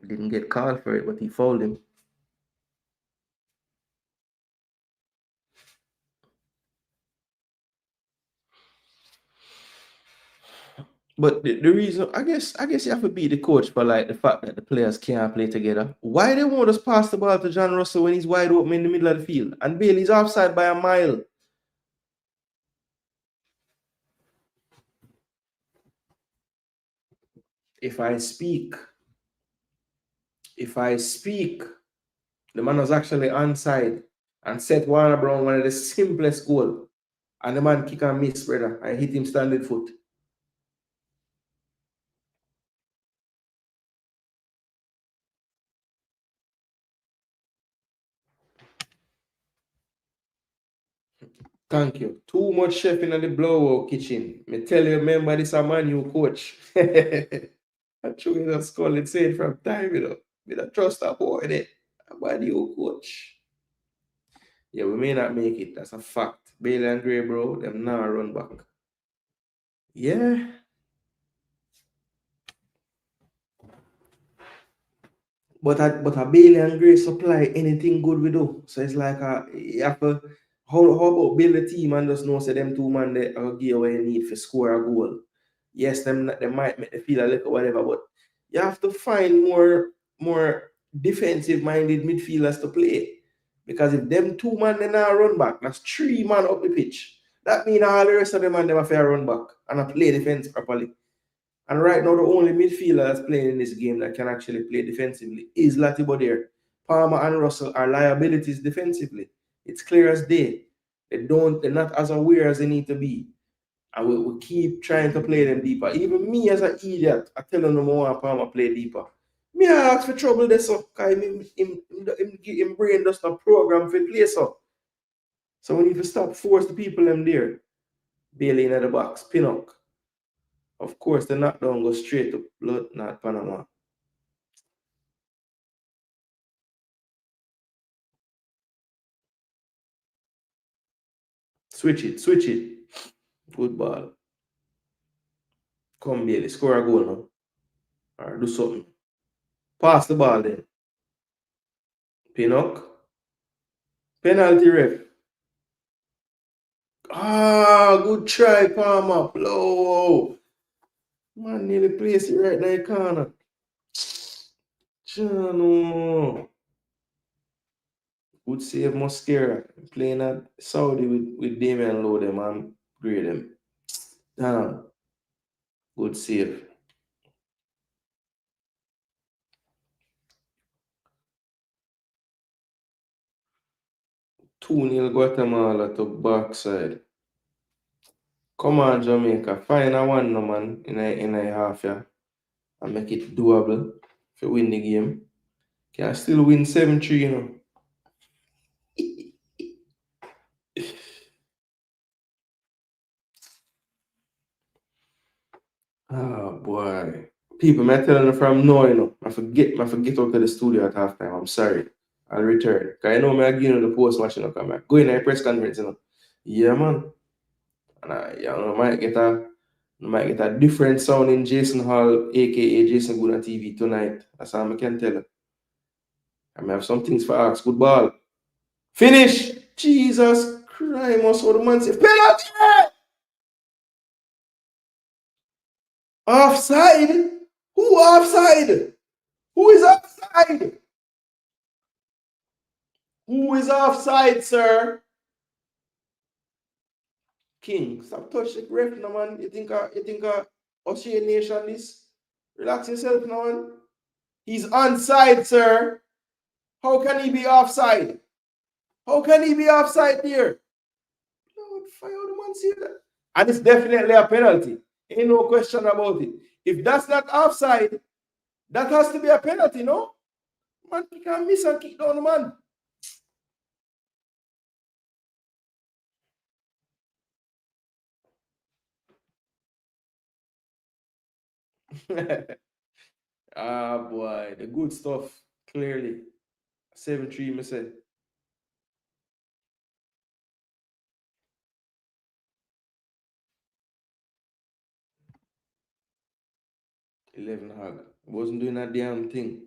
Didn't get called for it, but he fouled him. But the reason, I guess you have to be the coach for like the fact that the players can't play together. Why they won't just pass the ball to John Russell when he's wide open in the middle of the field? And Bailey's offside by a mile. If I speak, the man was actually onside and set Warner Brown one of the simplest goal. And the man kick and miss, brother. I hit him standing foot. Thank you. Too much chef in the blowout kitchen. Me tell you, remember this a man you coach. I true in a skull and say it from time, you know. We don't trust a boy there. A man you coach. Yeah, we may not make it. That's a fact. Bailey and Gray, bro, them now run back. Yeah. But a Bailey and Gray supply anything good we do. So it's like you have to how about build a team and just know say them two man they are give away need for score a goal. Yes, they might make the feel a little whatever, but You have to find more defensive-minded midfielders to play. Because if them 2 man then not run back, that's 3 man up the pitch. That means all the rest of them man never fair run back and not play defense properly. And right now, the only midfielder that's playing in this game that can actually play defensively is Latibo there. Pnama and Russell are liabilities defensively. It's clear as day. They're not as aware as they need to be. And we keep trying to play them deeper. Even me as an idiot, I tell them no more Pnama play deeper. Me I ask for trouble there, so because him brain does not program for play so. So we need to stop force the people them there. Bailey in the box, Pinnock. Of course, the knockdown goes straight to blood, not Panama. Switch it, switch it. Good ball. Come, Bailey, score a goal now. Or do something. Pass the ball then. Pinnock. Penalty ref. Ah, good try, Palmer. Blow. Man, nearly place it right now in the corner. Chano. Good save, Mosquera. Playing at Saudi with Damian Lowe, them and grade them. Damn. Good save. Two 0 Guatemala to backside. Come on, Jamaica. Find a one, no man, in a half, yeah. And make it doable if you win the game. Can still win 7-3, you know. Oh boy. People, I'm telling you from now, you know. I forget out to the studio at halftime. I'm sorry. I'll return. Because I know I'm going to the post match, you know, come back. Go in a press conference, you know. Yeah, man. And I might get a different sound in Jason Hall, aka Jason Gooner TV tonight. That's all I can tell you. I may have some things for ask. Good ball. Finish! Jesus Christ, what the man say? Penalty! Offside? Who offside? Who is offside? Who is offside, sir? King, stop touching the ref, no man. You think Australian nation this? Relax yourself, no man. He's onside, sir. How can he be offside? How can he be offside there? Lord, fire the man see that. And it's definitely a penalty. Ain't no question about it. If that's not offside, that has to be a penalty, no? Man, he can miss and kick down the man. Ah, boy, the good stuff, clearly. 7-3, me say. 11 hog. Wasn't doing that damn thing.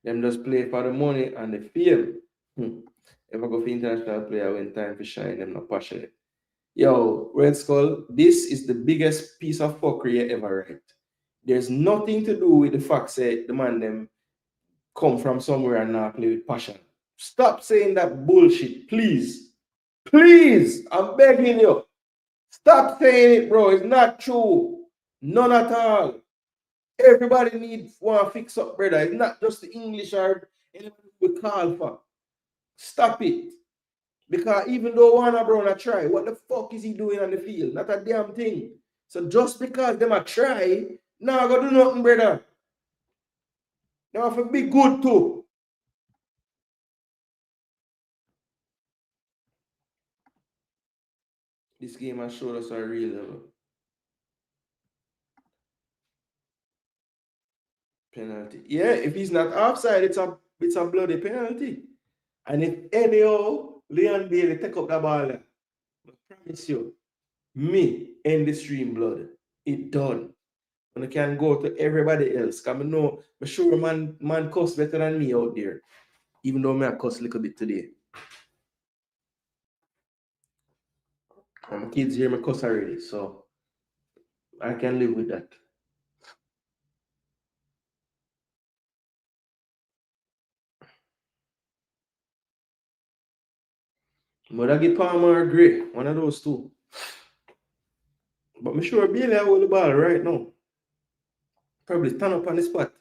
Them just play for the money and the fame. If I go for international player when time for shine, them not passionate. Yo, Red Skull, this is the biggest piece of fuckery you ever read. There's nothing to do with the fact that the man them come from somewhere and not play with passion. Stop saying that bullshit, please. Please, I'm begging you. Stop saying it, bro. It's not true. None at all. Everybody needs want to fix up, brother. It's not just the English or anything we call for. Stop it. Because even though Warner Brown try, what the fuck is he doing on the field? Not a damn thing. So just because them a try, now go do nothing, brother. They have to be good too. This game has showed us a real level. Penalty. Yeah, if he's not offside, it's a bloody penalty. And if anyhow Leon Bailey take up the ball, I promise you, me end the stream blood. It done. And I can go to everybody else. Because I know, I'm sure man cuss better than me out there. Even though I cuss a little bit today. And my kids hear me cuss already, so I can live with that. But I get Pnama or Gray, one of those two. But I'm sure Bailey I hold the ball right now. Probably stand up on the spot.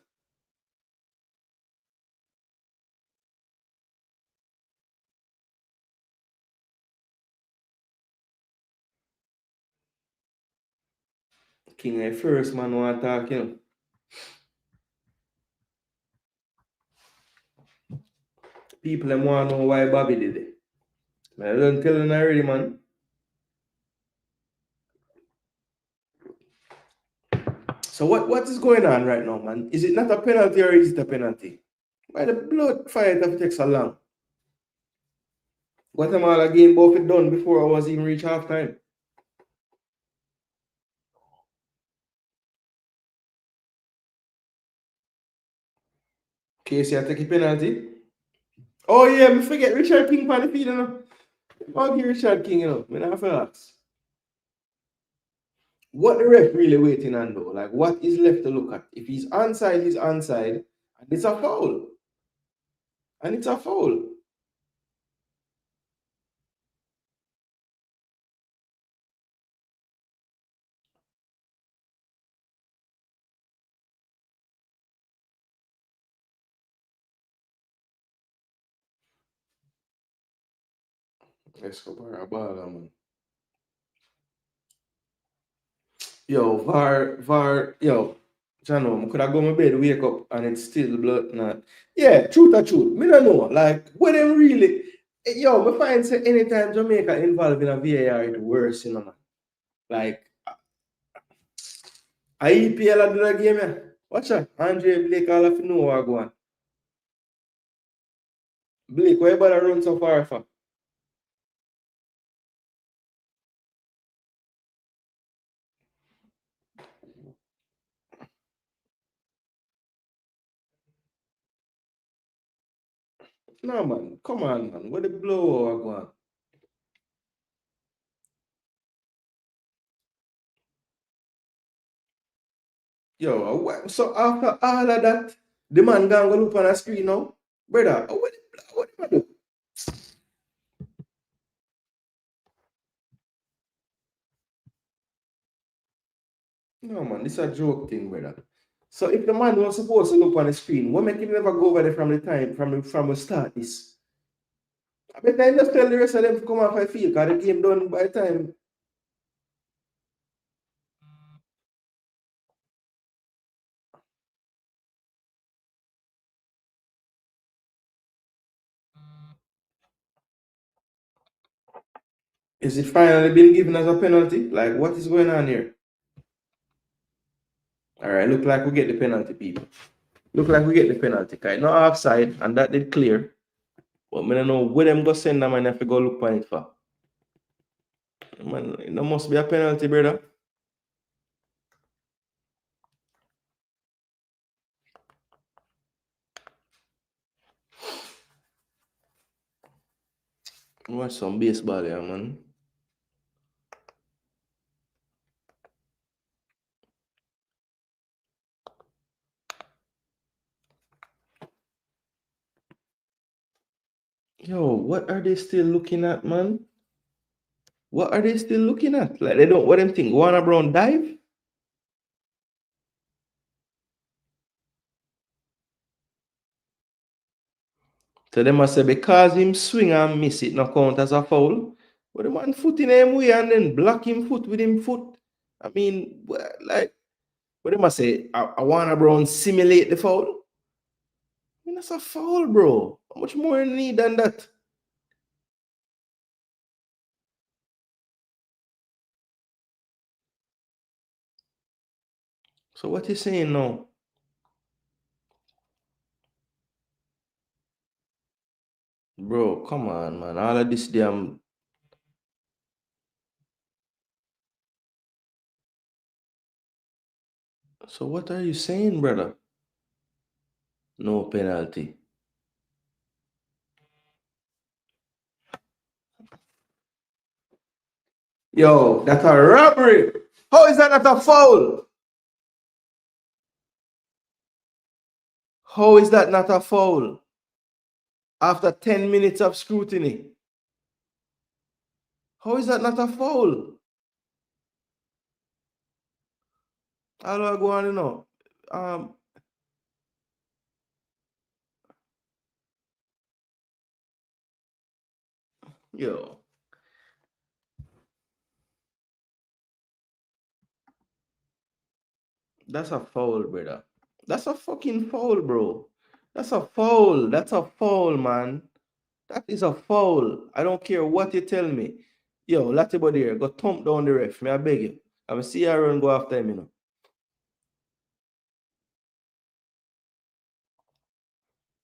King at first, man, want to talk, you know. People them want to know why Bobby did it. I don't tell them already, man. So what is going on right now, man? Is it not a penalty or is it a penalty? Why the blood fight have takes so long? Guatemala game both it done before I was even reach halftime. Casey, I take a penalty. Oh yeah, me forget Richard King on the field, you know. I'll give Richard King, you know. Me not relax. What the ref really waiting on though? Like what is left to look at? If he's onside, he's onside, and it's a foul. And it's a foul. Let's go for a ball, man. Yo, yo, Jano, I could have gone to bed, wake up, and it's still blood. Not. Yeah, truth or truth. Me don't know. Like, what them really. Yo, me find say anytime Jamaica involved in a VAR, it's worse, you know, man. Like, I EPL do that game, yeah. Watch out. Andre Blake, all of you know what go on. Blake, why you bother run so far for? No, man. Come on, man. What the blow go on? Yo, so after all of that, the man gonna go look on the screen now? Brother, what do I do? No, man, this is a joke thing, brother. So if the man was supposed to look on the screen, what make him never go over there from the time, from the start this? I bet I just tell the rest of them to come off I feel, because the game done by the time. Is it finally been given as a penalty? Like, what is going on here? All right, look like we get the penalty, people. Look like we get the penalty. Cause no offside, and that did clear. But I don't know where them go send them and have to go look for it for. Man, it must be a penalty, brother. Watch some baseball here, man. Yo, what are they still looking at, man? What are they still looking at? Like they don't what them think? Warner Brown dive? So they must say because him swing and miss it, not count as a foul. But the man foot in him way and then block him foot with him foot. I mean, like, but they must say, I Warner Brown simulate the foul. I mean, that's a foul, bro. How much more you need than that? So what you saying now? Bro, come on, man. All of this damn. So what are you saying, brother? No penalty. Yo, that's a robbery. How is that not a foul? How is that not a foul? After 10 minutes of scrutiny. How is that not a foul? How do I go on, you know? Yo, that's a foul, brother. That's a fucking foul, bro. That's a foul. That's a foul, man. That is a foul. I don't care what you tell me. Yo, Latte body here, go thump down the ref. May I beg you? I'm see Aaron go after him, you know.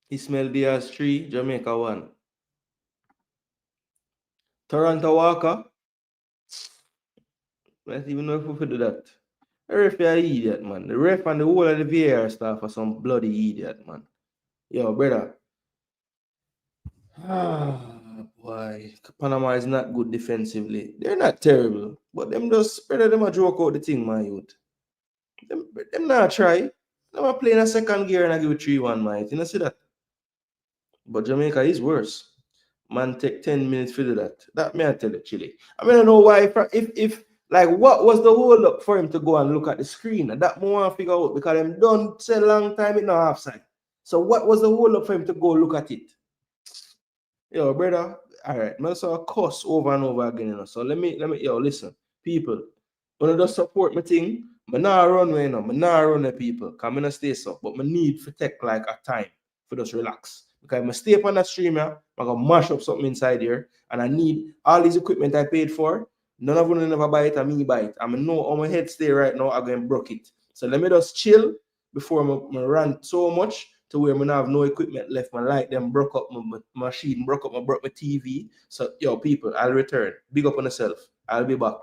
He smelled Diaz 3, Jamaica 1. Toronto Walker. I don't even know if we could do that. The ref is an idiot, man. The ref and the whole of the VAR staff are some bloody idiot, man. Yo, brother. Boy. Panama is not good defensively. They're not terrible. But them just, brother, them a joke out the thing, my youth. Them not try. Them a play in a second gear and I give it 3-1, man. You know see that? But Jamaica is worse. Man, take 10 minutes to do that. That may I tell you, Chile. I mean, I don't know why. If like, what was the hold up for him to go and look at the screen? And that more I figure out because them done say long time in the half side. So what was the hold up for him to go look at it? Yo, brother. All right, man. So I cuss over and over again. You know? So yo, listen, people. When I just support my thing, I not run away, you know. I not run the people. Because I not stay so. But I need to take like a time for just relax. Because if I stay up on that stream, I'm going to mash up something inside here. And I need all this equipment I paid for. None of them never buy it and me buy it. I know on my head stay right now, I'm going to broke it. So let me just chill before I run so much to where I have no equipment left. My light them broke up my machine, broke my TV. So, yo, people, I'll return. Big up on yourself. I'll be back.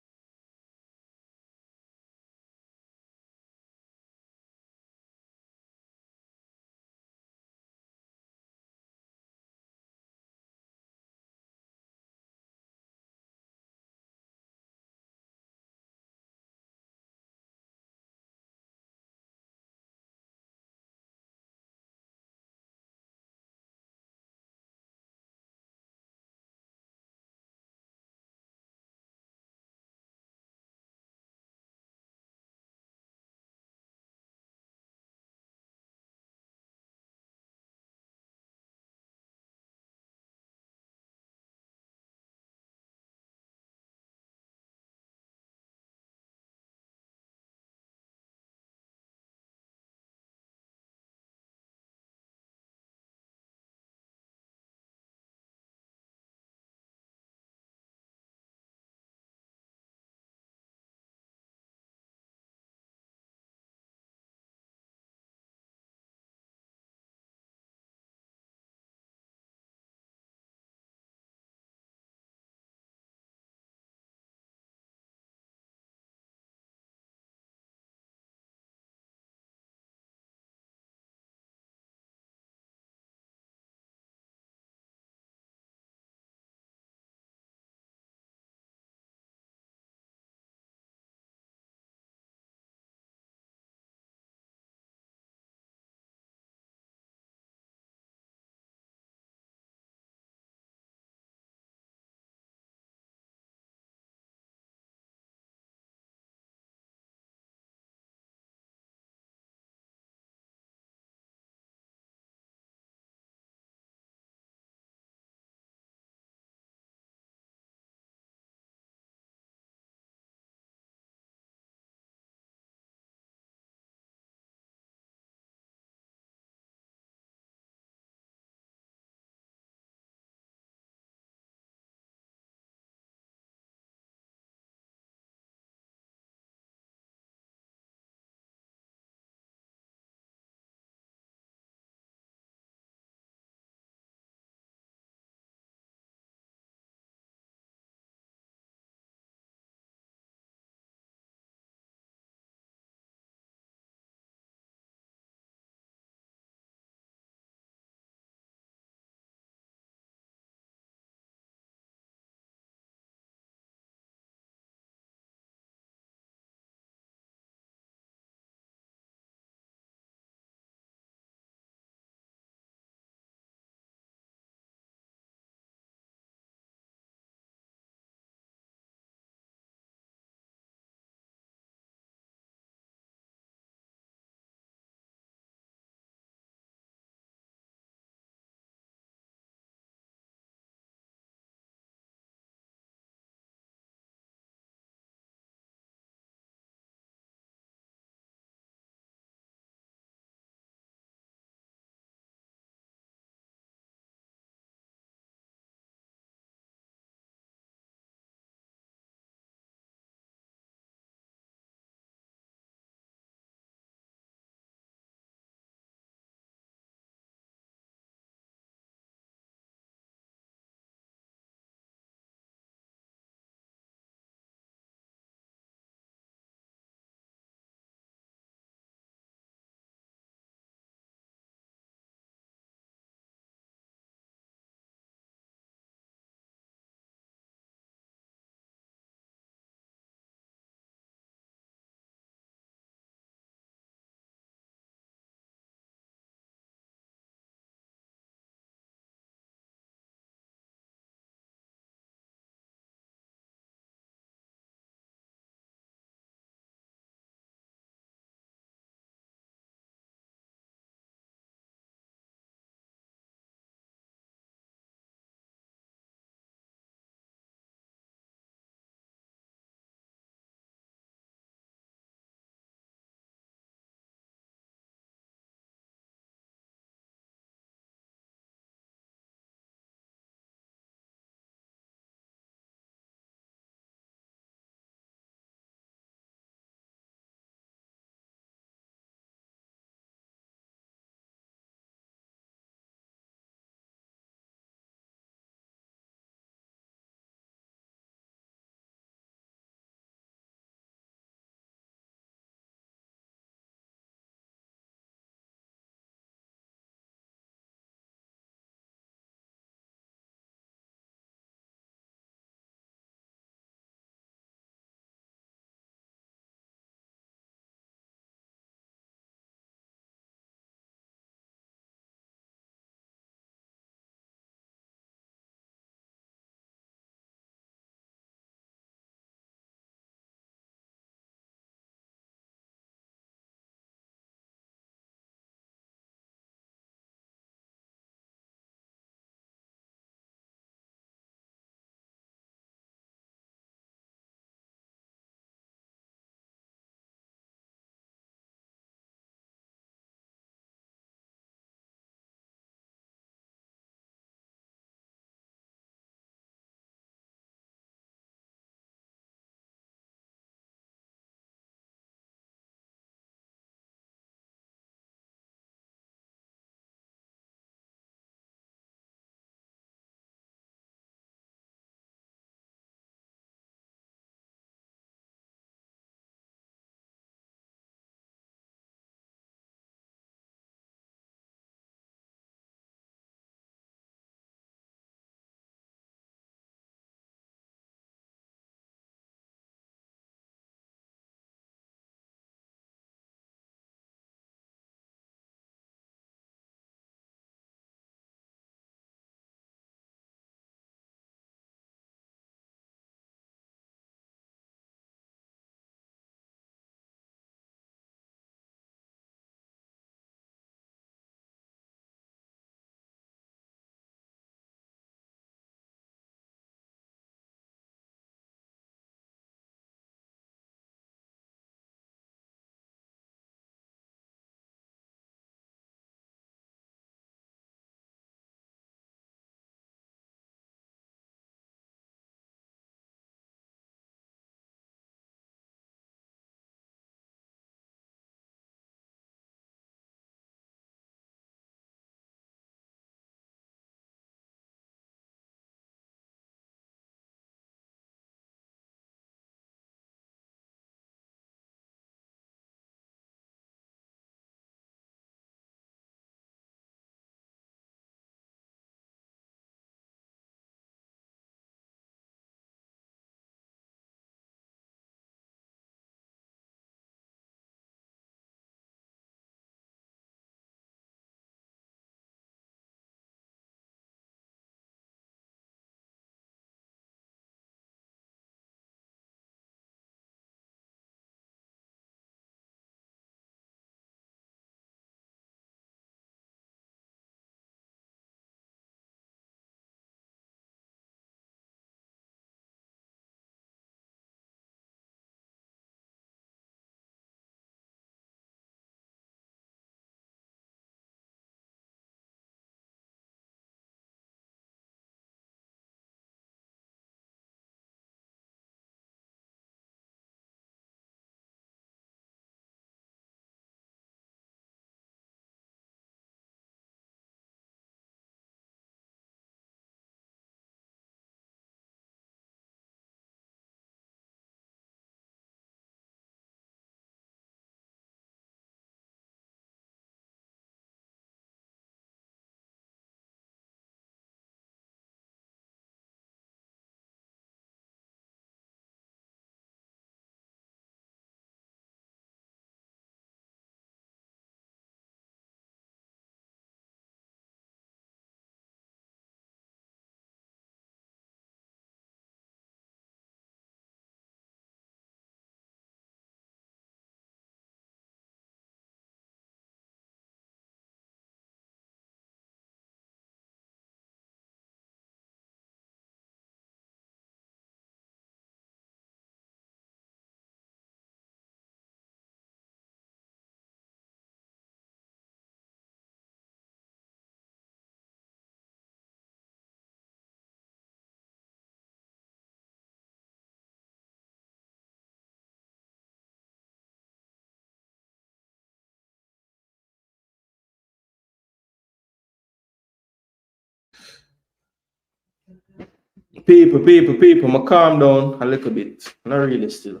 People, calm down a little bit. Not really still.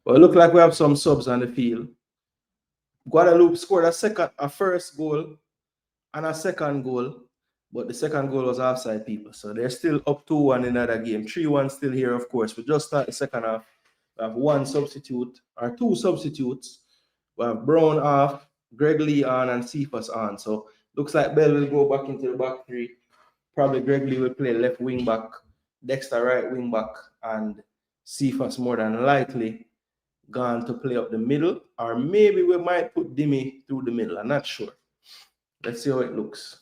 But it look like we have some subs on the field. Guadeloupe scored a first goal and a second goal, but the second goal was offside, people. So they're still up 2-1 in another game. 3-1 still here, of course. We just start the second half. We have one substitute, or two substitutes. We have Brown off, Greg Lee on, and Cephas on. So looks like Bell will go back into the back three. Probably Greg Lee will play left wing back, Dexter right wing back, and Cephas more than likely gone to play up the middle. Or maybe we might put Dimmy through the middle. I'm not sure. Let's see how it looks.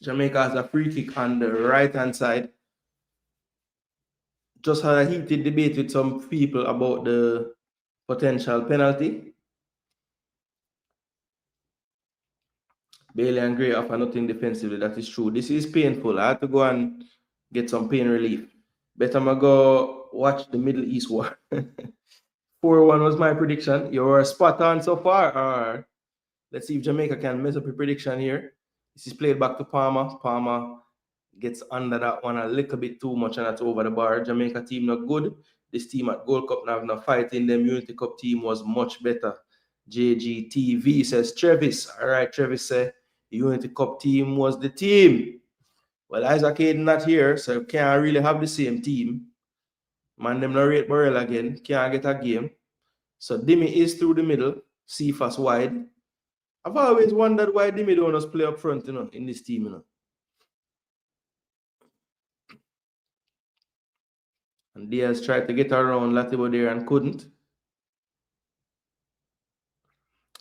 Jamaica has a free kick on the right-hand side. Just had a heated debate with some people about the potential penalty. Bailey and Gray offer nothing defensively. That is true. This is painful. I had to go and get some pain relief. Better I go watch the Middle East war. 4-1 was my prediction. You were spot on so far. Or let's see if Jamaica can mess up your prediction here. This is played back to Pnama. Pnama gets under that one a little bit too much, and that's over the bar. Jamaica team not good. This team at Gold Cup now have no fighting. Them Unity Cup team was much better. JGTV says Travis. All right, Travis said the Unity Cup team was the team. Well, Isaac Hayden not here, so can't really have the same team. Man, them not rate Burrell again. Can't get a game. So Dimmy is through the middle. Cephas wide. I've always wondered why Dimmy don't just play up front, in this team, And Diaz tried to get around Latibo there and couldn't.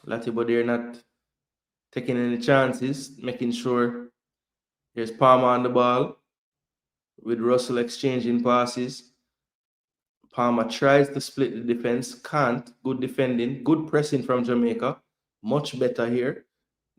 Latibo there not taking any chances, making sure there's Palmer on the ball with Russell exchanging passes. Palmer tries to split the defense, can't. Good defending, good pressing from Jamaica. Much better here.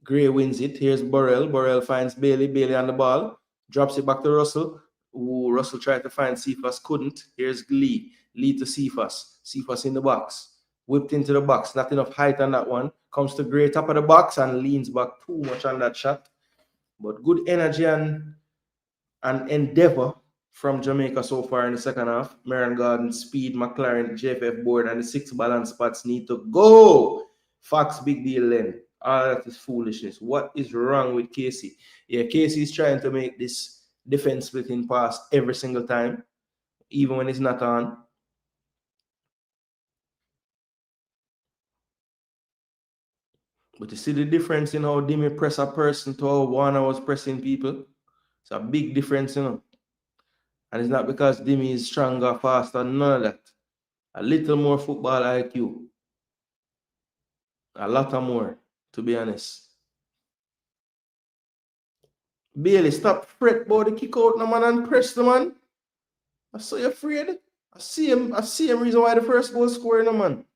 Gray wins it. Here's Burrell. Burrell finds Bailey. Bailey on the ball. Drops it back to Russell. Ooh, Russell tried to find Cephas, couldn't. Here's Lee. Lee to Cephas. Cephas in the box. Whipped into the box. Not enough height on that one. Comes to Gray, top of the box, and leans back too much on that shot. But good energy and endeavor from Jamaica so far in the second half. Marion Garden, Speed, McClaren, JFF board, and the 6 balance spots need to go. Fox, big deal then. All that is foolishness. What is wrong with Casey? Yeah, Casey is trying to make this defense splitting pass every single time, even when it's not on. But you see the difference in how Dimmy press a person to how Warner was pressing people? It's a big difference, And it's not because Dimmy is stronger, faster, none of that. A little more football IQ. A lot more, to be honest. Bailey, stop fret about the kick out, no man, and press the man. I saw you afraid. I see him reason why the first goal scoring, no man.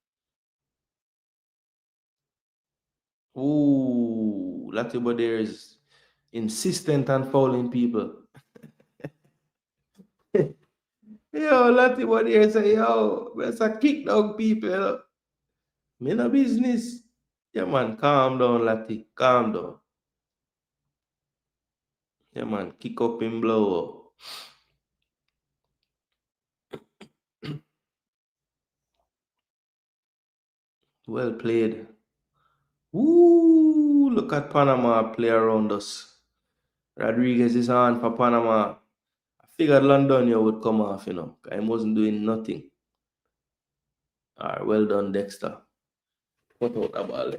Ooh, Latibo there is insistent on fouling people. Yo, Latibo there say, yo, that's a kick dog people. Me no business. Yeah, man, calm down, Lati. Calm down. Yeah, man, kick up and blow up. Well played. Ooh, look at Panama play around us. Rodriguez is on for Panama. I figured London would come off, I wasn't doing nothing. All right, well done, Dexter. Put out the ball.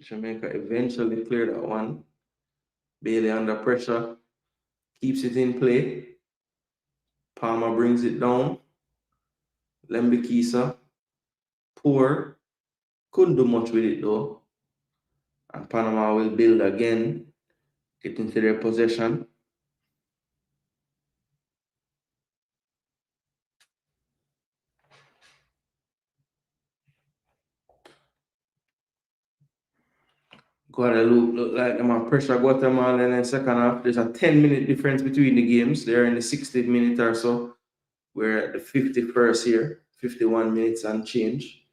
Jamaica eventually cleared that one. Bailey under pressure. Keeps it in play. Palmer brings it down. Lembikisa. Poor. Couldn't do much with it though. And Panama will build again. Get into their possession. Guadeloupe look like them are pressure Guatemala in the second half. There's a 10-minute difference between the games. They're in the 60th minute or so. We're at the 51st here, 51 minutes and change.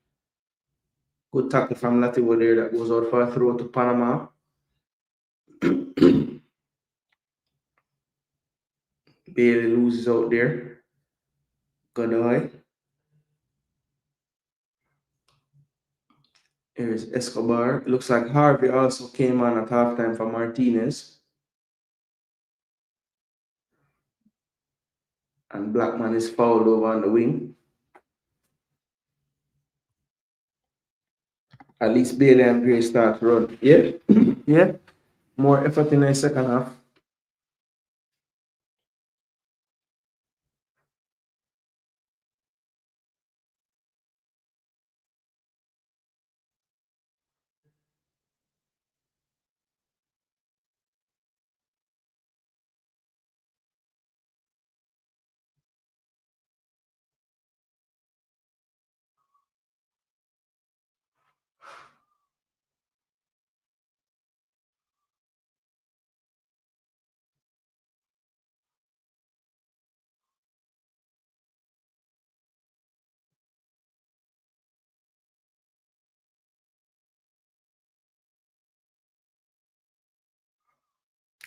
Good tackle from Lativo there that goes out for a throw to Panama. Bailey loses out there. Godoy. Here's Escobar. It looks like Harvey also came on at halftime for Martinez. And Blackman is fouled over on the wing. At least Bailey and Gray start to run. Yeah, yeah. More effort in the second half.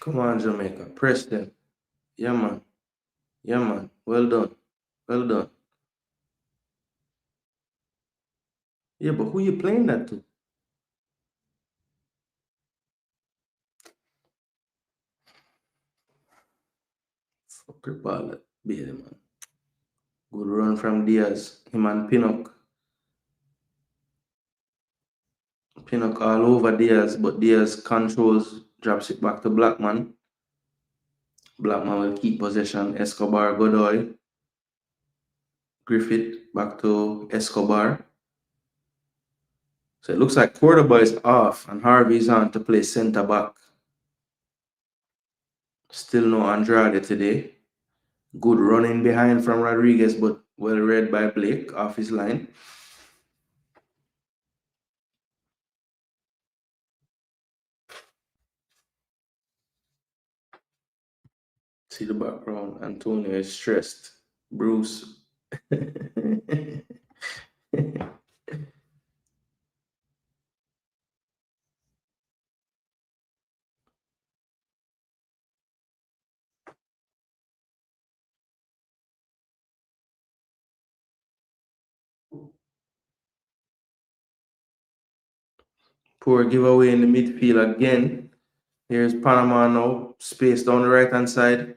Come on, Jamaica. Press them. Yeah, man. Yeah, man. Well done. Well done. Yeah, but who you playing that to? Fuck your ball, that Bailey, man. Good run from Diaz. Him and Pinnock. Pinnock all over Diaz, but Diaz controls, drops it back to Blackman. Blackman will keep possession. Escobar, Godoy. Griffith back to Escobar. So it looks like Cordoba is off and Harvey's on to play centre back. Still no Andrade today. Good running behind from Rodriguez, but well read by Blake off his line. See the background. Antonio is stressed. Bruce. Poor giveaway in the midfield again. Here's Panama now. Space down the right-hand side.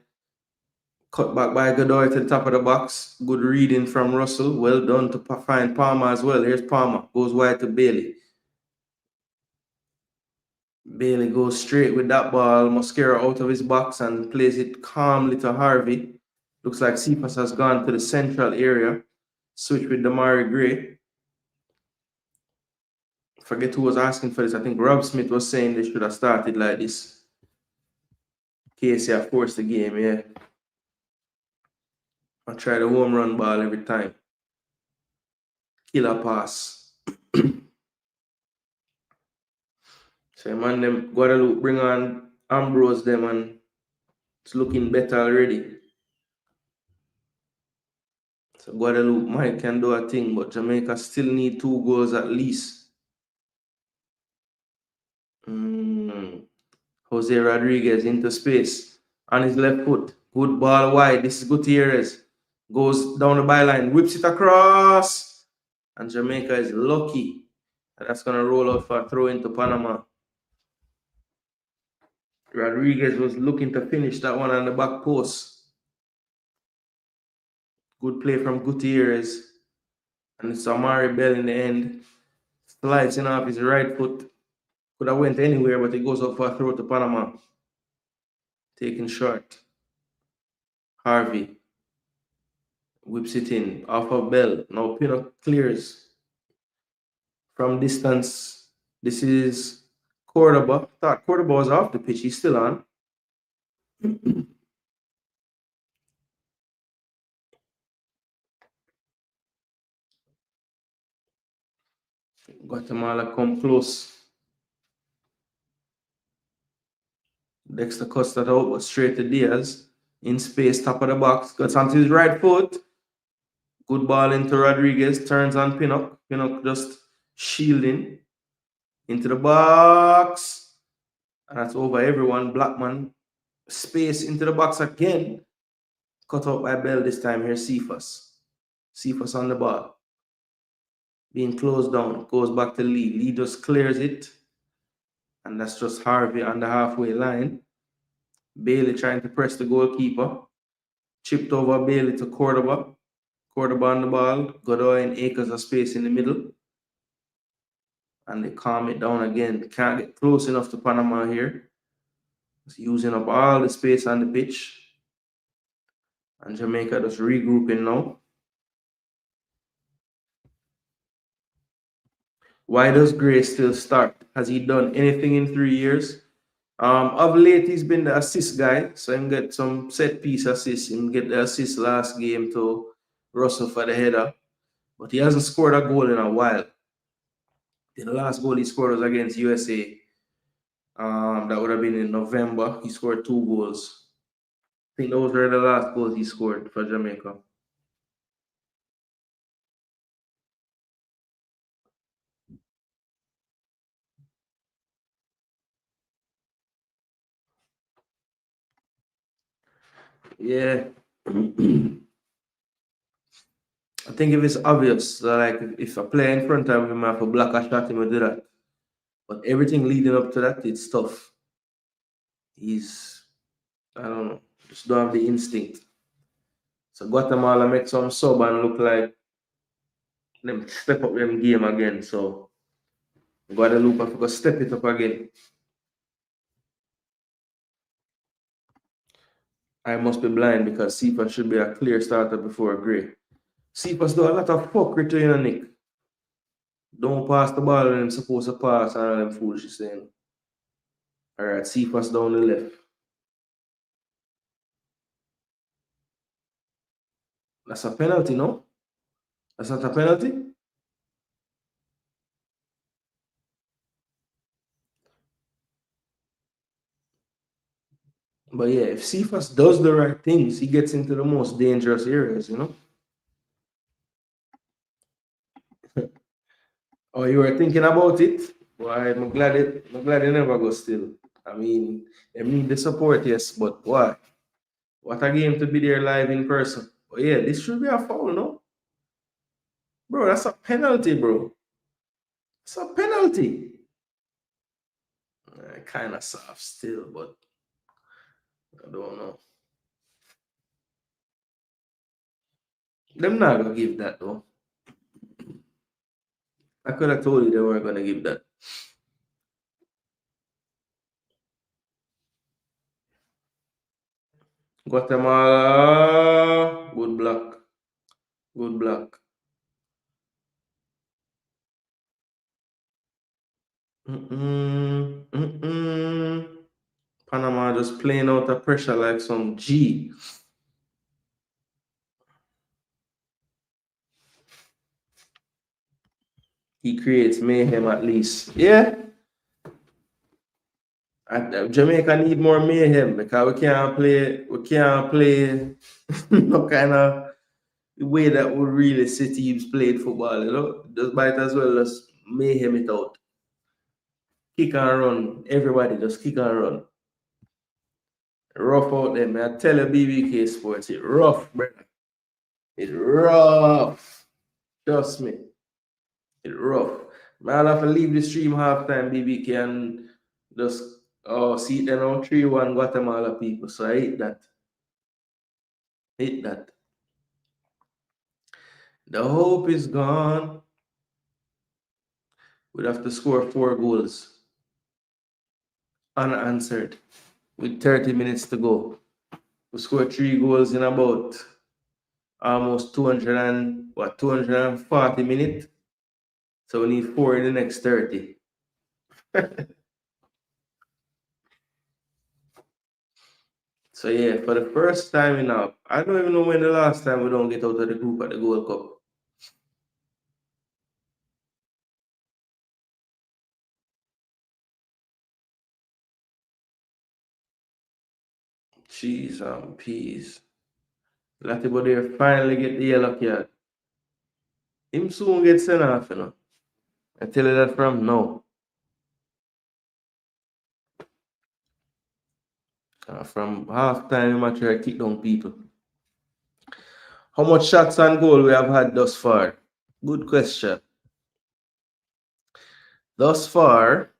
Cut back by Godoy to the top of the box. Good reading from Russell. Well done to find Palmer as well. Here's Palmer. Goes wide to Bailey. Bailey goes straight with that ball. Mosquera out of his box and plays it calmly to Harvey. Looks like Cephas has gone to the central area. Switch with Damari Gray. Forget who was asking for this. I think Rob Smith was saying they should have started like this. Casey have forced the game, yeah. I try the home run ball every time. Killer pass. So man, them Guadeloupe bring on Ambrose them and it's looking better already. So Guadeloupe might can do a thing, but Jamaica still need 2 goals at least. Jose Rodriguez into space on his left foot. Good ball wide. This is Gutierrez. Goes down the byline, whips it across. And Jamaica is lucky. That's going to roll out for a throw into Panama. Rodriguez was looking to finish that one on the back post. Good play from Gutierrez. And it's Amari Bell in the end. Slides in off his right foot. Could have went anywhere, but it goes up for a throw to Panama. Taken short. Harvey whips it in off of Bell. Now Pinnock clears from distance. This is Cordoba. Thought Cordoba was off the pitch. He's still on. Guatemala come close. Dexter cuts that out, but straight to Diaz. In space, top of the box. Cuts onto his right foot. Good ball into Rodriguez. Turns on Pinnock. Pinnock just shielding. Into the box. And that's over everyone. Blackman. Space into the box again. Cut out by Bell this time. Here's Cephas. Cephas on the ball. Being closed down. Goes back to Lee. Lee just clears it. And that's just Harvey on the halfway line. Bailey trying to press the goalkeeper. Chipped over Bailey to Cordoba. Cordoba on the ball. Godoy and acres of space in the middle. And they calm it down again. They can't get close enough to Panama here. It's using up all the space on the pitch. And Jamaica just regrouping now. Why does Gray still start? Has he done anything in 3 years? Of late, he's been the assist guy. So he get some set piece assists. He get the assist last game to Russell for the header. But he hasn't scored a goal in a while. The last goal he scored was against USA. That would have been in November. He scored 2 goals. I think those were the last goals he scored for Jamaica. Yeah. I think if it's obvious, like if a player in front of him have a block a shot, he will do that. But everything leading up to that, it's tough. I don't know, just don't have the instinct. So Guatemala make some sub and look like them step up them game again. So Guadeloupe have to step it up again. I must be blind because Cephas should be a clear starter before Gray. Cephas do a lot of fuckery to you, Nick. Don't pass the ball when I'm supposed to pass and all them foolish saying. Alright, Cephas down the left. That's a penalty, no? That's not a penalty? But yeah, if Cephas does the right things, he gets into the most dangerous areas, you know? Oh, you were thinking about it? Why, I'm glad it never go still. I mean, I need the support, yes, but why? What a game to be there live in person. But yeah, this should be a foul, no? Bro, that's a penalty, bro. It's a penalty. Kind of soft still, but I don't know. Them not gonna give that though. I could have told you they weren't gonna give that. Guatemala, good block. Good block. Panama just playing out the pressure like some G. He creates mayhem at least. Yeah. Jamaica need more mayhem because we can't play no kind of way that would really see teams playing football, you know. Just might as well just mayhem it out. Kick and run. Everybody just kick and run. Rough out there, man. I tell you, BBK Sports, it rough, brother. It rough. Trust me. It rough. Man, I have to leave the stream halftime, BBK, and just see it then on 3-1 Guatemala people. So I hate that. Hate that. The hope is gone. We'd have to score 4 goals unanswered with 30 minutes to go. We scored 3 goals in about almost 240 minutes. So we need 4 in the next 30. So yeah, for the first time now, I don't even know when the last time we don't get out of the group at the Gold Cup. Cheese and peas. Latibo there finally get the yellow card. Him soon get sent off, you know. I tell you that from now. From half time, him actually kick down people. How much shots on goal we have had thus far? Good question. Thus far,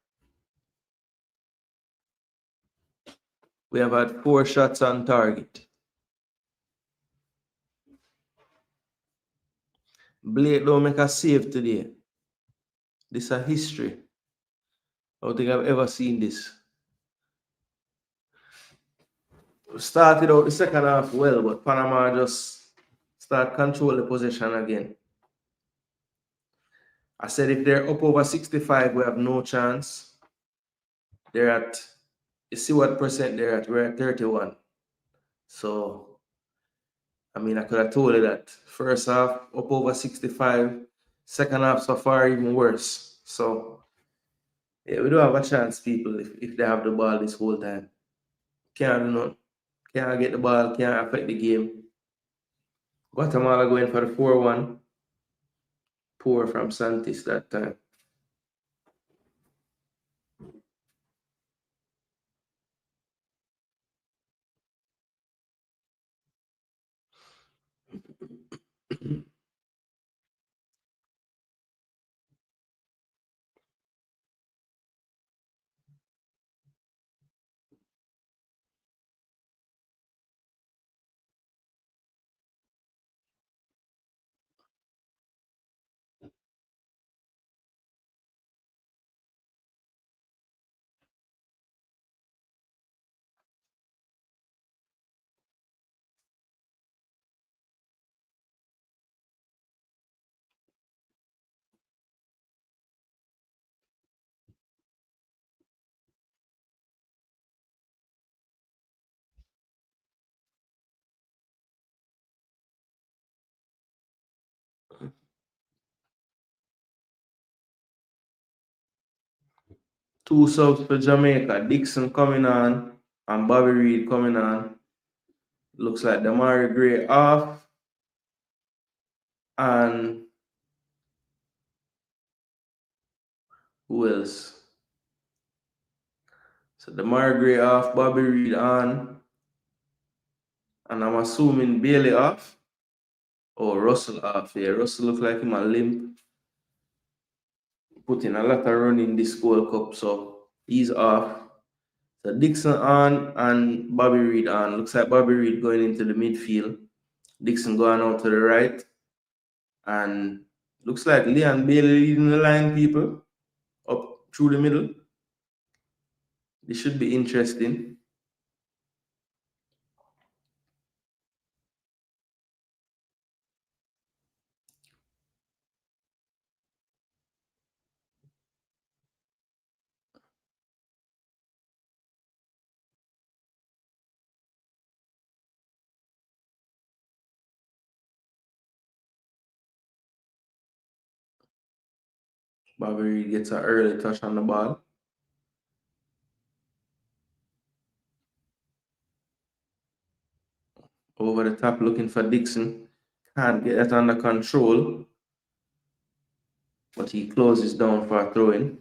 we have had 4 shots on target. Blake don't make a save today. This is a history. I don't think I've ever seen this. We started out the second half well, but Panama just start control the possession again. I said if they're up over 65, we have no chance. They're at, you see what percent they're at? We're at 31. So, I mean, I could have told you that. First half, up over 65. Second half, so far, even worse. So, yeah, we do have a chance, people, if they have the ball this whole time. Can't do nothing. Can't get the ball, can't affect the game. Guatemala going for the 4-1. Poor from Santis that time. Two subs for Jamaica. Dixon coming on and Bobby Reed coming on. Looks like Damari Gray off. And who else? So Damari Gray off, Bobby Reed on. And I'm assuming Bailey off. Oh, Russell off. Yeah, Russell looks like him a limp. Put in a lot of run in this Gold Cup, so he's off. So Dixon on and Bobby Reed on. Looks like Bobby Reed going into the midfield. Dixon going out to the right. And looks like Leon Bailey leading the line, people, up through the middle. This should be interesting. Bobby Reed gets an early touch on the ball. Over the top looking for Dixon. Can't get that under control. But he closes down for a throw-in.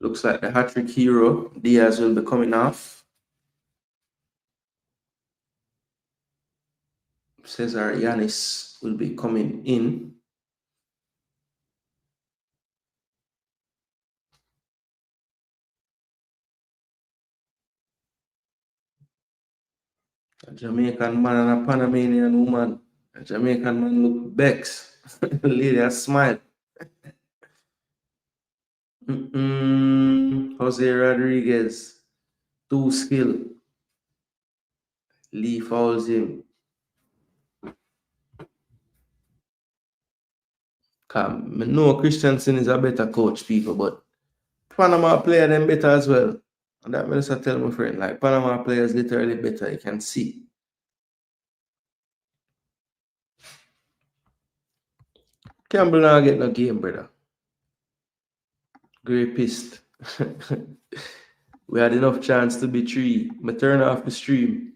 Looks like the hat-trick hero, Diaz, will be coming off. Cesar Yanis will be coming in. A Jamaican man and a Panamanian woman. A Jamaican man look vexed. Lady a smile. Jose Rodriguez. Too skill. Lee fouls him. I know Christensen is a better coach, people, but Panama player them better as well. And that means I tell my friend, like, Panama players literally better, you can see. Campbell now get no game, brother. Great pissed. We had enough chance to be three. I turn off the stream.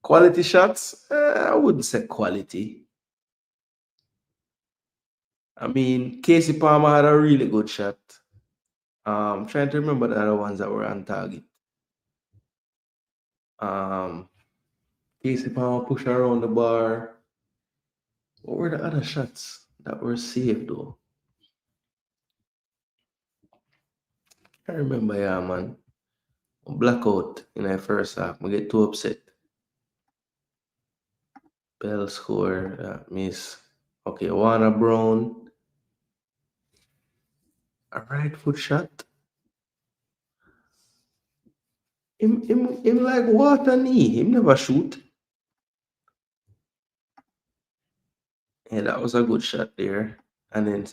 Quality shots? I wouldn't say quality. I mean, Casey Palmer had a really good shot. I'm trying to remember the other ones that were on target. Casey Palmer pushed around the bar. What were the other shots that were saved though? I remember, yeah, man. Blackout in the first half. I get too upset. Bell score, miss. Okay, Warner Brown. A right foot shot. Him like water knee. Him never shoot. Yeah, that was a good shot there. And then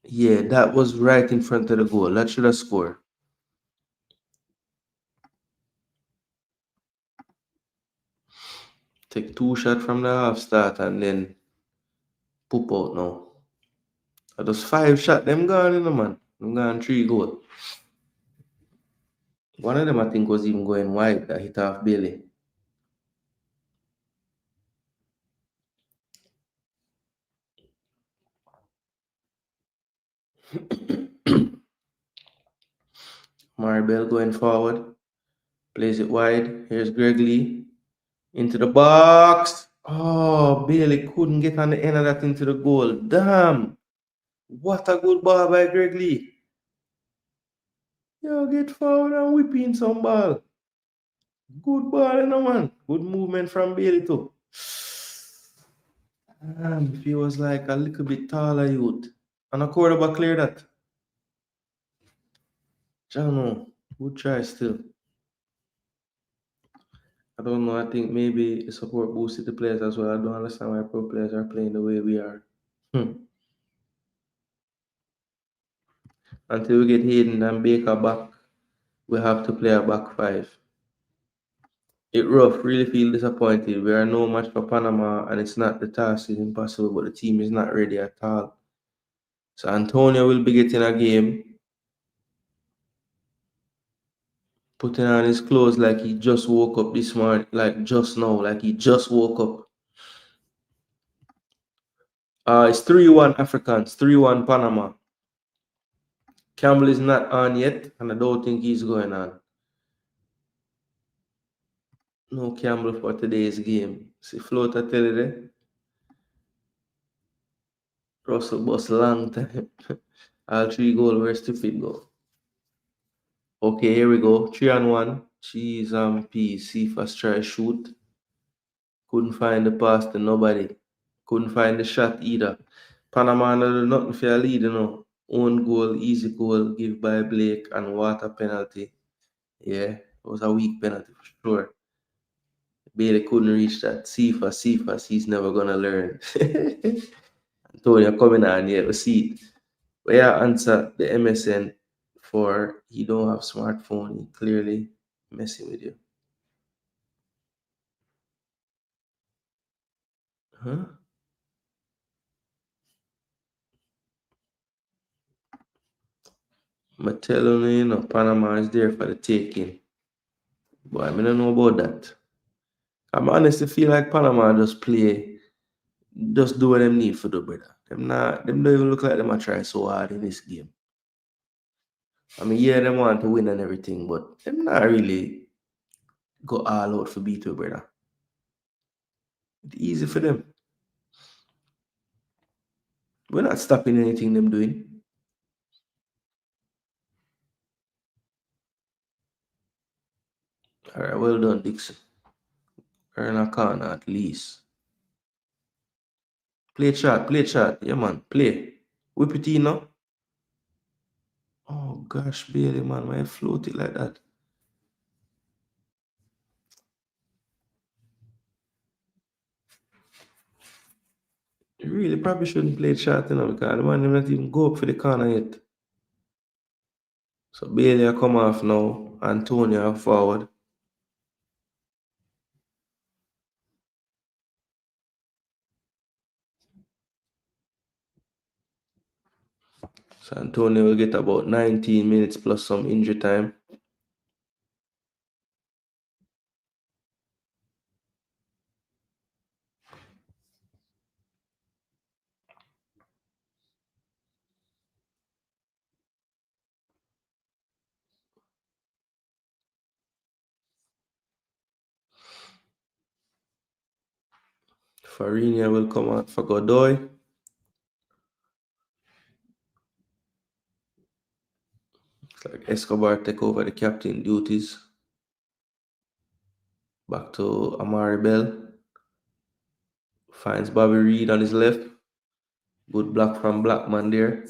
yeah, that was right in front of the goal. That should have scored. Take 2 shots from the half start and then poop out now. That was 5 shots. Them gone in the man. Them gone 3 goal. One of them I think was even going wide that hit off Bailey. Maribel going forward. Plays it wide. Here's Greg Lee. Into the box. Oh, Bailey couldn't get on the end of that into the goal. Damn. What a good ball by Greg Lee. Yo, get forward and whip in some ball. Good ball, you know, man. Good movement from Bailey too. If he was like a little bit taller youth. And a quarterback clear that. Jano, good try still. I don't know. I think maybe the support boosted the players as well. I don't understand why pro players are playing the way we are. Until we get Hayden and Baker back, we have to play a back 5. It rough, really feel disappointed. We are no match for Panama, and it's not the task is impossible, but the team is not ready at all. So Antonio will be getting a game, putting on his clothes like he just woke up this morning, like just now, like he just woke up. It's 3-1 Africans, 3-1 Panama. Campbell is not on yet, and I don't think he's going on. No Campbell for today's game. See, floater tell you there. Russell bus long time. All 3 goals, where's stupid go? Okay, here we go. 3-1. Cheese and peas. See first try shoot. Couldn't find the pass to nobody. Couldn't find the shot either. Panama no do nothing for a lead, you know. Own goal, easy goal, give by Blake, and water penalty. Yeah, it was a weak penalty for sure. Bailey couldn't reach that. Cephas, he's never gonna learn. Antonio coming on here, we see it. But yeah, answer the MSN for he don't have smartphone. He clearly messing with you. Huh? I'm telling you, Panama is there for the taking. But I don't know about that. I'm honestly feel like Panama just do what them need for the brother. Them don't even look like them are try so hard in this game. I mean, yeah, them want to win and everything, but them not really go all out for beat your brother. It's easy for them. We're not stopping anything them doing. All right, well done, Dixon. Earn a corner at least. Play chat. Yeah, man, play. Whip it in now. Oh, gosh, Bailey, man, why you float it like that? He really probably shouldn't play shot, because the man did not even go up for the corner yet. So Bailey come off now, Antonio forward. So Antonio will get about 19 minutes plus some injury time. Farinia will come out for Godoy. It's like Escobar take over the captain duties. Back to Amari Bell. Finds Bobby Reed on his left. Good block from Blackman there.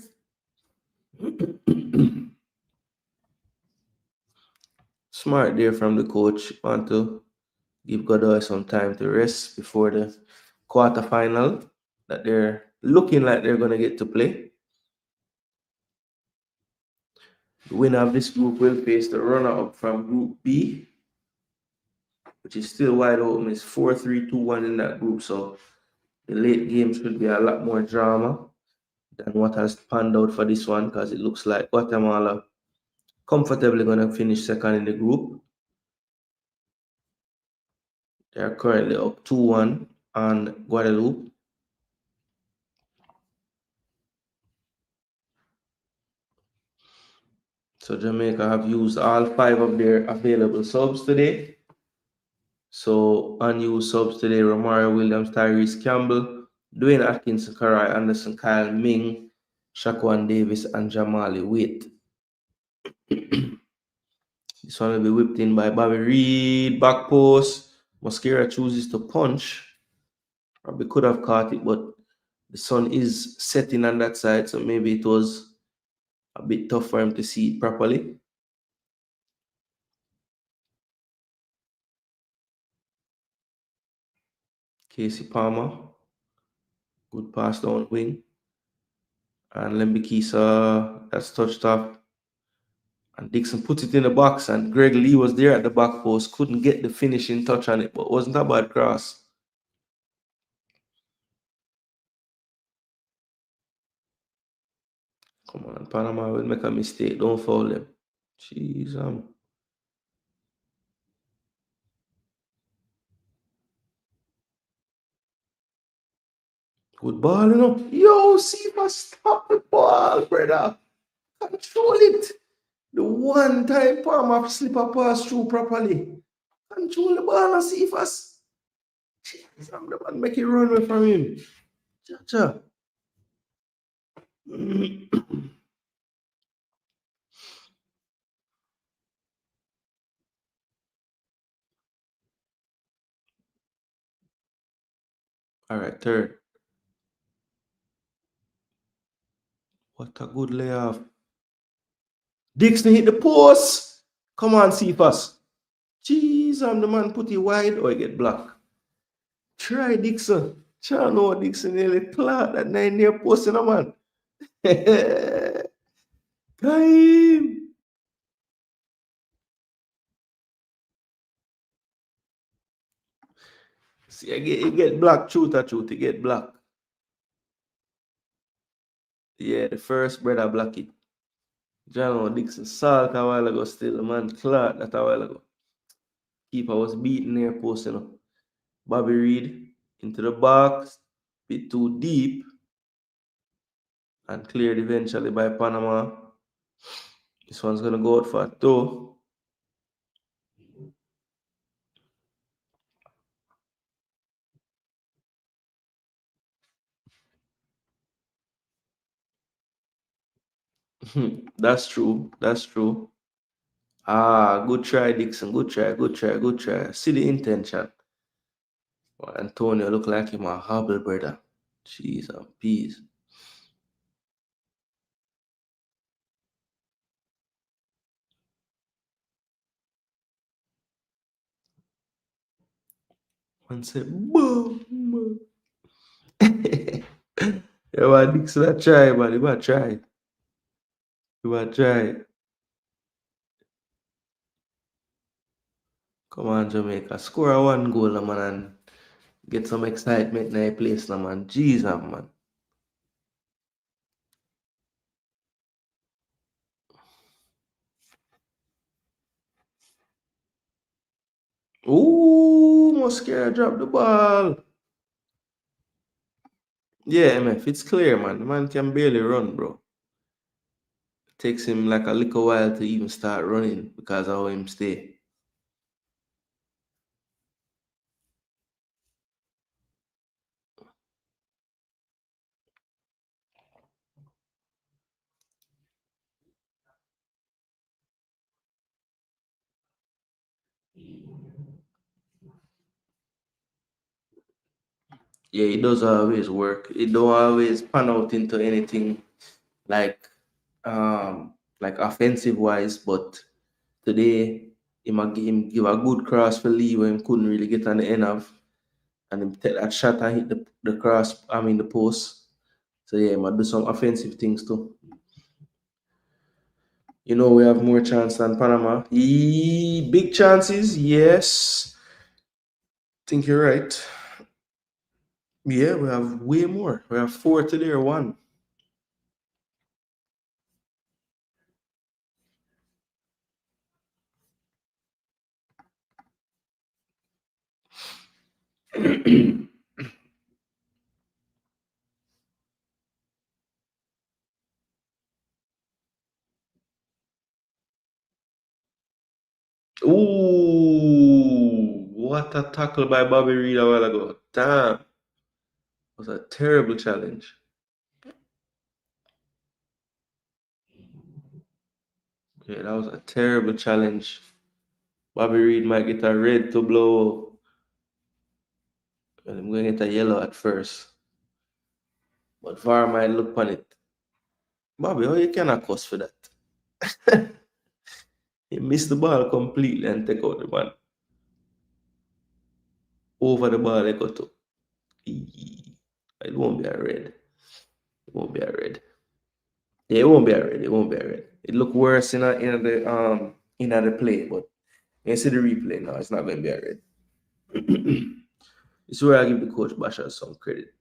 Smart there from the coach. Want to give Godoy some time to rest before the quarterfinal that they're looking like they're going to get to play. The winner of this group will face the runner-up from Group B, which is still wide open. It's 4-3-2-1 in that group, so the late game should be a lot more drama than what has panned out for this one, because it looks like Guatemala comfortably going to finish second in the group. They are currently up 2-1 on Guadeloupe. So Jamaica have used all 5 of their available subs today. So unused subs today: Romario Williams, Tyrese Campbell, Dwayne Atkinson, Karai Anderson, Kyle Ming, Shaquan Davis, and Jamali Witt. This one will be whipped in by Bobby Reed, back post. Mosquera chooses to punch. Probably could have caught it, but the sun is setting on that side, so maybe it was a bit tough for him to see it properly. Casey Palmer, good pass down wing. And Lembikisa, that's touched off. And Dixon put it in the box, and Greg Lee was there at the back post, couldn't get the finishing touch on it, but it wasn't a bad cross. Come on, Panama will make a mistake. Don't foul them. Jeez, good ball, Yo, see, stop the ball, brother. Control it. The one time Palmer slip a pass through properly. Control the ball and see if us. Jeez, I'm the man make it run away from him. Cha-cha. All right, third. What a good layoff. Dixon hit the post. Come on, Cephas. Jeez, I'm the man put it wide or I get blocked. Try Dixon. Try no Dixon nearly clout that 9-year post in a man. Time. See, you get blocked, truth, you get blocked. Yeah, the first brother block it. John Dixon salt a while ago still. The man clout that a while ago. Keeper was beating near post, Bobby Reed into the box, bit too deep, and cleared eventually by Panama. This one's gonna go out for a toe. That's true. That's true. Ah, good try, Dixon. Good try, good try, good try. See the intention. Well, Antonio look like him a hobble, brother. Jeez and peas. One say boom. Yeah, man, Dixon, I try, man. You might try. You might try. Come on, Jamaica. Score a one goal, man, and get some excitement in the place, man. Jesus, man. Ooh, Mosquera drop the ball. Yeah, MF, it's clear, man. The man can barely run, bro. Takes him like a little while to even start running because of how him stay. Yeah, it does always work. It don't always pan out into anything like offensive wise, but today him give a good cross for Lee when he couldn't really get on the end of, and him take that shot and hit the cross, the post. So yeah, he might do some offensive things too. You know, we have more chance than Panama. Big chances, yes. Think you're right. Yeah, we have way more. We have 4 to their 1. Ooh, what a tackle by Bobby Reed a while ago. Damn, it was a terrible challenge. Yeah, that was a terrible challenge. Bobby Reed might get a red to blow, and I'm going to get a yellow at first. But VAR might look on it. Bobby, how you cannot cuss for that? He missed the ball completely and take out the man. Over the ball, they got to. It won't be a red. It won't be a red. Yeah, it won't be a red. It won't be a red. It looked worse in the play, but you see the replay now. It's not going to be a red. It's where I give the coach Basha some credit.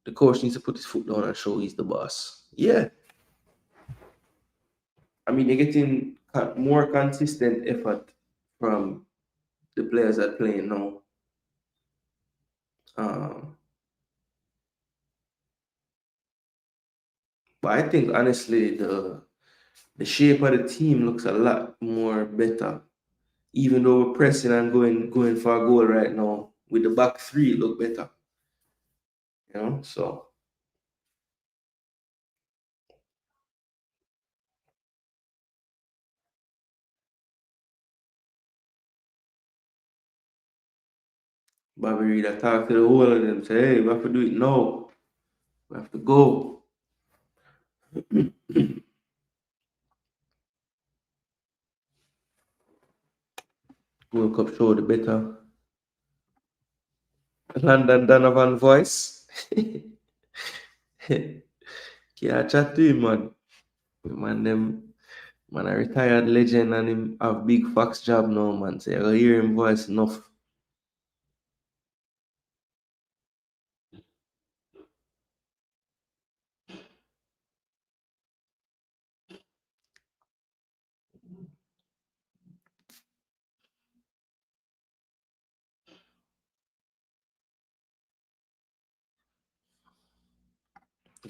The coach needs to put his foot down and show he's the boss. Yeah, I mean they're getting more consistent effort from the players that are playing now. Um, but I think honestly the shape of the team looks a lot more better. Even though we're pressing and going for a goal right now, with the back three, it look better. You know, so Bobby Reed I talk to the whole of them, say, hey, we have to do it now. We have to go. World Cup show the better. London Donovan voice. Can't chat to him, man. Man, a retired legend and him have big fax job now, man. So I gotta hear him voice enough.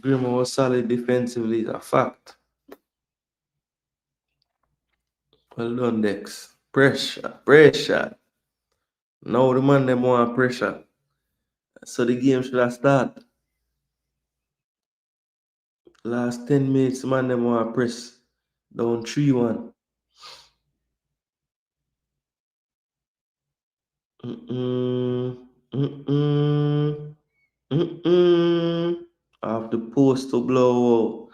Grima was solid defensively, is a fact. Well done, Dex. Pressure. Now the man them want pressure. So the game should have started. Last 10 minutes, man them want press. Down 3-1. Off the post to blow.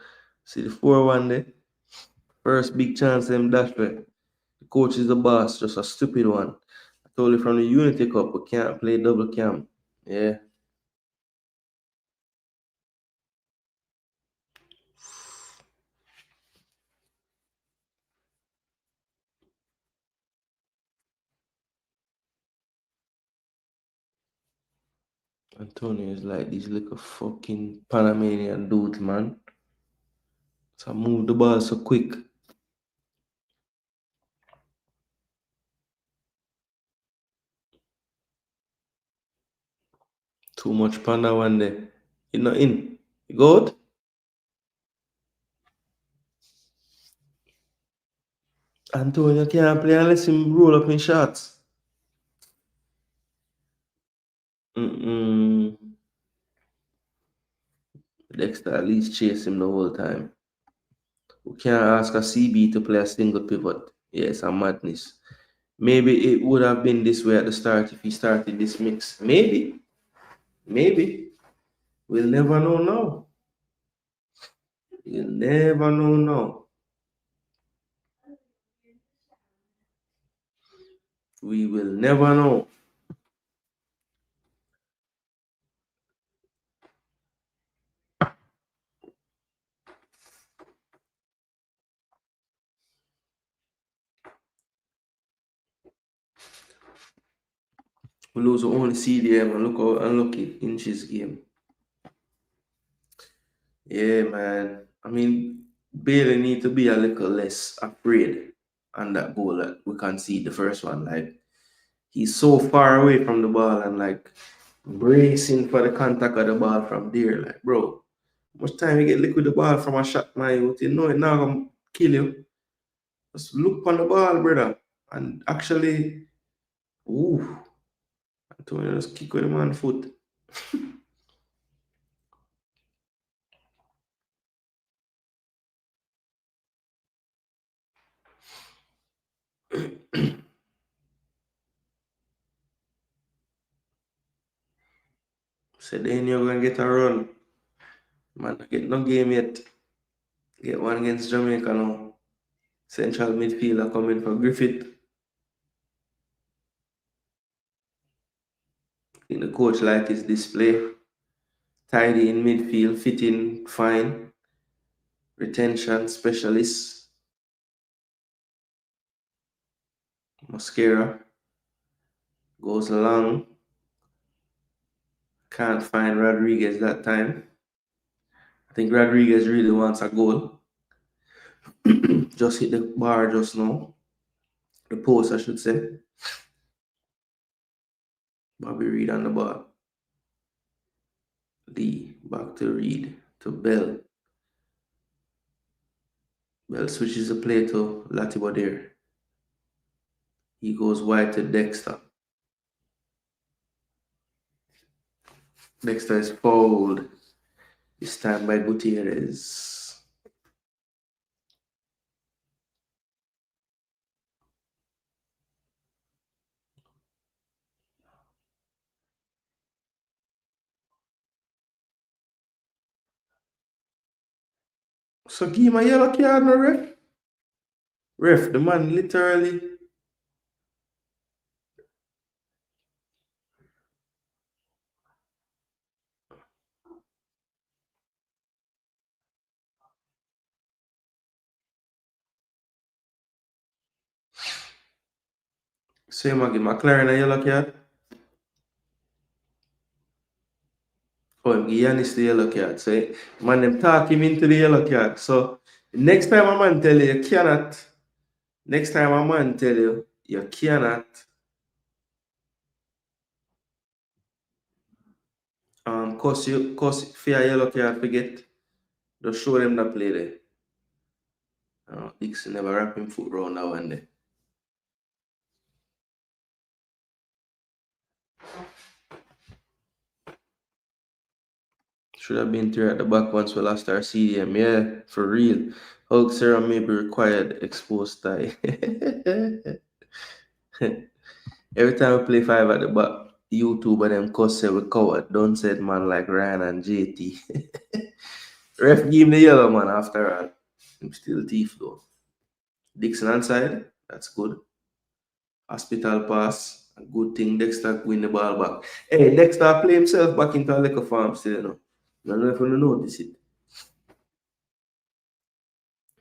See the 4-1 there? First big chance them dash way. The coach is the boss, just a stupid one. I told you from the Unity Cup, we can't play double cam. Yeah. Antonio is like these little fucking Panamanian dudes, man. So move the ball so quick. Too much panda one day. You not in. You go out? Antonio can't play unless him roll up in shots. Mm-mm. Dexter at least chase him the whole time. We can't ask a CB to play a single pivot. Yeah, it's a madness. Maybe it would have been this way at the start if he started this mix. Maybe. Maybe. We'll never know now. We'll never know now. We will never know. We lose only CDM and look how unlucky Inches game. Yeah, man. I mean, Bailey need to be a little less afraid on that goal that we concede the first one. Like, he's so far away from the ball and like bracing for the contact of the ball from there. Like, bro, much time you get liquid the ball from a shot, man, you know it now gonna kill you. Just look on the ball, brother. And actually, ooh, Antonio just kick with him on foot. So then you're gonna get a run. Man, I get no game yet. Get one against Jamaica now. Central midfielder coming for Griffith. I think the coach like his display. Tidy in midfield, fitting fine. Retention specialist. Mascara goes along. Can't find Rodriguez that time. I think Rodriguez really wants a goal. Just hit the bar just now. The post, I should say. Bobby Reed on the ball. Lee back to Reed to Bell. Bell switches the play to Latiba there. He goes wide to Dexter. Dexter is fouled. This time by Gutierrez. So give him a yellow card, no ref? Ref, the man literally. So him give McClaren a yellow card. Oh, him give Yanis the yellow card. So man, them talk him into the yellow card. So next time a man tell you cannot. Next time a man tell you cannot cause for a yellow card forget. Just show them that play there. Dixon never wrap him foot round that one there. Should have been there at the back once we lost our CDM. Yeah, for real. Hulk Sarah may be required exposed tie. Every time we play five at the back, YouTube and them cuss say we coward. Don't said man like Ryan and JT. Ref give him the yellow man after all. I'm still thief though. Dixon inside. That's good. Hospital pass. A good thing Dexter win the ball back. Hey, Dexter play himself back into a liquor farm still, you know. I don't know if you notice it.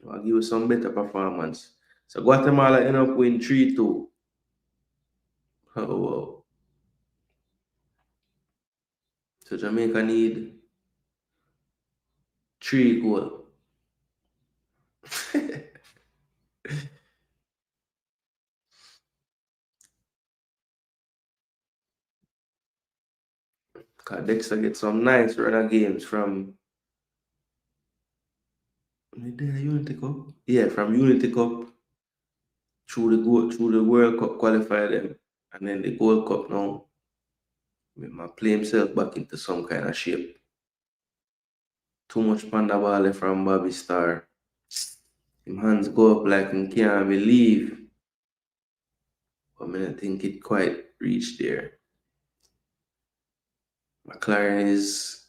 I'll give you some better performance. So Guatemala end up winning 3-2. Oh, wow. So Jamaica need 3 goals. Cause Dexter get some nice run of games from Unity Cup. Yeah, from Unity Cup through the World Cup qualify them, and then the Gold Cup now. I play himself back into some kind of shape. Too much panda ball from Bobby Star. Him hands go up like he can't believe. But I think it quite reached there. McClaren is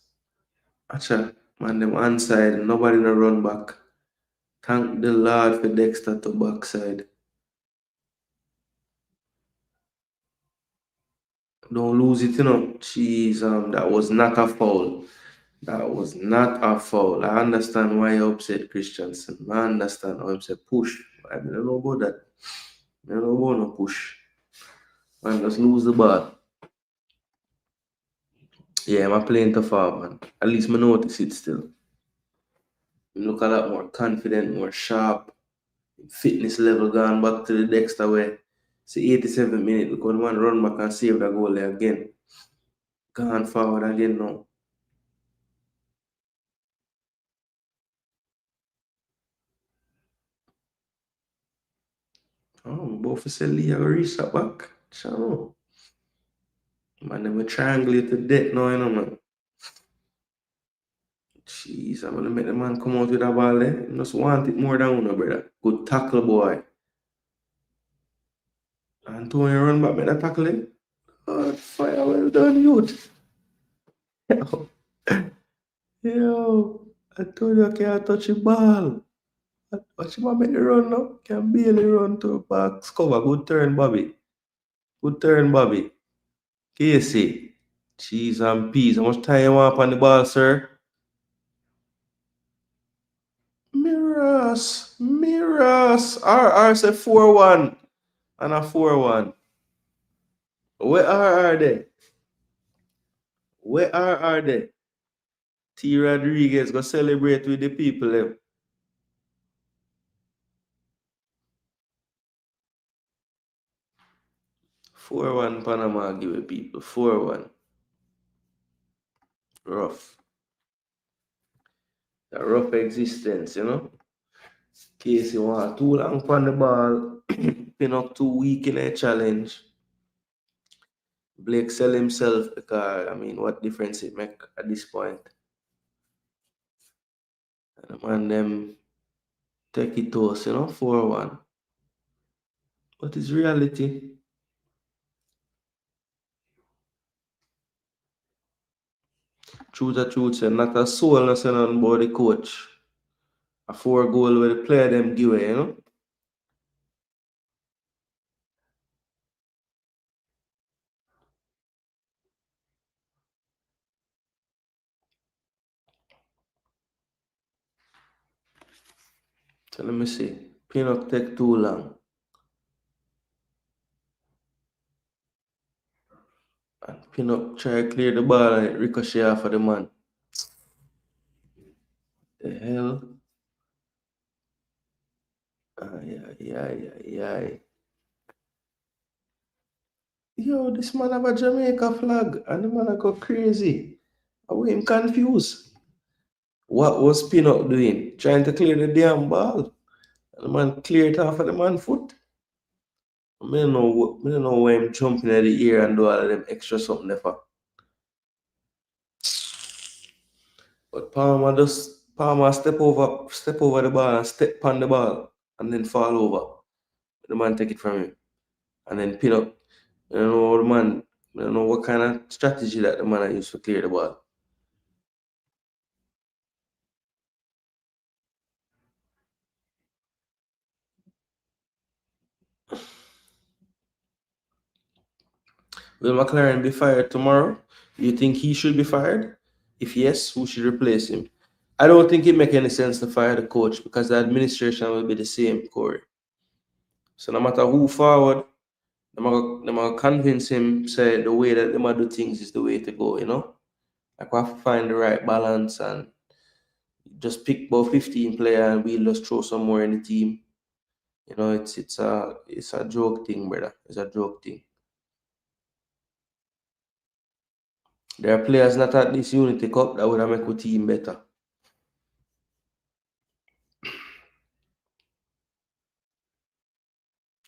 actually man them onside, nobody no run back. Thank the Lord for Dexter to backside. Don't lose it, you know. Jeez, that was not a foul. That was not a foul. I understand why you upset Christiansen. I understand why you said push. I don't know about that. I don't know about no push. Man, just lose the ball. Yeah, I'm playing too far, man. At least I notice it still. You look a lot more confident, more sharp. Fitness level gone back to the Dexter way. See 87 minutes, because one run back and save the goal there again. Gone forward again now. Oh, both of Lee have reached that back. So, man, them a triangulate to death now, you know, man. Jeez, I'm gonna make the man come out with a ball there. I just want it more than one, brother. Good tackle, boy. Antonio run back, make that tackle in. Oh, fire, well done, youth. Yo, yo, Antonio can't touch the ball. Watch him make the run now. Can barely run to a box cover. Good turn, Bobby. Good turn, Bobby. Casey. Cheese and peas. How much time you want on the ball, sir? Mirrors. RR say 4-1 and a 4-1. Where are they? Where are they? T. Rodriguez go celebrate with the people. Them. 4-1 Panama give the people. 4-1. Rough. A rough existence, you know. Casey want too long on the ball. Pin up too weak in a challenge. Blake sell himself because, I mean, what difference it make at this point? And the man them take it to us, you know, 4-1. What is reality? Truth, say not a soul no say nothing about the coach. A 4 goal where the player them give away, you know. So let me see. Pin up take too long. And pin up try to clear the ball and it ricochet off of the man. The hell? Yeah. Yo, this man have a Jamaica flag and the man go crazy. How him confused? What was Pinnock doing? Trying to clear the damn ball. And the man cleared it off of the man's foot. I don't know why him jumping in the air and do all of them extra something there for. But Palmer step over the ball and step on the ball and then fall over. The man take it from him. And then Pinnock, I don't know what kind of strategy that the man used to clear the ball. Will McClaren be fired tomorrow? Do you think he should be fired? If yes, who should replace him? I don't think it make any sense to fire the coach because the administration will be the same, Corey. So no matter who forward, they're gonna convince him say the way that they might do things is the way to go, you know? Like we have to find the right balance and just pick about 15 players and we'll just throw some more in the team. You know, it's a joke thing, brother. It's a joke thing. There are players not at this Unity Cup that would have make our team better.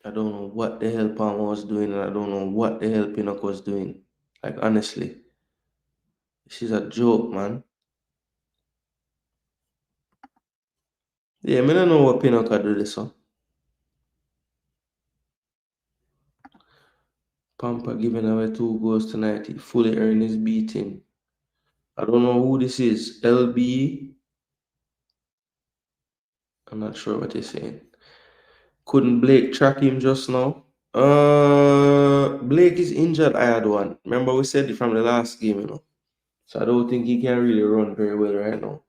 I don't know what the hell Pnama was doing, and I don't know what the hell Pinnock was doing. Like, honestly, this is a joke, man. Yeah, I don't know what Pinnock can do this one. Pampa giving away 2 goals tonight. He fully earned his beating. I don't know who this is. LB. I'm not sure what he's saying. Couldn't Blake track him just now? Blake is injured. I had one. Remember we said it from the last game, you know. So I don't think he can really run very well right now.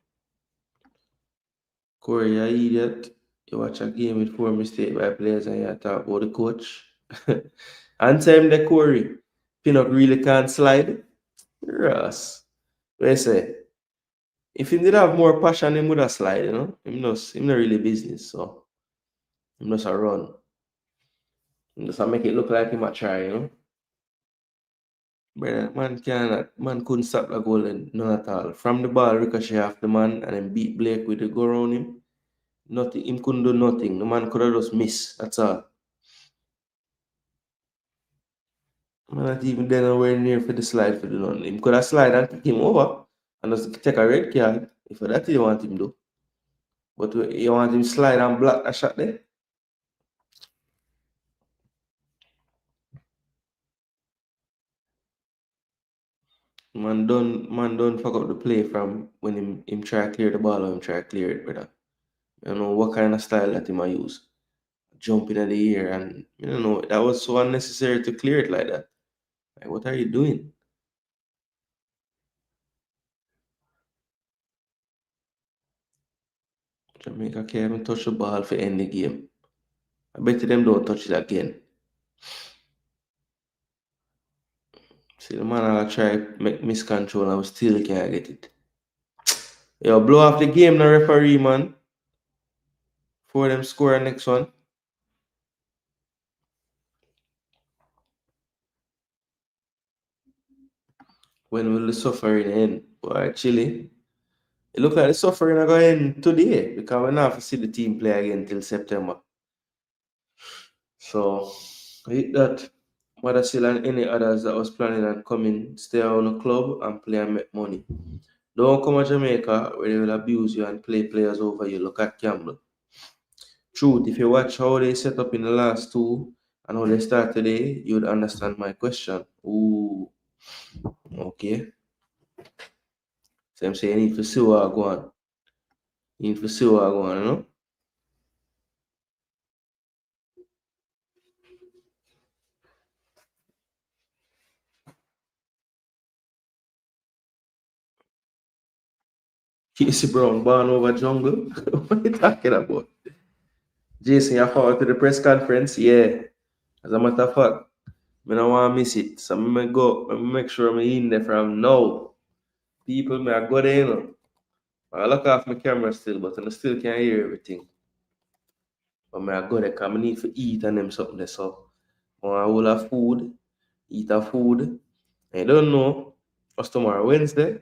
Corey, you idiot. You watch a game with 4 mistakes by players and you talk about the coach. Answer him the Corey. Pinnock really can't slide. Ross. What you say? If he did have more passion, he would have slide, you know. Him not really business, so him just a run. Him just a make it look like him a try, you know. But man couldn't stop the goal and none at all. From the ball, ricochet off the man and then beat Blake with the go around him. Nothing, him couldn't do nothing. The man could have just missed. That's all. Man not even then nowhere near for the slide for the none. Him could have slide and kick him over and just take a red card. If that you want him to do. But you want him slide and block a shot there. Man don't fuck up the play from when him try to clear the ball or him try to clear it, brother. I don't know what kind of style that he might use. Jumping in the air and you don't know that was so unnecessary to clear it like that. Like what are you doing? Jamaica can't even touch the ball for end the game. I bet you them don't touch it again. See the man I'll try make miscontrol and we still can't get it. Yo, blow off the game now, referee, man. For them score next one. When will the suffering end? Boy, Chile. It look like the suffering are going to end today because we're not have to see the team play again till September. So, hit that. Mothersill and any others that was planning on coming, stay on the club and play and make money. Don't come to Jamaica where they will abuse you and play players over you. Look at Campbell. Truth, if you watch how they set up in the last two and how they start today, you would understand my question. Ooh, okay. So I'm saying you need to see what I go on. You need to see what I go on, you know? Casey Brown born over jungle. What are you talking about? Jason, you forward to the press conference? Yeah. As a matter of fact, I don't want to miss it. So I'm going to go and make sure I'm in there from now. People, I go there, you know. I look off my camera still, but I still can't hear everything. But I go there because I need to eat and them something there. So I will have food, eat a food. I don't know. What's tomorrow? Wednesday?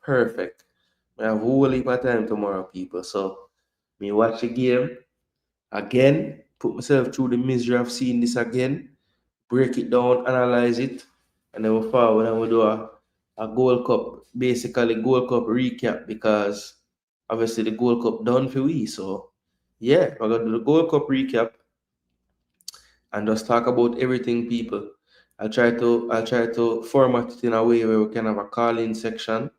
Perfect. I have a whole heap of time tomorrow, people. So me watch the game again, put myself through the misery of seeing this again, break it down, analyze it, and then we forward and we do a Gold Cup, basically Gold Cup recap because obviously the Gold Cup done for we. So yeah, we're gonna do the Gold Cup recap and just talk about everything, people. I'll try to format it in a way where we can have a call-in section.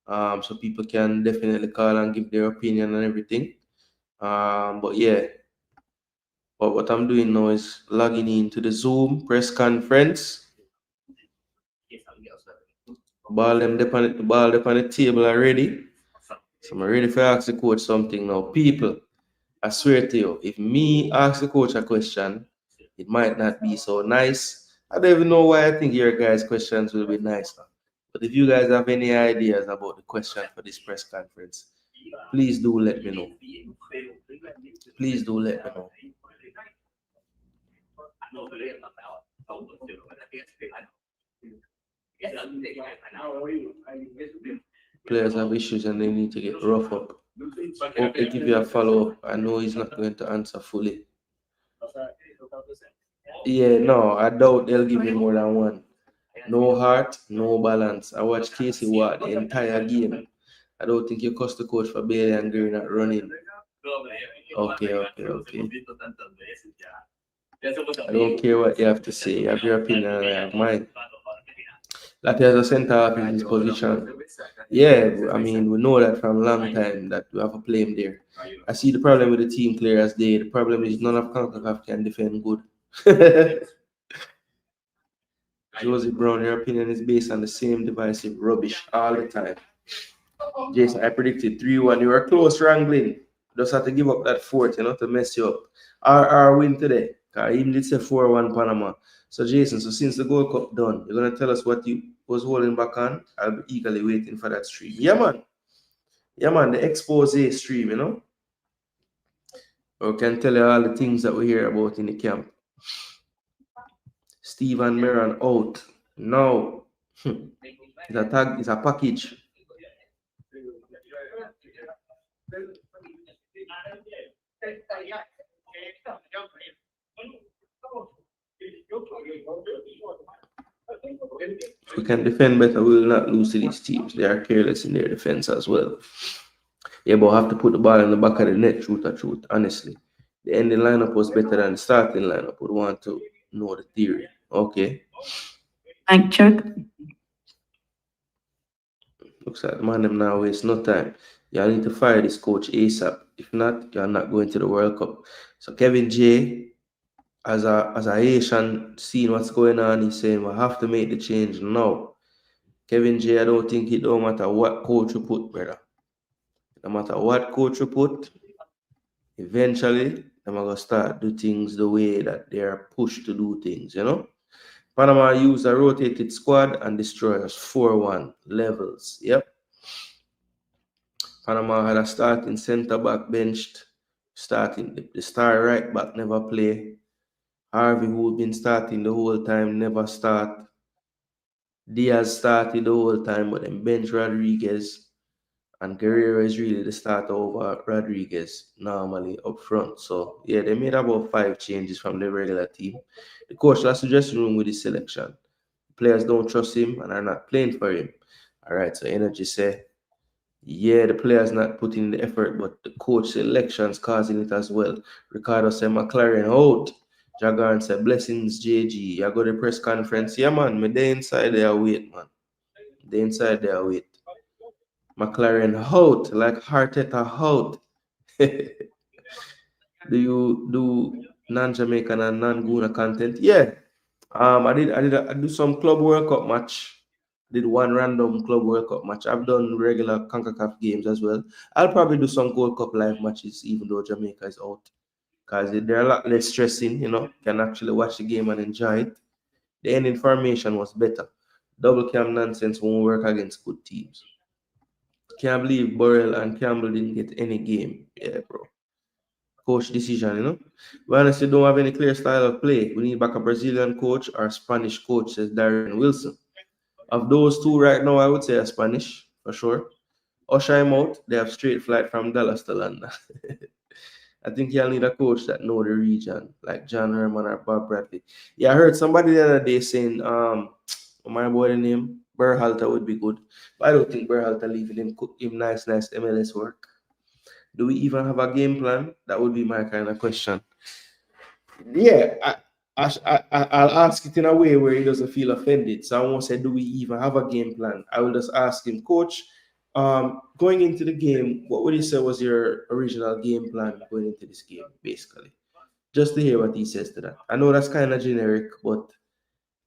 So people can definitely call and give their opinion and everything. But yeah, but what I'm doing now is logging into the Zoom press conference. Ball them up on the table already. So I'm ready for ask the coach something now. People, I swear to you, if me ask the coach a question, it might not be so nice. I don't even know why I think your guys' questions will be nice. But if you guys have any ideas about the question for this press conference, please do let me know. Please do let me know. Players have issues and they need to get rough up. Hope they give you a follow-up. I know he's not going to answer fully. Yeah, no, I doubt they'll give you more than one. No heart, no balance. I watched Casey Watt the entire game. I don't think you cost the coach for Bailey and Gray not running. Okay. I don't care what you have to say. You have your opinion and I have mine. That is a centre half in his position. Yeah, I mean, we know that from a long time that we have a play there. I see the problem with the team clear as day. The problem is none of Concacaf can defend good. Josie Brown, your opinion is based on the same divisive rubbish all the time. Jason, I predicted 3-1. You were close wrangling. Just have to give up that fourth, to mess you up. Our win today. Even did say 4-1 Panama. So Jason, since the Gold Cup done, you're gonna tell us what you was holding back on. I'll be eagerly waiting for that stream. Yeah, man, the expose stream, We can tell you all the things that we hear about in the camp. Steven Meran out. No. It's a tag, it's a package. If we can defend better, we will not lose to these teams. They are careless in their defense as well. Yeah, but have to put the ball in the back of the net, truth, honestly. The ending lineup was better than the starting lineup. Would want to know the theory. Okay. Mic check. Looks like the man them now waste no time. Y'all need to fire this coach ASAP. If not, you're not going to the World Cup. So Kevin J, as a Asian, seeing what's going on, he's saying we have to make the change now. Kevin J, I don't think it don't matter what coach you put, brother. No matter what coach you put, eventually they're gonna start do things the way that they are pushed to do things, Panama used a rotated squad and destroyed us 4-1 levels. Yep. Panama had a starting centre back benched, starting the star right back never play. Harvey, who been starting the whole time, never start. Diaz started the whole time, but then bench Rodriguez. And Guerrero is really the starter over Rodriguez normally up front. So, yeah, they made about 5 changes from the regular team. The coach lost the dressing room with his selection. Players don't trust him and are not playing for him. All right, so Energy say, yeah, the players not putting in the effort, but the coach selection's causing it as well. Ricardo said, McClaren out. Jagan said, blessings, JG. I go to the press conference. Yeah, man, me they inside there wait, man. They inside there wait. McClaren out, like Arteta out. Do you do non-Jamaican and non-Gooner content? Yeah. I do some Club World Cup match. Did one random Club World Cup match. I've done regular Concacaf games as well. I'll probably do some Gold Cup live matches, even though Jamaica is out, because they're a lot less stressing. Can actually watch the game and enjoy it. The end information was better. Double cam nonsense won't work against good teams. Can't believe Burrell and Campbell didn't get any game. Yeah, bro. Coach decision, We honestly don't have any clear style of play. We need back a Brazilian coach or Spanish coach, says Darren Wilson. Of those two right now, I would say a Spanish, for sure. Usher him out. They have straight flight from Dallas to London. I think you'll need a coach that know the region, like John Herman or Bob Bradley. Yeah, I heard somebody the other day saying, my boy the name, Berhalter would be good. But I don't think Berhalter leaving him nice MLS work. Do we even have a game plan? That would be my kind of question. Yeah, I'll ask it in a way where he doesn't feel offended. So I won't say, do we even have a game plan? I will just ask him, Coach, going into the game, what would you say was your original game plan going into this game, basically? Just to hear what he says to that. I know that's kind of generic, but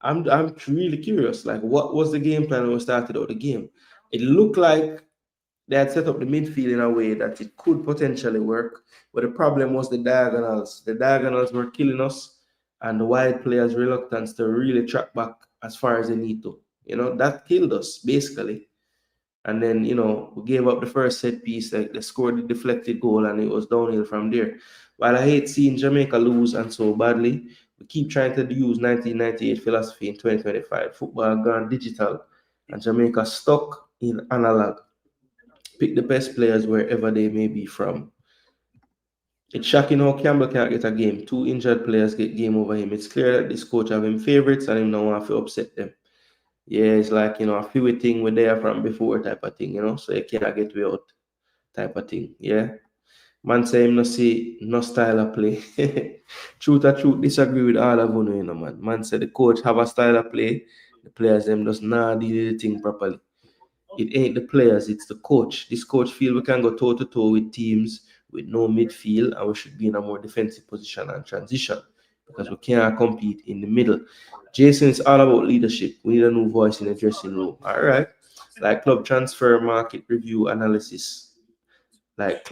I'm really curious. Like, what was the game plan when we started out the game? It looked like they had set up the midfield in a way that it could potentially work, but the problem was the diagonals. The diagonals were killing us, and the wide players' reluctance to really track back as far as they need to. That killed us basically. And then, we gave up the first set piece, like they scored the deflected goal, and it was downhill from there. While I hate seeing Jamaica lose and so badly, we keep trying to use 1998 philosophy in 2025. Football gone digital, and Jamaica stuck in analog. Pick the best players wherever they may be from. It's shocking how Campbell can't get a game. 2 injured players get game over him. It's clear that this coach have him favorites and him don't want to upset them. Yeah, it's like, a few thing we're there from before type of thing, so you can't get way out type of thing. Yeah. Man say him no see no style of play. Truth or truth, disagree with all of you, man. Man say the coach have a style of play, the players them just not do the thing properly. It ain't the players, it's the coach. This coach feel we can go toe to toe with teams with no midfield, and we should be in a more defensive position and transition because we can't compete in the middle. Jason, it's all about leadership. We need a new voice in the dressing room. All right. Like club transfer market review analysis. Asked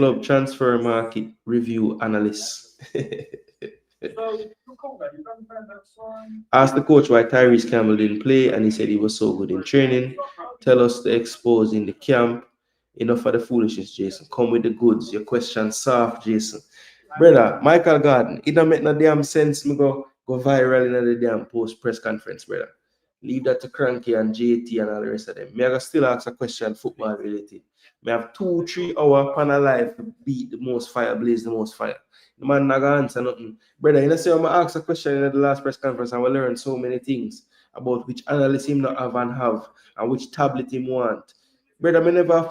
the coach why Tyrese Campbell didn't play, and he said he was so good in training. Tell us the expose in the camp. Enough of the foolishness, Jason. Come with the goods. Your question soft, Jason. Brother, Michael Garden, it don't make no damn sense me go viral in the damn post press conference, brother. Leave that to Cranky and JT and all the rest of them. Me I still ask a question football related. Me have 2-3 hour panel live to beat the most fire, blaze the most fire. The man not gonna answer nothing. Brother, you know say I'm ask a question in the last press conference and we learn so many things about which analyst him not have and which tablet him want. Brother, me never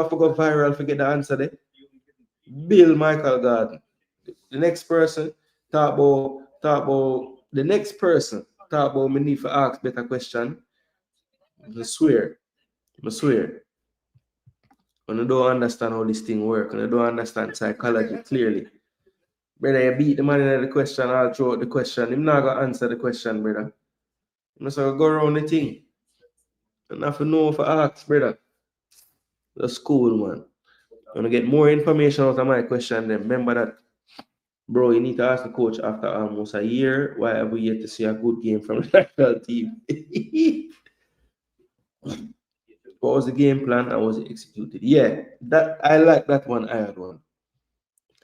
forgot viral forget the answer there. Bill Michael Garden. The next person talk about the next person talk about me need to ask better question. I swear. When you don't understand how this thing works, when you don't understand psychology clearly. Brother, you beat the man in the question all throughout the question. Him not gonna answer the question, brother. You must go around the thing. You have to know for ask, brother. That's cool, man. You want to get more information out of my question, then remember that, bro, you need to ask the coach after almost a year, why have we yet to see a good game from the national team? What was the game plan and was it executed? Yeah, that I like that one. I had one.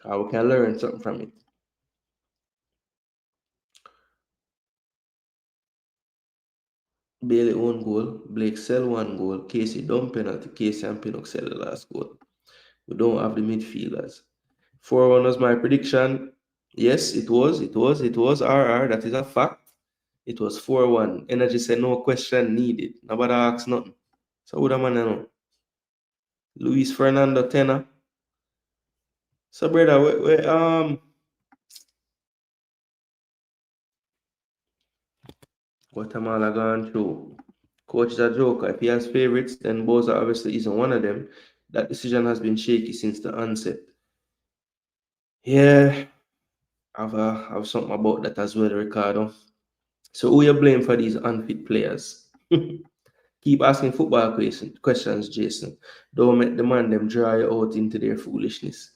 We can learn something from it. Bailey one goal, Blake sell one goal, Casey done penalty, Casey and Pinnock sell the last goal. We don't have the midfielders. 4-1 was my prediction. Yes, it was RR. That is a fact. It was 4-1. Energy said no question needed. Nobody asked nothing. So what am I know? Luis Fernando Tenor. So brother, Guatemala gone through. Coach is a joker. If he has favorites, then Boza obviously isn't one of them. That decision has been shaky since the onset. Yeah, I've something about that as well, Ricardo. So who you blame for these unfit players? Keep asking football questions, Jason. Don't make the man them dry you out into their foolishness.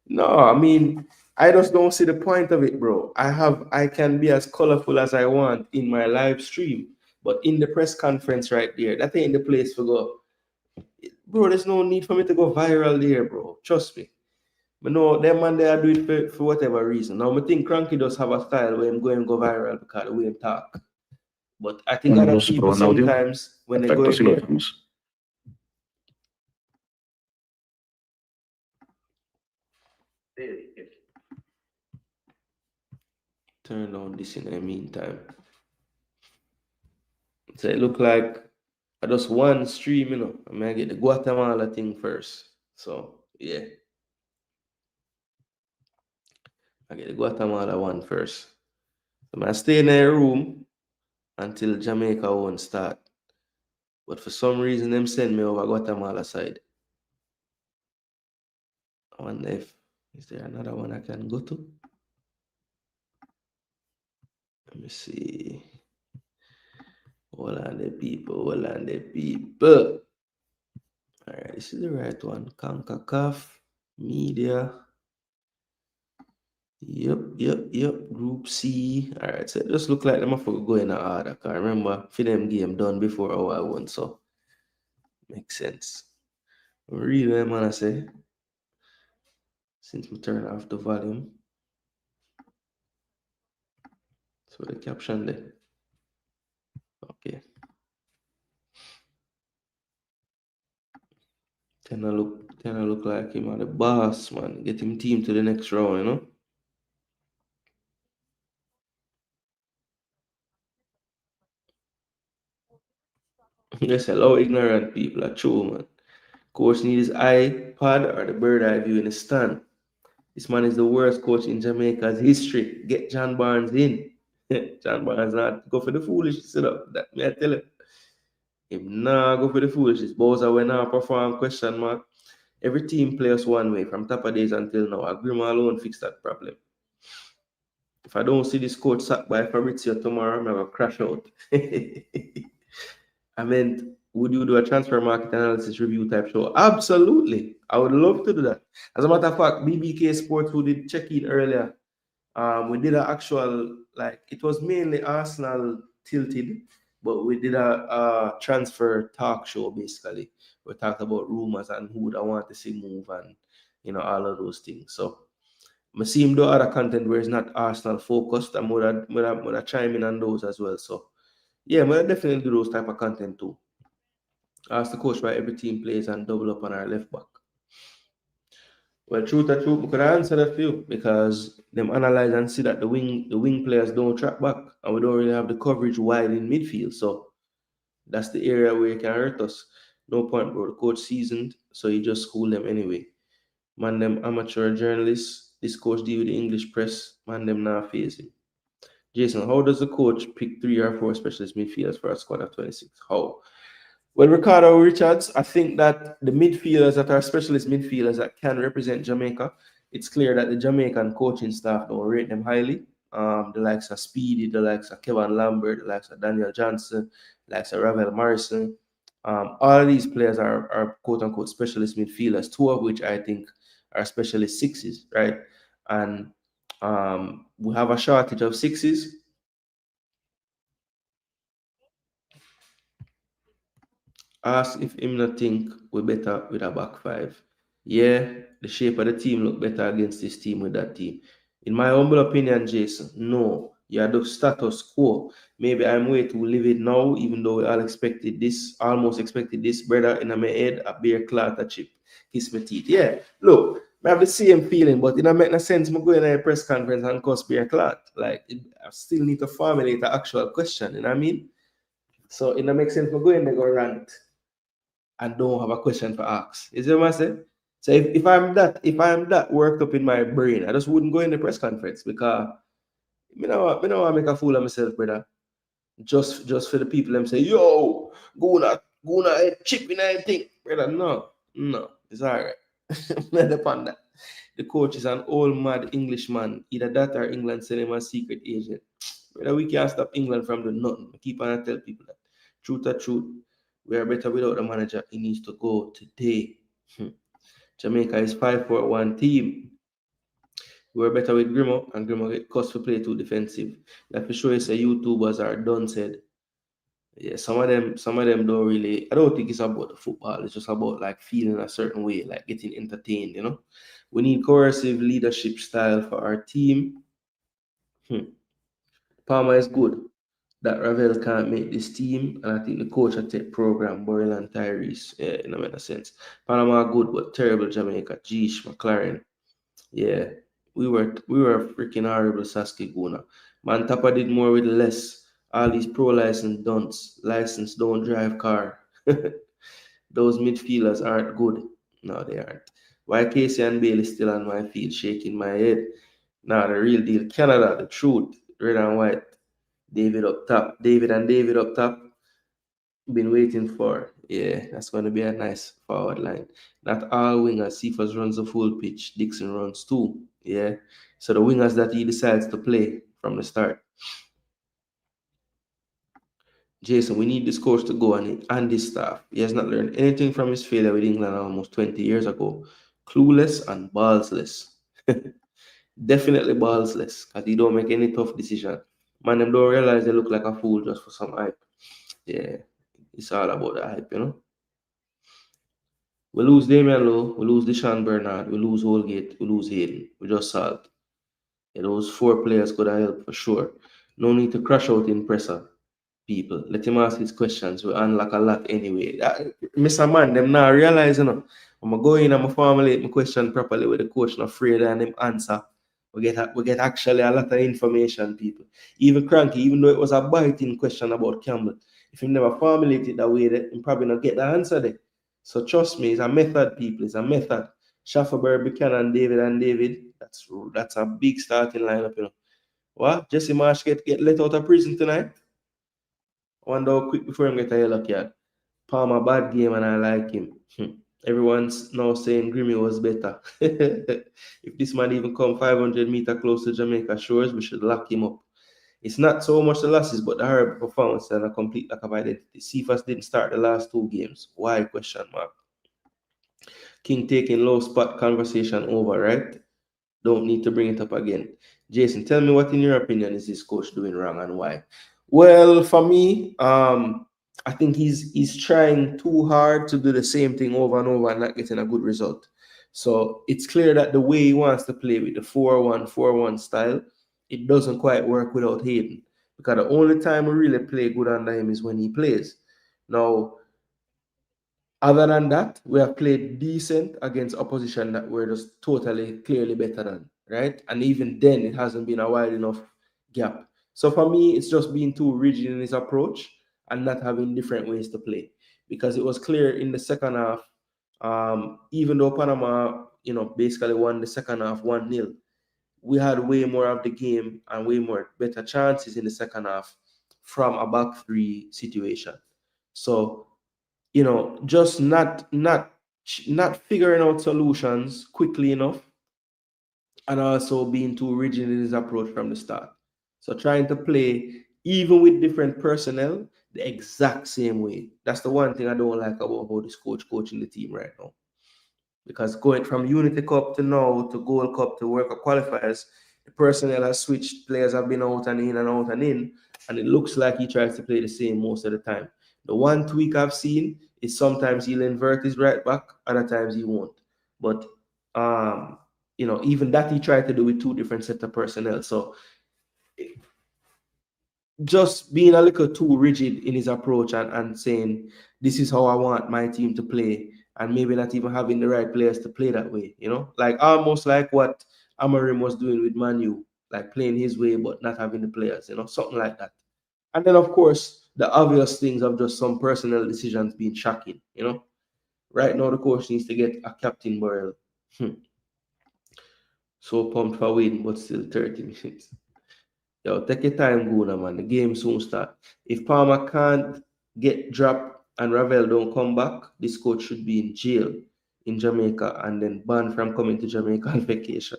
No, I mean, I just don't see the point of it, bro. I can be as colorful as I want in my live stream, but in the press conference right there, that ain't the place to go. Bro, there's no need for me to go viral there, bro. Trust me. But no, them man they are doing it for whatever reason. Now, I think Cranky does have a style where I'm going to go viral because the way him talk. But I think other people sometimes when they go in there, turn on this in the meantime. So it look like I just one stream, I may get the Guatemala thing first. So yeah. I get the Guatemala one first. So I stay in a room until Jamaica won't start. But for some reason, them send me over Guatemala side. I wonder if is there another one I can go to? Let me see. Hold on the people. All right, this is the right one. Concacaf, media. Yep. Group C. All right, so it just look like them have to go in the order. Cause remember, for them game done before our one, so makes sense. Read them, man, I say. Since we turn off the volume. So the caption there. Okay. Tend to look like him are the boss, man. Get him team to the next round, you know. Yes, hello, ignorant people are true, man. Coach need his iPad or the bird eye view in the stand. This man is the worst coach in Jamaica's history. Get John Barnes in. John Barnes not go for the foolishness, you know. That me I tell you. Him nah go for the foolishness. Bowser when not perform question mark. Every team plays one way from top of days until now. Agrima alone fix that problem. If I don't see this coach sacked by Fabrizio tomorrow, I'm gonna crash out. I meant, would you do a transfer market analysis review type show? Absolutely. I would love to do that. As a matter of fact, BBK Sports, who did check in earlier, we did an actual, like, it was mainly Arsenal tilted, but we did a transfer talk show basically. We talked about rumors and who would I want to see move and, all of those things. So, I see him do other content where it's not Arsenal focused. I'm gonna chime in on those as well. So, yeah, I'm gonna definitely do those type of content too. Ask the coach why every team plays and double up on our left back. Well, truth or truth, we could answer that for you because them analyze and see that the wing players don't track back and we don't really have the coverage wide in midfield. So that's the area where you can hurt us. No point, bro. The coach seasoned, so you just school them anyway. Man, them amateur journalists, this coach deal with the English press, man, them not facing. Jason, how does the coach pick 3 or 4 specialist midfielders for a squad of 26? How? Well, Ricardo Richards, I think that the midfielders that are specialist midfielders that can represent Jamaica, it's clear that the Jamaican coaching staff don't rate them highly. The likes of Speedy, the likes of Kevin Lambert, the likes of Daniel Johnson, the likes of Ravel Morrison. All of these players are quote unquote specialist midfielders, 2 of which I think are specialist sixes, right? And we have a shortage of sixes. Ask if him not think we better with a back 5. Yeah, the shape of the team look better against this team with that team. In my humble opinion, Jason, no. You're the status quo. Maybe I'm way too livid now, even though we all expected this, almost expected this, brother in my head, a beer clot, a chip, kiss my teeth. Yeah, look, I have the same feeling, but it don't make no sense. I'm going to a press conference and cuss beer clot. Like, I still need to formulate an actual question, you know what I mean? So it don't make sense. I'm going to go rant and don't have a question for ask. You see what I say? So if I'm that worked up in my brain, I just wouldn't go in the press conference because me know I make a fool of myself, brother. Just for the people them say, yo, Gooner chip in anything. Brother, no, it's alright. Not upon that. The coach is an old mad Englishman. Either that or England send him a secret agent. Brother, we can't stop England from doing nothing. I keep on tell people that. Truth or truth. We are better without the manager. He needs to go today. Jamaica is 5-4-1 team. We are better with Grimo, and Grimo get cost for play too defensive. Like for sure, say YouTubers are done said. Yeah, some of them don't really. I don't think it's about the football. It's just about like feeling a certain way, like getting entertained. We need coercive leadership style for our team. Palma is good. That Ravel can't make this team, and I think the coach will take program Burrell and Tyrese. Yeah, in a sense. Panama good, but terrible Jamaica. Geesh, McClaren. Yeah, we were freaking horrible Saski Guna. Man, Tapa did more with less. All these pro license dunts, license don't drive car. Those midfielders aren't good. No, they aren't. Why Casey and Bailey still on my field, shaking my head? Nah, the real deal. Canada, the truth. Red and white. David up top. David up top. Been waiting for. Yeah, that's going to be a nice forward line. Not all wingers. Cephas runs the full pitch. Dixon runs too. Yeah. So the wingers that he decides to play from the start. Jason, we need this coach to go and his staff. He has not learned anything from his failure with England almost 20 years ago. Clueless and ballsless. Definitely ballsless, because he don't make any tough decision. Man, them don't realize they look like a fool just for some hype. Yeah, it's all about the hype, you know. We lose Damian Lowe, we lose Deshaun Bernard, we lose Holgate, we lose Hayden. We just salt. Yeah, those 4 players could have helped for sure. No need to crash out in presser, people. Let him ask his questions. We unlock a lot anyway. Mr. Man, them now realize, you know, I'm go in and I formulate my question properly with the coach, not afraid and them answer. We get actually a lot of information, people. Even Cranky, even though it was a biting question about Campbell, if you never formulate it that way, then you probably not get the answer there. So trust me, it's a method, people. It's a method. Shafferberg, Buchanan, David, and David. That's a big starting lineup, you know. What? Jesse Marsh get let out of prison tonight? I wonder how quick before him get a yellow card. Palmer bad game and I like him. Everyone's now saying Grimmy was better. If this man even come 500 meters close to Jamaica shores, we should lock him up. It's not so much the losses, but the horrible performance and a complete lack of identity. Cephas didn't start the last 2 games. Why? Question mark. King taking low spot conversation over, right? Don't need to bring it up again. Jason, tell me what in your opinion is this coach doing wrong and why? Well, for me, I think he's trying too hard to do the same thing over and over and not getting a good result. So it's clear that the way he wants to play with the 4-1-4-1 style, it doesn't quite work without Hayden. Because the only time we really play good under him is when he plays. Now, other than that, we have played decent against opposition that we're just totally, clearly better than, right? And even then, it hasn't been a wide enough gap. So for me, it's just being too rigid in his approach and not having different ways to play. Because it was clear in the second half, even though Panama, basically won the second half 1-0, we had way more of the game and way more better chances in the second half from a back 3 situation. So just not figuring out solutions quickly enough and also being too rigid in his approach from the start. So trying to play, even with different personnel, the exact same way. That's the one thing I don't like about how this coaching the team right now. Because going from Unity Cup to now to Gold Cup to World Cup qualifiers, the personnel has switched, players have been out and in and out and in, and it looks like he tries to play the same most of the time. The one tweak I've seen is sometimes he'll invert his right back, other times he won't. But even that he tried to do with 2 different sets of personnel. So just being a little too rigid in his approach and saying, this is how I want my team to play, and maybe not even having the right players to play that way, like almost like what Amorim was doing with Manu, like playing his way but not having the players, something like that. And then, of course, the obvious things of just some personal decisions being shocking, Right now, the coach needs to get a captain Burrell. So pumped for win, but still 30 minutes. Yo, take your time, Gooner, man. The game soon start. If Palmer can't get dropped and Ravel don't come back, this coach should be in jail in Jamaica and then banned from coming to Jamaica on vacation.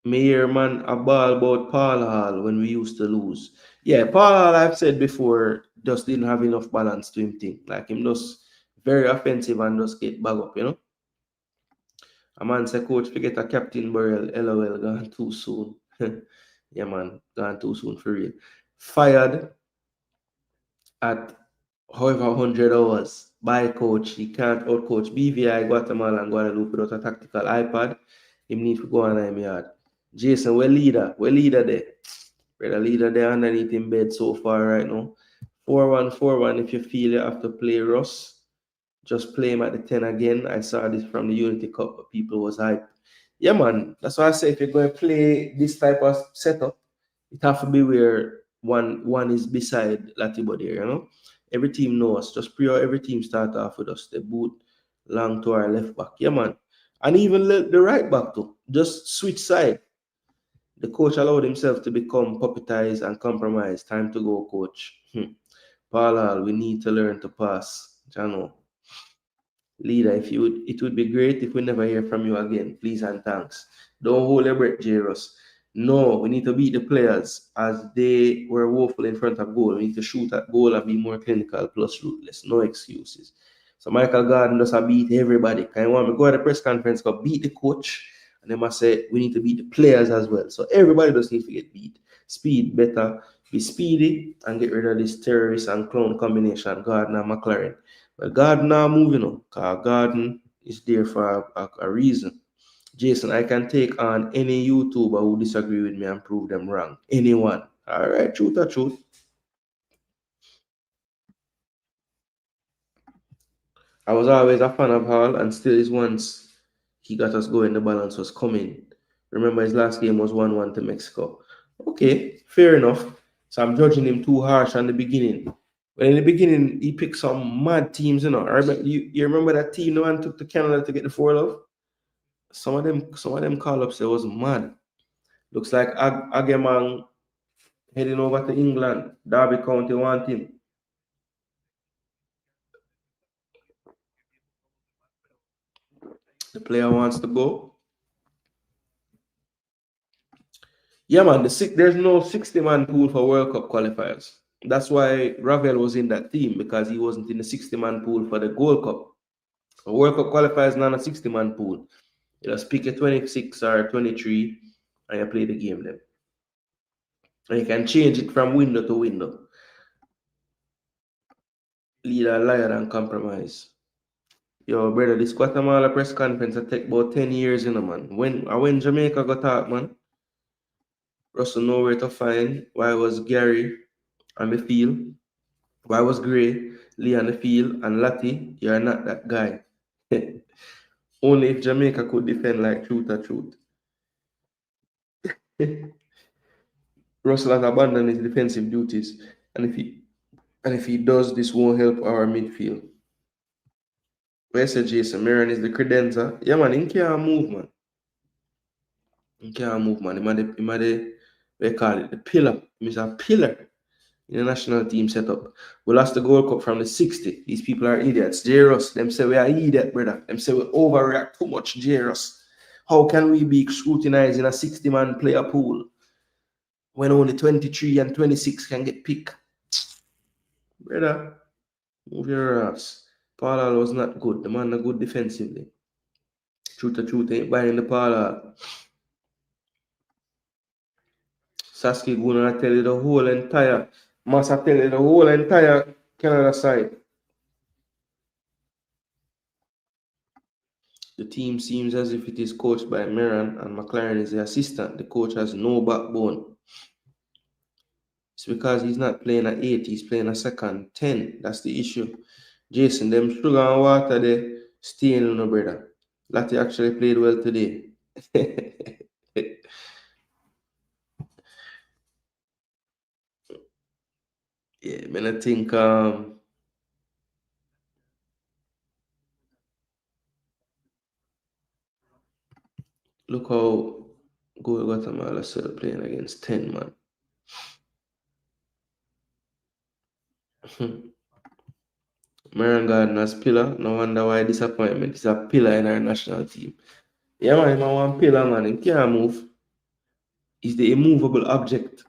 Mayor, man, a ball about Paul Hall when we used to lose. Yeah, Paul Hall, I've said before, just didn't have enough balance to him thing. Like him just very offensive and just get back up, A man say, coach, forget a Captain Burrell, LOL, gone too soon. Yeah, man, gone too soon for real. Fired at however 100 hours by coach. He can't outcoach BVI, Guatemala, and Guadeloupe without a tactical iPad. He need to go on him yard. Jason, we're leader there. We're the leader there underneath in bed so far right now. 4-1-4-1. If you feel you have to play Russ, just play him at the 10 again. I saw this from the Unity Cup, but people was hype. Yeah, man. That's why I say if you're going to play this type of setup, it have to be where one is beside Latibo there, Every team knows. Just prior every team start off with us. They boot long to our left back. Yeah, man. And even the right back too. Just switch side. The coach allowed himself to become puppetized and compromised. Time to go, coach. Paul Hall, we need to learn to pass. Jano. Leader, it would be great if we never hear from you again. Please and thanks. Don't hold your breath, Jairus. No, we need to beat the players as they were woeful in front of goal. We need to shoot at goal and be more clinical plus ruthless. No excuses. So Michael Gordon does beat everybody. Can you want me to go to the press conference, go beat the coach And they must say we need to beat the players as well. So everybody does need to get beat. Speed better, be speedy, and get rid of this terrorist and clone combination, Garden and McClaren. But Garden now moving on, because Garden is there for a reason. Jason, I can take on any YouTuber who disagree with me and prove them wrong. Anyone. All right, truth or truth. I was always a fan of Hall, and still is once he got us going, the balance was coming. Remember, his last game was 1-1 to Mexico. Okay, fair enough. So I'm judging him too harsh on the beginning. But in the beginning, he picked some mad teams, you know. You remember that team the one took to Canada to get the 4-love? Some of them call-ups, it was mad. Looks like Agemang heading over to England. Derby County want him. The player wants to go. Yeah, man, there's no 60-man pool for World Cup qualifiers. That's why Ravel was in that team, because he wasn't in the 60-man pool for the Gold Cup. A World Cup qualifier is not a 60-man pool. You just pick a 26 or 23 and you play the game then. And you can change it from window to window. Leader, liar, and compromise. Yo, brother, this Guatemala press conference will take about 10 years, you know, man. When Jamaica got out, man, Russell nowhere to find. Why was Gary on the field? Why was Gray, Lee on the field, and Lati? You're not that guy. Only if Jamaica could defend like truth or truth. Russell has abandoned his defensive duties, and if he does, this won't help our midfield. Where's Jason? Maron is the credenza. Yeah, man, he can't move, man. He can't move, man. He might we call it the pillar. He's a pillar in the national team setup. We lost the Gold Cup from the 60. These people are idiots. J-Russ, them say we are idiot, brother. Them say we overreact too much, J-Russ. How can we be scrutinized in a 60-man player pool when only 23 and 26 can get picked? Brother, move your ass. Paula was not good. The man not good defensively. Truth or truth ain't buying the Paula. Saskia Gooner tell you the whole entire Massa tell you the whole entire Canada side. The team seems as if it is coached by Meran and McClaren is the assistant. The coach has no backbone. It's because he's not playing at 8, he's playing a second 10. That's the issue. Jason, them sugar and water they staying on, brother. Lati actually played well today. Yeah, man, I think look how Guatemala still playing against 10, man. Marion Gardner's pillar. No wonder why disappointment is a pillar in our national team. Yeah, man, I'm one pillar, man. He can't move. He's the immovable object.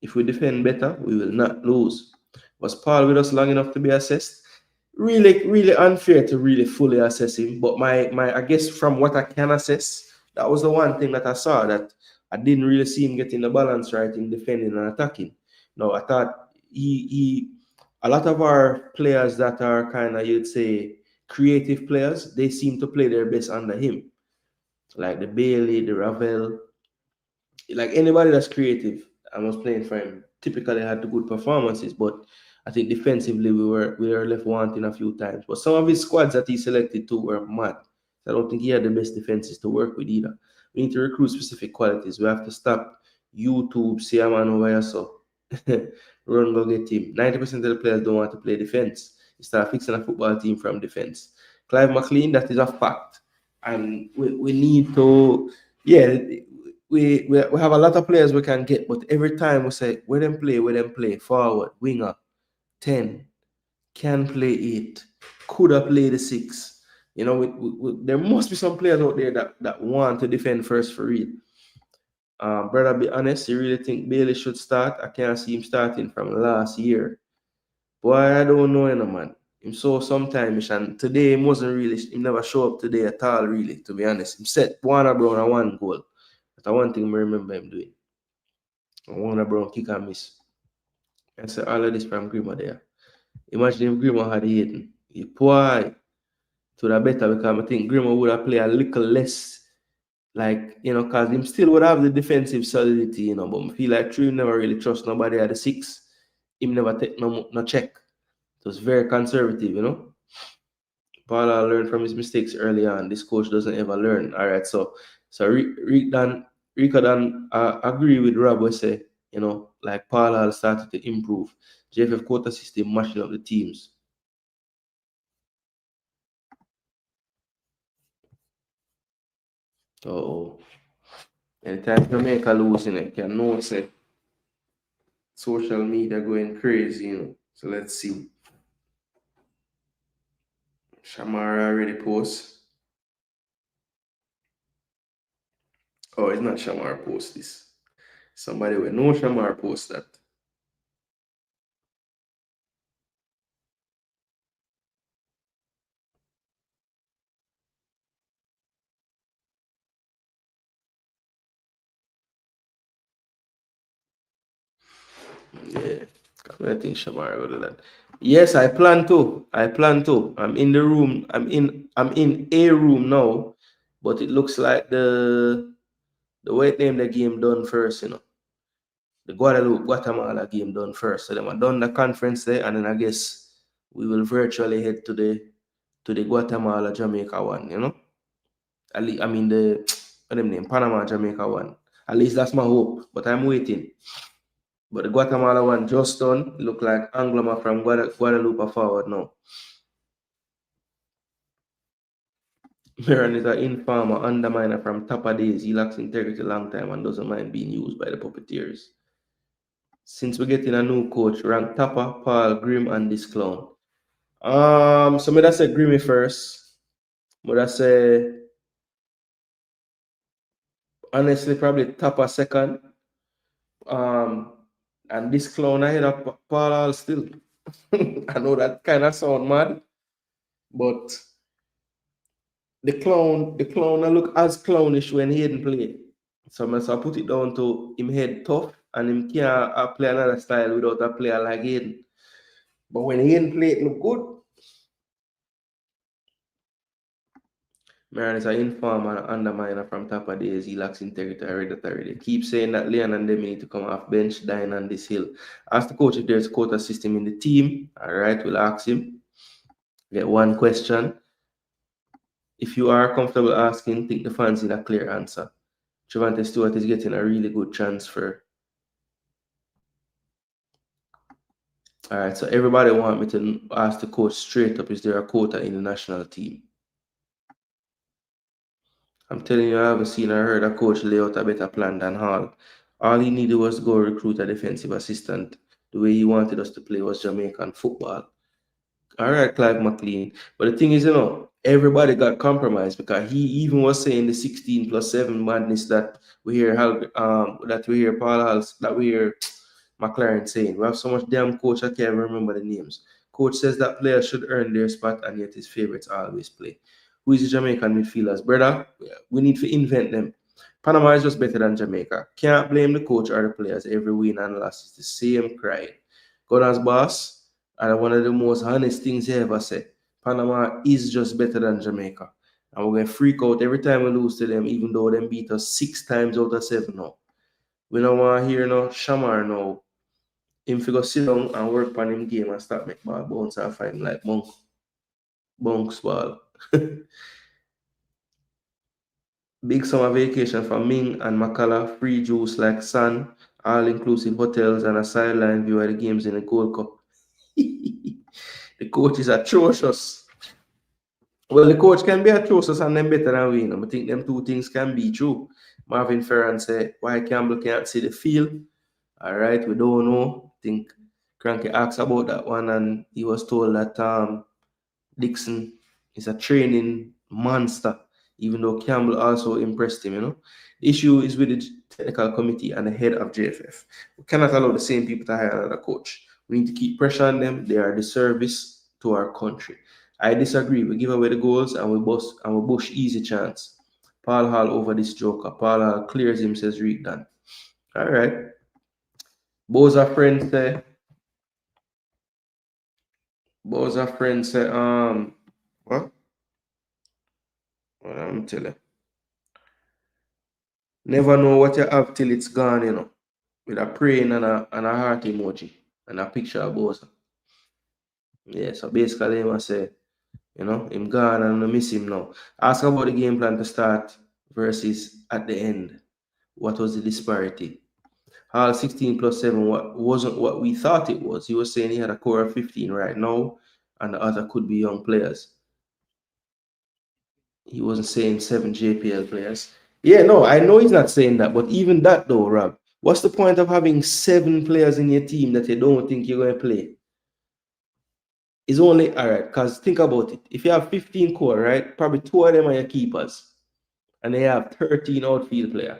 If we defend better, we will not lose. Was Paul with us long enough to be assessed? Really, really unfair to really fully assess him. But my I guess from what I can assess, that was the one thing that I saw, that I didn't really see him getting the balance right in defending and attacking. No, I thought a lot of our players that are kind of, you'd say, creative players, they seem to play their best under him. Like the Bailey, the Ravel, like anybody that's creative and was playing for him typically had the good performances, but I think defensively we were left wanting a few times. But some of his squads that he selected too were mad. I don't think he had the best defenses to work with either. We need to recruit specific qualities. We have to stop YouTube, see a man over here, so run, go get him. 90% of the players don't want to play defense. You start fixing a football team from defense. Clive McLean, that is a fact. And we need to, yeah, we have a lot of players we can get, but every time we say, where them play, forward, winger, 10, can play 8, could have played the 6. You know, there must be some players out there that want to defend first for real. Brother, be honest, you really think Bailey should start? I can't see him starting from last year. Boy, I don't know, man. him saw sometimes, and today he wasn't really, he never show up today at all, really, to be honest. Him set Warner Brown and 1 goal. That's one thing I remember him doing. And Warner Brown kick and miss. And so all of this from Grima there. Imagine if Grima had Hayden. He boy, to the better, because I think Grima would have played a little less, like, you know, because him still would have the defensive solidity, you know, but I feel like True never really trust nobody at the 6. Him never take no check. It was very conservative, you know. Paula learned from his mistakes early on. This coach doesn't ever learn. All right, so Rico Dan agree with Rob we say, you know, like Paula started to improve. JFF quota system mashing up the teams. Oh, anytime Jamaica losing it, can know say social media going crazy, you know. So let's see. Shamara already post. Oh, it's not Shamar post this. Somebody will know Shamar post that. Yeah, I think Shamar will do that. Yes, I plan to. I'm in the room. I'm in a room now, but it looks like the white name the game done first, you know. The Guadeloupe, Guatemala game done first. So them are done the conference there, and then I guess we will virtually head to the Guatemala Jamaica one, you know. At least, I mean the what them name Panama Jamaica one. At least that's my hope. But I'm waiting. But the Guatemala one just done. It look like Angloma from Guadeloupe forward now. Miran is an informer, underminer from Tapa days. He lacks integrity long time and doesn't mind being used by the puppeteers. Since we're getting a new coach, rank Tapa, Paul, Grim, and this clown. So me that say Grimmy first. But I say honestly probably Tapa second. And this clown ahead of Paul still. I know that kind of sound mad, but the clown I look as clownish when he didn't play. So I put it down to him head tough and him can't play another style without a player like Hayden. But when Hayden play, it look good. Maran is an informer and underminer from Tapa days. He lacks integrity. I read that already. Keep saying that Leon and them need to come off bench, dine on this hill. Ask the coach if there's a quota system in the team. All right, we'll ask him. Get one question. If you are comfortable asking, think the fans need a clear answer. Trevante Stewart is getting a really good transfer. All right, so everybody want me to ask the coach straight up, is there a quota in the national team? I'm telling you, I haven't seen or heard a coach lay out a better plan than Hall. All he needed was to go recruit a defensive assistant. The way he wanted us to play was Jamaican football. All right, Clive McLean. But the thing is, you know, everybody got compromised because he even was saying the 16+7 madness that we hear McClaren saying. We have so much damn coach, I can't even remember the names. Coach says that players should earn their spot, and yet his favorites always play. Who is the Jamaican midfielders? Brother, we need to invent them. Panama is just better than Jamaica. Can't blame the coach or the players. Every win and loss is the same cry. Gunner's boss, and one of the most honest things he ever said. Panama is just better than Jamaica. And we're going to freak out every time we lose to them, even though them beat us 6 times out of 7 now. We don't want to hear no Shamar now. Him figure sit down and work on him game and start make ball bounce and find him like bunks ball. Big summer vacation for Ming and Makala, free juice like sun, all-inclusive hotels and a sideline view of the games in the Gold Cup. The coach is atrocious. Well, the coach can be atrocious and them better than we. I think them two things can be true. Marvin Ferran said, why Campbell can't see the field? All right, we don't know. I think Cranky asked about that one and he was told that Dixon is a training monster, even though Campbell also impressed him, you know. The issue is with the technical committee and the head of JFF. We cannot allow the same people to hire another coach. We need to keep pressure on them. They are the service to our country. I disagree. We give away the goals and we bush easy chance. Paul Hall over this joker. Paul Hall clears him, says Reek done. All right. Boza friends say. Boza friends say. What? Well, I'm telling you. Never know what you have till it's gone, you know. With a praying and a heart emoji and a picture of Boza. Yeah, so basically I must say, you know, him gone and I miss him now. Ask about the game plan to start versus at the end. What was the disparity? Hall 16 plus 7 wasn't what we thought it was. He was saying he had a core of 15 right now, and the other could be young players. He wasn't saying 7 JPL players. Yeah, no, I know he's not saying that, but even that though, Rob, what's the point of having 7 players in your team that you don't think you're going to play? It's only, all right, because think about it. If you have 15 core, right, probably 2 of them are your keepers, and they have 13 outfield player.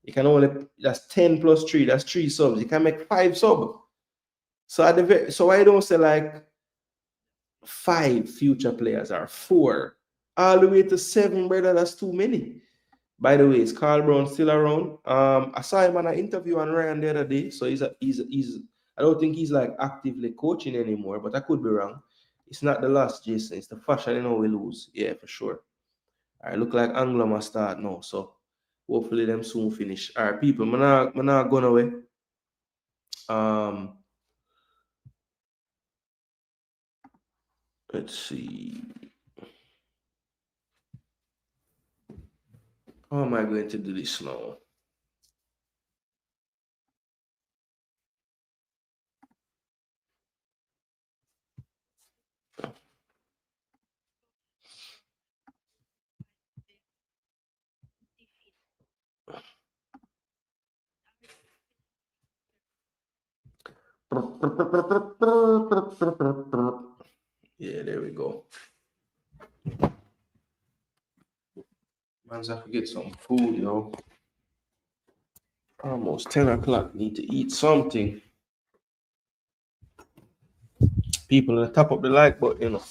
You can only, that's 10 plus 3, that's 3 subs. You can make 5 sub. So I don't say like 5 future players or 4 all the way to 7, brother. That's too many. By the way, is Carl Brown still around? I saw him on an interview on Ryan the other day. So he's I don't think he's like actively coaching anymore, but I could be wrong. It's not the loss, Jason. It's the fashion, you know, we lose. Yeah, for sure. All right, look like Anglo must start now. So hopefully them soon finish. All right, people, I'm not going away. Let's see. How am I going to do this now? Yeah, there we go. Man's have to get some food, yo. Almost 10 o'clock. Need to eat something. People, tap up the like button, you know,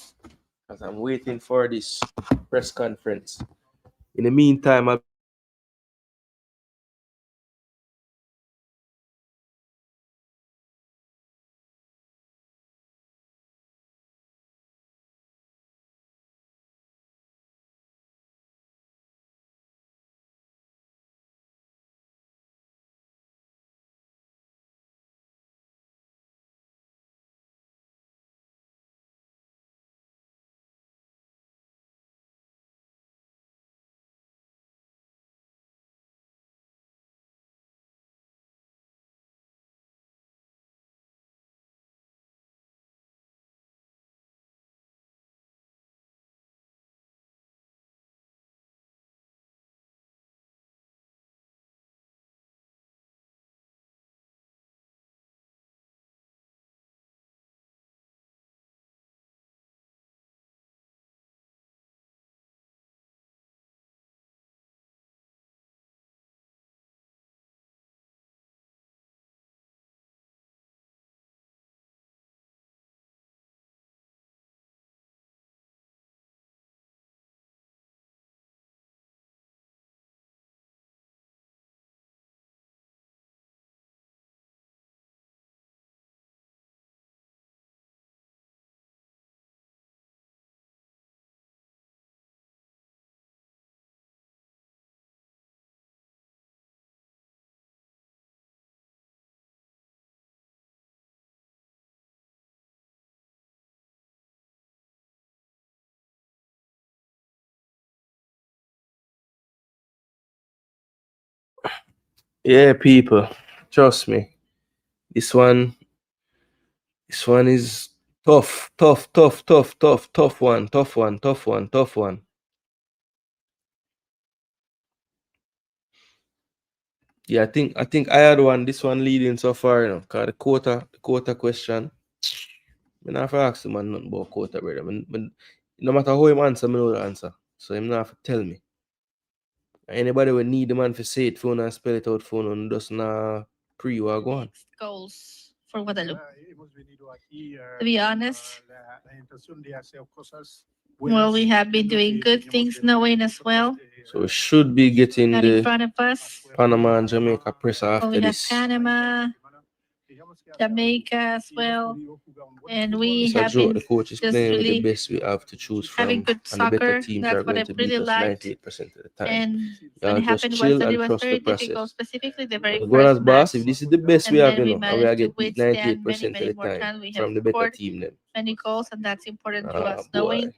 because I'm waiting for this press conference. In the meantime, I'll yeah, people, trust me. This one is tough one. Yeah, I think I had one. This one leading so far, you know, cause the quota question. I not have to ask the man nothing about quota, brother. No matter how him answer, I know the answer. So him not have to tell me. Anybody will need the man for say it phone and spell it out phone and just not pre or go on. Goals for Guadeloupe. To be honest, well, we have been doing good things knowing as well. So we should be getting Not in the front of us. Panama and Jamaica presser Well, after we have this. Panama, Jamaica as well, and we So have Joe, been the coach is just playing with the really best we have to choose from, having good and the better soccer. teams are That's what going I to really beat us liked. 98% of the time. And Y'all what just happened was chill that and it was trust the very difficult, process. specifically the very Going as first boss, match. if this is the best we And have, then you we know, and we are managed to get beat withstand 98% many of the more time times. We have from the better scored team then. many goals, and that's important to Ah, us, knowing boy.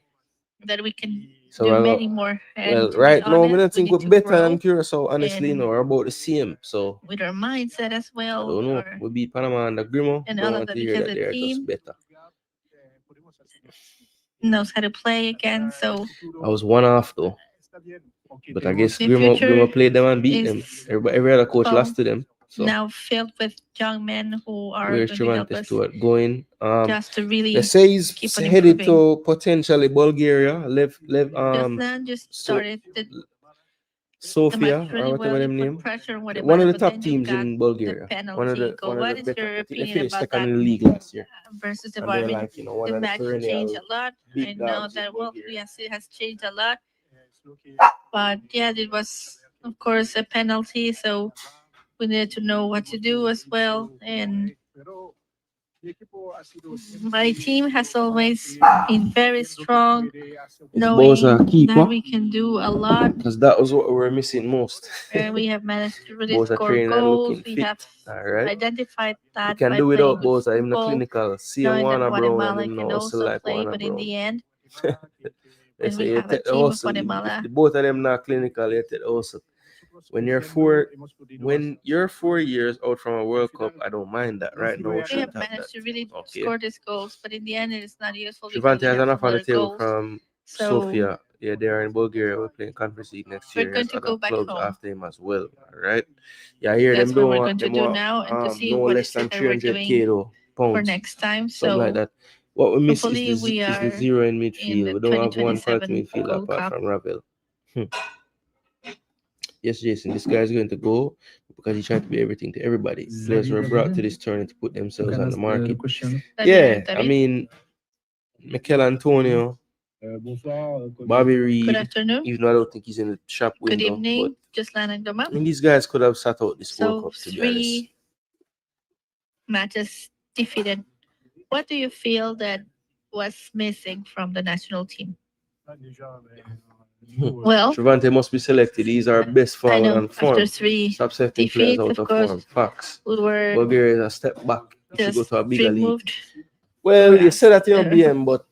that we can So do I many got, more. well, And to right be now, I honest, don't we think need we're to better than grow Curacao, honestly, and no, we're about the same. So with our mindset as I well, don't know. or We beat Panama and the Grimo. and Don't all of want that, to hear because that the they are just team better. knows how to play again. So I was one off though. But I guess the Grimo future played them and beat them. is Every other coach well, lost to them. So now filled with young men who are where's going to help Cervantes us Stewart going? just to They really say he's keep on headed improving. to potentially Bulgaria. Justin just So started the Sofia match or really whatever well. them You put name. pressure on One Guatemala, of the but top then you teams got in the Bulgaria. penalty goal. One of What the is better. your I think they opinion finished about second that in the league last year. versus the And they're Barbie? like, you know, one The of the match changed perennial a lot. big I know dogs in that, well, Bulgaria. yes, it has changed a lot. But yeah, it was, of course, a penalty. So we needed to know what to do as well. And my team has always been very strong, knowing that we can do a lot. Because that was what we were missing most. And we have managed to really Both are score training and goals. looking We fit. have All right. identified You that can by do playing without good both. I'm the football, clinical. See knowing that Warner Brown and Guatemala him can now hustle also like play. Warner But in Brown. the end, They when say we you have a take the team of hustle. If Guatemala, the both of them not clinical, you take the hustle. When you're 4 years out from a World Cup, I don't mind that. Right now, we we should have have that. managed to really Okay. score these goals. But in the end, it is not useful because Trivante we has have enough on the similar table goals. from So Sofia. Yeah, they are in Bulgaria. We're playing Conference League next we're year. He going has to other go back clubs home. after him as well. All right. Yeah, I hear That's them what don't we're want going to them do want now, and to see no what less is than it that we're 300k doing though for pounds, next time. something like So that. What we miss hopefully we is the are zero in in midfield. the We don't have one quality 2027 midfielder Gold apart Cup. from Ravel. Yes, Jason, this guy is going to go because he's trying to be everything to everybody. Players were brought to this tournament to put themselves on the market. Yeah, I mean, Mikel Antonio, Bobby Good Reed, afternoon. even though I don't think he's in the shop Good window, but evening. Juslan and I Doma. mean, these guys could have sat out this World So Cup, to be honest. 3 matches defeated. What do you feel that was missing from the national team? Well, Trivante must be selected. He's our best I forward know on form. after 3 Stop setting players defeats, out of of course, form. Facts. we were Bulgaria is a step back. If you go just to a bigger league. removed. Well, We you were said that you're asked, BM, but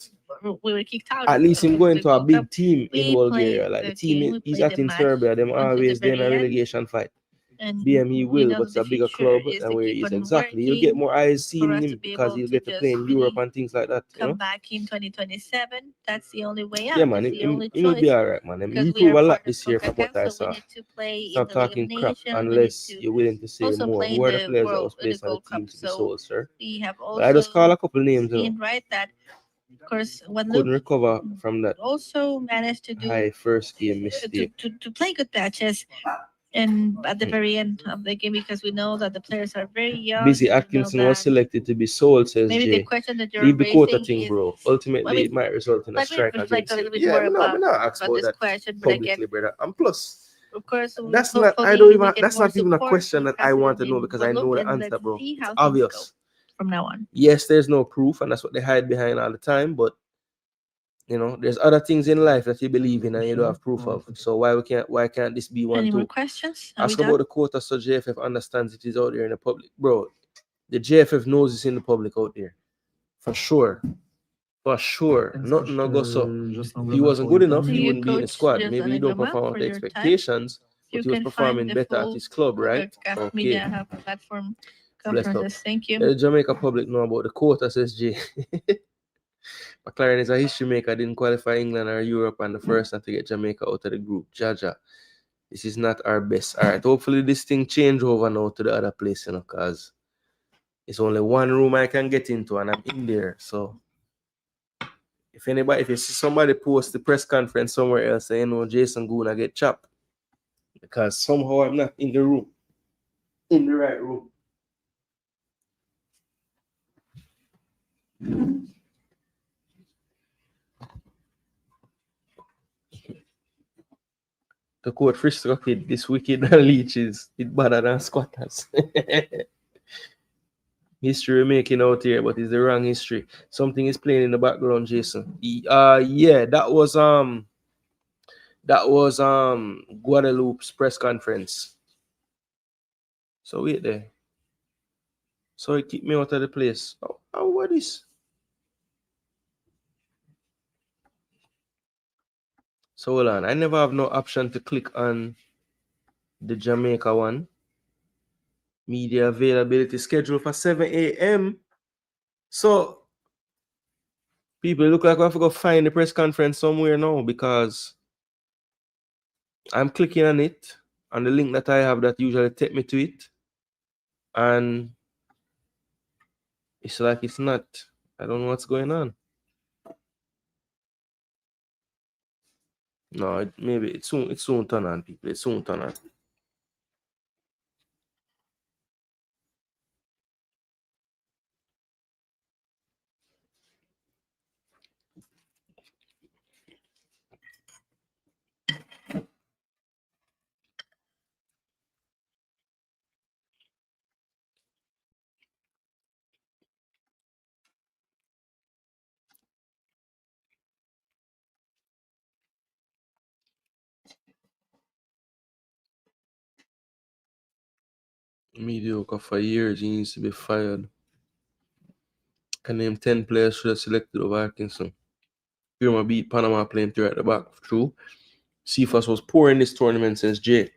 we were kicked out. at least him of going the to a Gold big Cup. team in We Bulgaria. played Like the the team game, we he's played at the in match Serbia, them until the always there in a very end. relegation fight. And BM he we will, know but that it's the a bigger future club is than to where he keep is. on Exactly. You'll get working more eyes for seeing us to him be because able he'll to get to play just in Europe really and things like that. You come know? back in 2027. That's the only way Yeah, out. man. That's the only He will be choice. alright, man. He Because we improved are a lot part of this year from what Concacaf, I so we saw. need to play in Stop the League of talking crap Nations. We need unless to you're willing to say also more. play Who in are the the players that World was in the placed on the Gold Cup. team to be So sold, sir? we have But I just call also a couple names, you know. seen right that, of course, Couldn't Guadeloupe recover from that also managed to do high first game to, mistake. to play good matches. And at the very end of the game, because we know that the players are very young. Busy we know Atkinson was that selected to be sold, says maybe the Jay. question that you're Leave the quota raising thing, is, bro. I Ultimately, mean, it might result in a let me strike reflect against a you. little bit Yeah, more I'm not ask about about this that question, but again, publicly, brother. And plus, of course, that's not. I hopefully don't we even. get That's more not even a support question from that I want to President know in because I know Guadeloupe, the and answer, let's bro. see It's how things obvious. go from now on. Yes, there's no proof, and that's what they hide behind all the time. But you know, there's other things in life that you believe in and you don't have proof of. So why can't this be one Any more too? questions? Are we Ask about done? the quota so JFF understands it is out there in the public. Bro, the JFF knows it's in the public out there. For sure. For sure. Nothing no go so. He wasn't good enough, he You wouldn't be in the coach squad. Juslan Maybe he and don't Doma perform for up to your time. expectations, but You he was can performing find the better at full his club, right? Concacaf Okay. Media Hub platform Blessed up. conferences. Thank you. The Jamaica public know about the quota, says Jay. McClaren is a history maker, didn't qualify England or Europe, and the first one to get Jamaica out of the group. Jaja. This is not our best. All right, hopefully this thing change over now to the other place, you know, because it's only one room I can get into, and I'm in there. So if you see somebody post the press conference somewhere else, say, you know, Jason Gooner get chopped, because somehow I'm not in the room, in the right room. To quote Frisco Kid, this wicked leeches, it better than squatters. History we're making out here, but it's the wrong history. Something is playing in the background, Jason. Yeah, that was Guadeloupe's press conference. So wait there. So it keep me out of the place. What is? So hold on. I never have no option to click on the Jamaica one. Media availability schedule for 7 a.m. So people, look like I have to go find the press conference somewhere now because I'm clicking on it, on the link that I have that usually take me to it, and it's like it's not. I don't know what's going on. No, maybe it's soon turn on, people. It's soon turn on. Mediocre for years, he needs to be fired. Can name 10 players should have selected over Atkinson. Pnama beat Panama playing 3 at the back. True. Cephas was poor in this tournament, says Jay.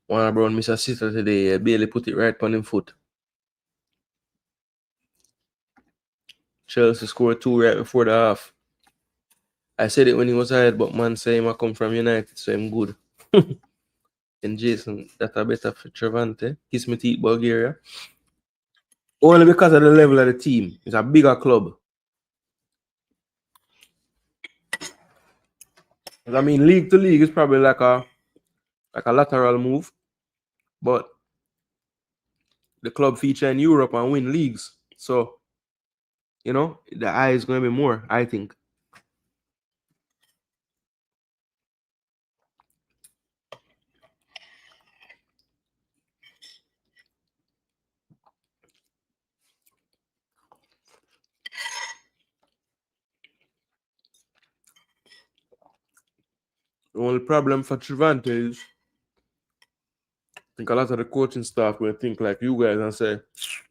Warner Brown miss a sitter today. Barely put it right on him foot. Chelsea scored 2 right before the half. I said it when he was hired, but man say him I come from United, so I'm good. And Jason, that are better for Trevante. Kiss me teeth Bulgaria. Only because of the level of the team. It's a bigger club. I mean, league to league is probably like a lateral move, but the club feature in Europe and win leagues, so you know the eye is going to be more, I think. The only problem for Trevante is I think a lot of the coaching staff will think like you guys and say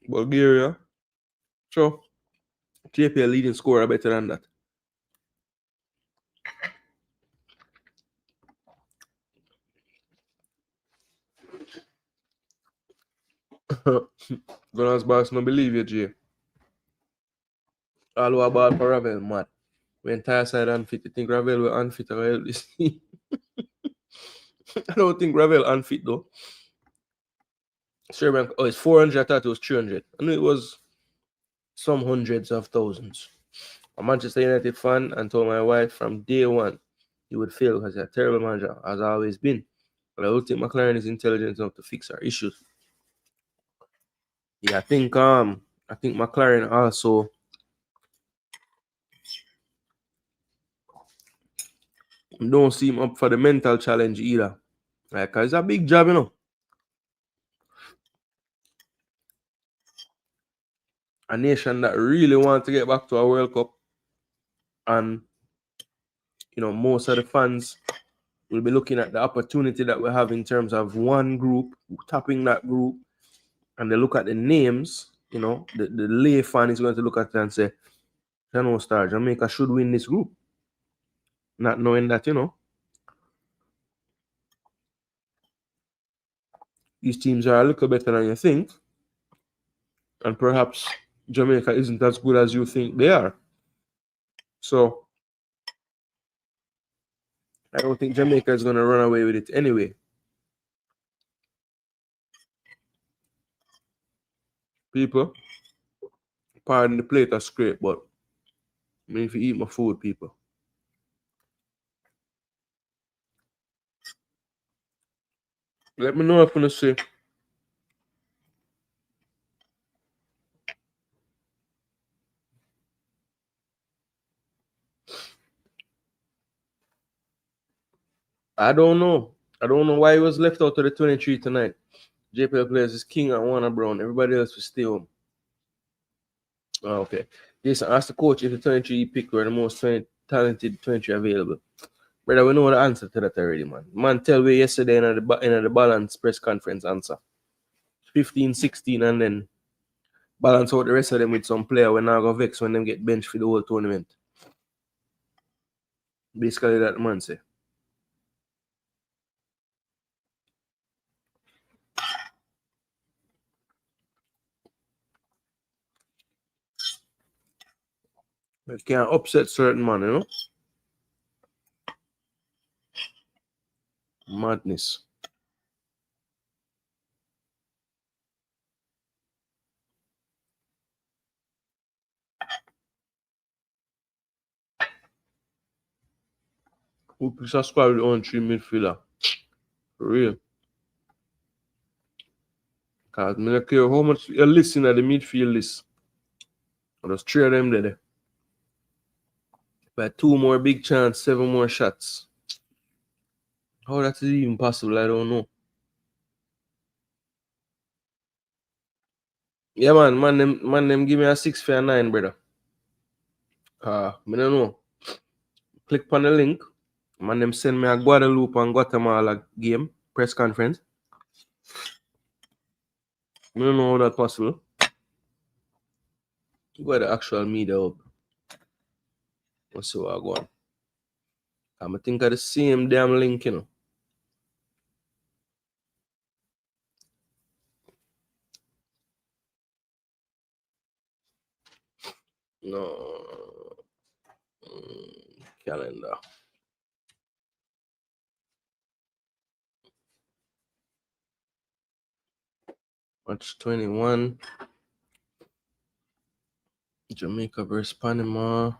Bulgaria. Sure. JPL leading scorer better than that. Gunners boss no believe you, Jay. All who are ball for Ravel, mad. When entire side unfit, you think Ravel will unfit or help this team? I don't think Ravel unfit though. Sherman, it's 400. I thought it was 300. I knew it was some hundreds of thousands. A Manchester United fan and told my wife from day one he would fail because he's a terrible manager, has always been. But I don't think McClaren is intelligent enough to fix our issues. Yeah, I think McClaren also don't seem up for the mental challenge either. Like, it's a big job, you know. A nation that really wants to get back to a World Cup, and you know, most of the fans will be looking at the opportunity that we have in terms of one group, tapping that group, and they look at the names, you know, the lay fan is going to look at it and say, Jano Star, Jamaica should win this group. Not knowing that, you know, these teams are a little better than you think, and perhaps Jamaica isn't as good as you think they are. So I don't think Jamaica is going to run away with it anyway. People, pardon the plate of scrape, but I mean, if you eat my food, people. Let me know if you want to say I don't know. I don't know why he was left out of the 23 tonight. JPL players is King and Warner Brown. Everybody else will stay home. Oh, okay. Jason asked the coach if the 23 he picked were the most talented 23 available. Brother, we know the answer to that already, man. Man, tell me yesterday in the balance press conference answer. 15, 16, and then balance out the rest of them with some player when now go vex when them get benched for the whole tournament. Basically, that man say. It can upset certain man, you know? Madness. Who picks a squad with only 3 midfielder? For real. Because I don't care how much you're listening at the midfield list. There's 3 of them there. By 2 more big chance, 7 more shots. How that is even possible, I don't know. Yeah, man them give me a 6 for a 9, brother. I don't know. Click on the link. Man them send me a Guadeloupe and Guatemala game, press conference. I don't know how that's possible. Go to the actual media up. Let's see what I go on. I think of the same damn link, you know. No. Calendar. March 21. Jamaica versus Panama.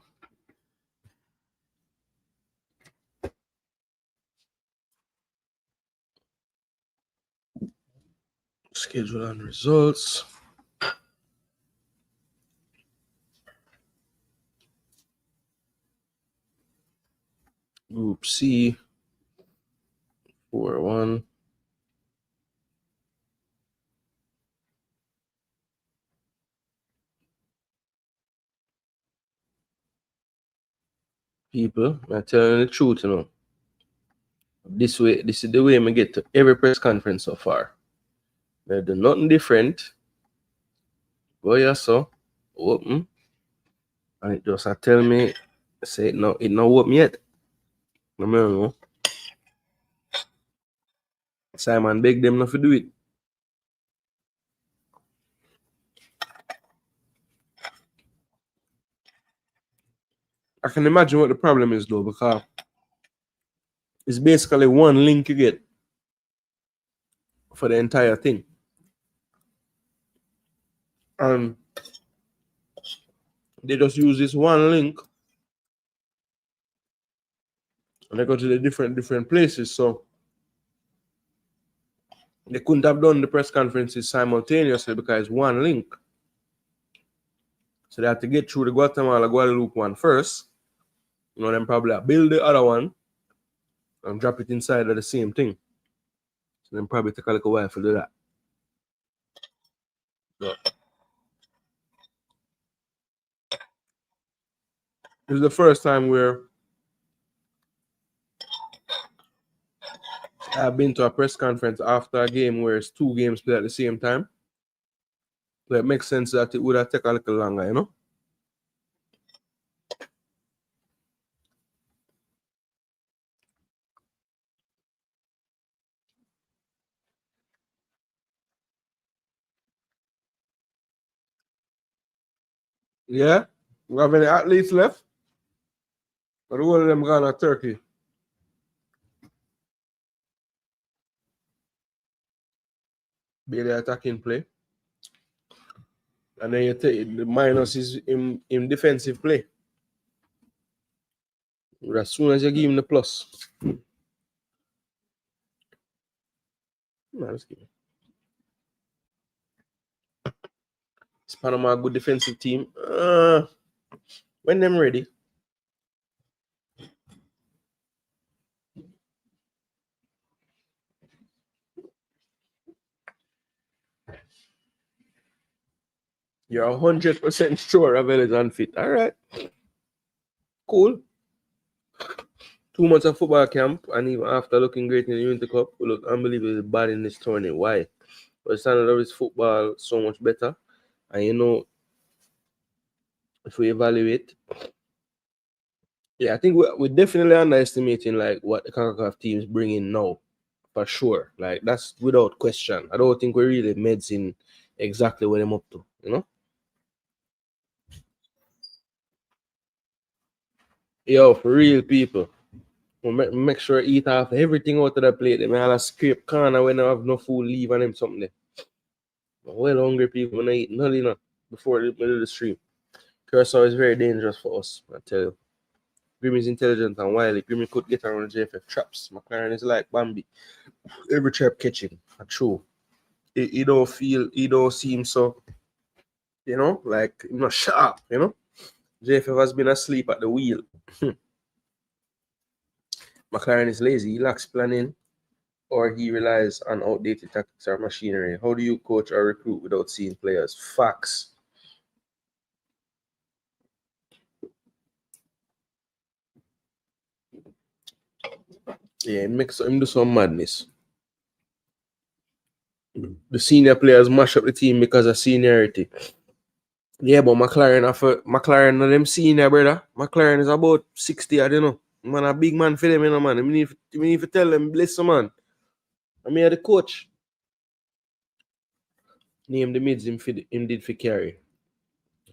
Schedule and results. Group C. 4-1. People, I'm telling you the truth, you know. This is the way I get to every press conference so far. They do nothing different. Go yeah, so open. And it just tell me, say it not open yet. No know. Simon beg them not to do it. I can imagine what the problem is though, because it's basically one link you get for the entire thing. And they just use this one link and they go to the different places. So they couldn't have done the press conferences simultaneously because it's one link. So they had to get through the Guatemala Guadeloupe one first. You know, then probably build the other one and drop it inside of the same thing. So then probably take a little while to do that. But this is the first time where I've been to a press conference after a game where it's 2 games played at the same time. So it makes sense that it would have taken a little longer, you know? Yeah? We have any athletes left? But all of them gone to Turkey. Be the attacking play. And then you take the minus is in defensive play. As soon as you give him the plus. Let's give him. Is Panama a good defensive team? When them ready. You're 100% sure Ravel is unfit. All right. Cool. 2 months of football camp, and even after looking great in the Unity Cup, we look unbelievably bad in this tournament. Why? But the standard of his football so much better. And you know, if we evaluate, yeah, I think we're definitely underestimating like what the Concacaf teams bring in now, for sure. Like that's without question. I don't think we're really medicine exactly what I'm up to, you know? Yo, for real people. Make sure I eat off everything out of the plate. They may have a scrape corner when I have no food, leave on them something there. Well, hungry people when I eat nothing before the middle of the stream. Curacao is very dangerous for us, I tell you. Grim is intelligent and wily. Grim could get around JFF traps. McClaren is like Bambi. Every trap catching. True. He don't seem so, you know, like not sharp, you know. JFF has been asleep at the wheel. McClaren is lazy. He lacks planning, or he relies on outdated tactics or machinery. How do you coach or recruit without seeing players? Facts. Yeah, it makes him do some madness. The senior players mash up the team because of seniority. Yeah, but McClaren no them senior, brother. McClaren is about 60, I don't know. Man, a big man for them, you know, man. I mean, if you tell them, bless them, man. I mean, the coach. Name the mids him did for carry.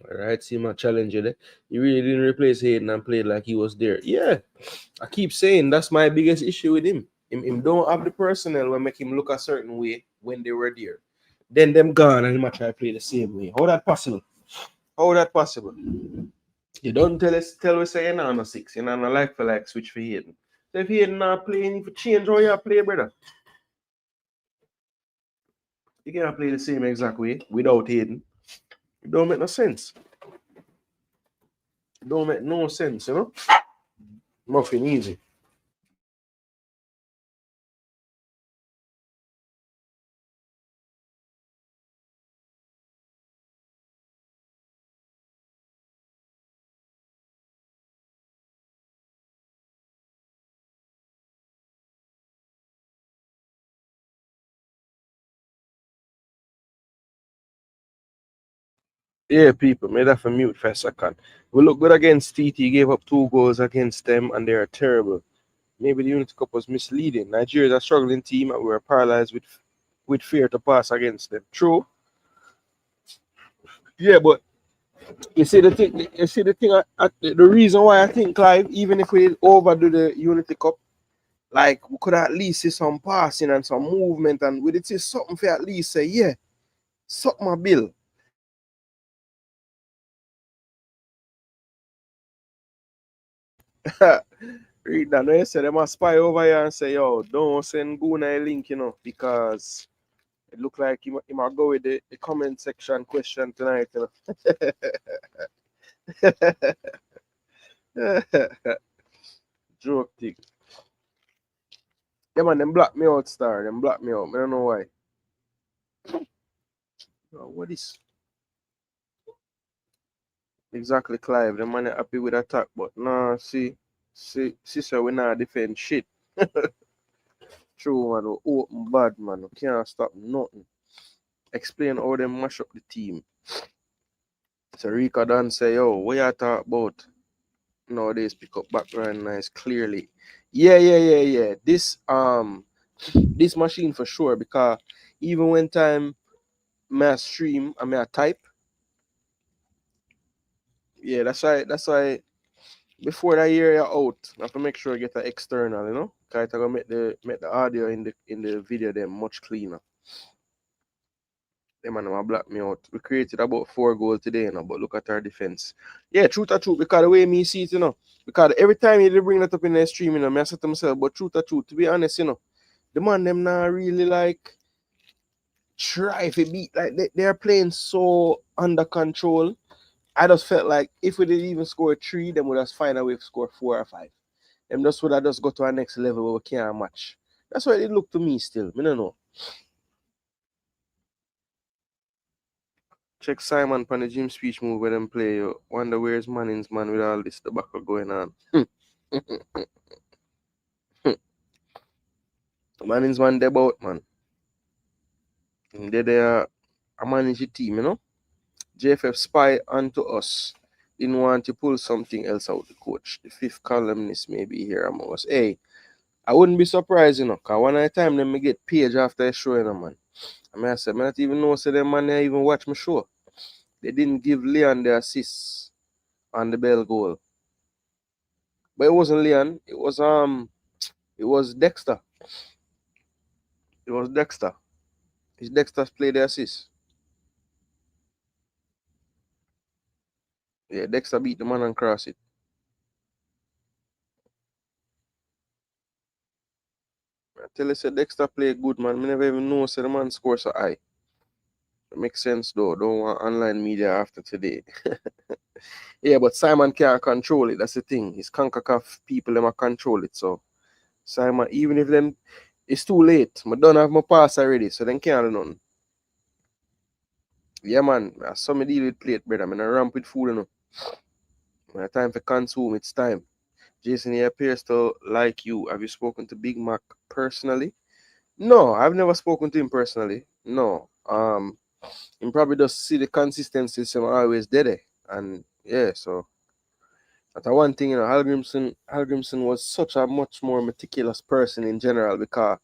Alright, see my challenge there. He really didn't replace Hayden and played like he was there. Yeah. I keep saying that's my biggest issue with him. Him don't have the personnel will make him look a certain way when they were there. Then them gone and him try to play the same way. How that possible? How that possible? You don't tell us say you're not on a 6. You're not on a like for like switch for Hayden. So if Hayden not playing, you change how you play, brother. You can't play the same exact way without Hayden. It don't make no sense. It don't make no sense, you know? Nothing easy. Yeah, people, made that for mute for a second. We look good against TT, gave up 2 goals against them, and they are terrible. Maybe the Unity Cup was misleading. Nigeria is a struggling team, and we were paralyzed with fear to pass against them. True. Yeah, but you see the thing. The reason why I think, Clive, even if we overdo the Unity Cup, like we could at least see some passing and some movement, and we did see something for at least say, yeah, suck my bill. Read that. No, you say them a spy over here and say, yo, don't send Gooner a link, you know, because it look like he might go with the comment section question tonight, you know. Joke thing. Yeah, man, them block me out, star. Them block me out. I don't know why. Oh, what is exactly, Clive? The man happy with attack, but nah, see, sir, we not defend shit. True, man. We open bad, man. We can't stop nothing. Explain how them mash up the team. So Rico Dan say, yo, what you talk about? Nowadays pick up background nice clearly. Yeah. This machine for sure, because even when time may stream I may type. Yeah, that's why before that year you're out, I have to make sure I get an external, you know? Cause I gonna make the audio in the video them much cleaner. Them man block me out. We created about 4 goals today, you know, but look at our defense. Yeah, truth or truth, because the way me see it, you know, because every time you bring that up in the stream, you know, I say to myself, but truth or truth, to be honest, you know, the man them not really like try to beat, like they're playing so under control. I just felt like if we didn't even score 3, then we'd just find a way to score 4 or 5. Them just would have just go to our next level where we can't match. That's what it looked to me still. I don't know. Check Simon on the gym speech move where them play. You wonder where's Manning's man with all this tobacco going on. Manning's man they bout, man. They are a manage team, you know. JFF spy onto us. Didn't want to pull something else out the coach. The fifth columnist may be here among us. Hey, I wouldn't be surprised, you know, because one at a time them me get page after a show, you know, man. I mean, I said, I not even know so them man they even watch my show. They didn't give Leon the assist on the bell goal. But it wasn't Leon, it was Dexter. It was Dexter. It's Dexter's play the assist. Yeah, Dexter beat the man and cross it. I tell you, say Dexter play good, man. I never even know so the man scores so high. It makes sense though. Don't want online media after today. Yeah, but Simon can't control it. That's the thing. It's Concacaf people them control it. So Simon, even if them it's too late. I don't have my pass already, so then can't do nothing. Yeah, man. I saw me deal with plate, brother. I'm in a ramp with food, you know. My time for consume, it's time. Jason, he appears to like you. Have you spoken to Big Mac personally? No, I've never spoken to him personally. No. He probably just see the consistency so I'm always there. And yeah, so that's one thing, you know, Hal Grimson was such a much more meticulous person in general because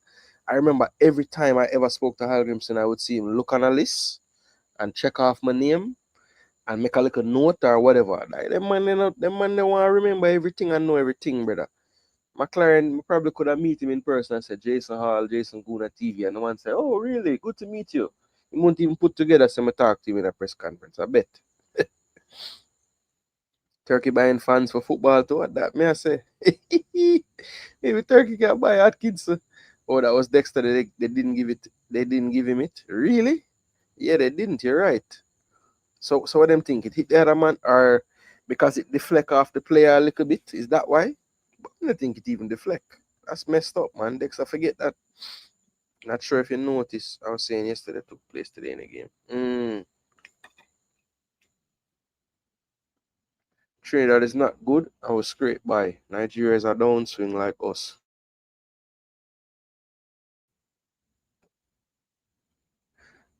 I remember every time I ever spoke to Hal Grimson, I would see him look on a list and check off my name and make a little note or whatever. Like, them man they want to remember everything and know everything, brother. McClaren probably could have meet him in person and said, Jason Hall, Jason Gooner TV, and the one said, oh, really? Good to meet you. He won't even put together some talk to him in a press conference, I bet. Turkey buying fans for football too, what that may I say? Maybe Turkey can buy Atkinson. Oh, that was Dexter. They didn't give it. They didn't give him it. Really? Yeah, they didn't. You're right. So what them think? It hit the other man, or because it deflect off the player a little bit? Is that why? But I don't think it even deflect. That's messed up, man. Dexter, forget that. Not sure if you noticed. I was saying yesterday took place today in the game. Trinidad is not good. I was scraped by. Nigeria is a downswing like us.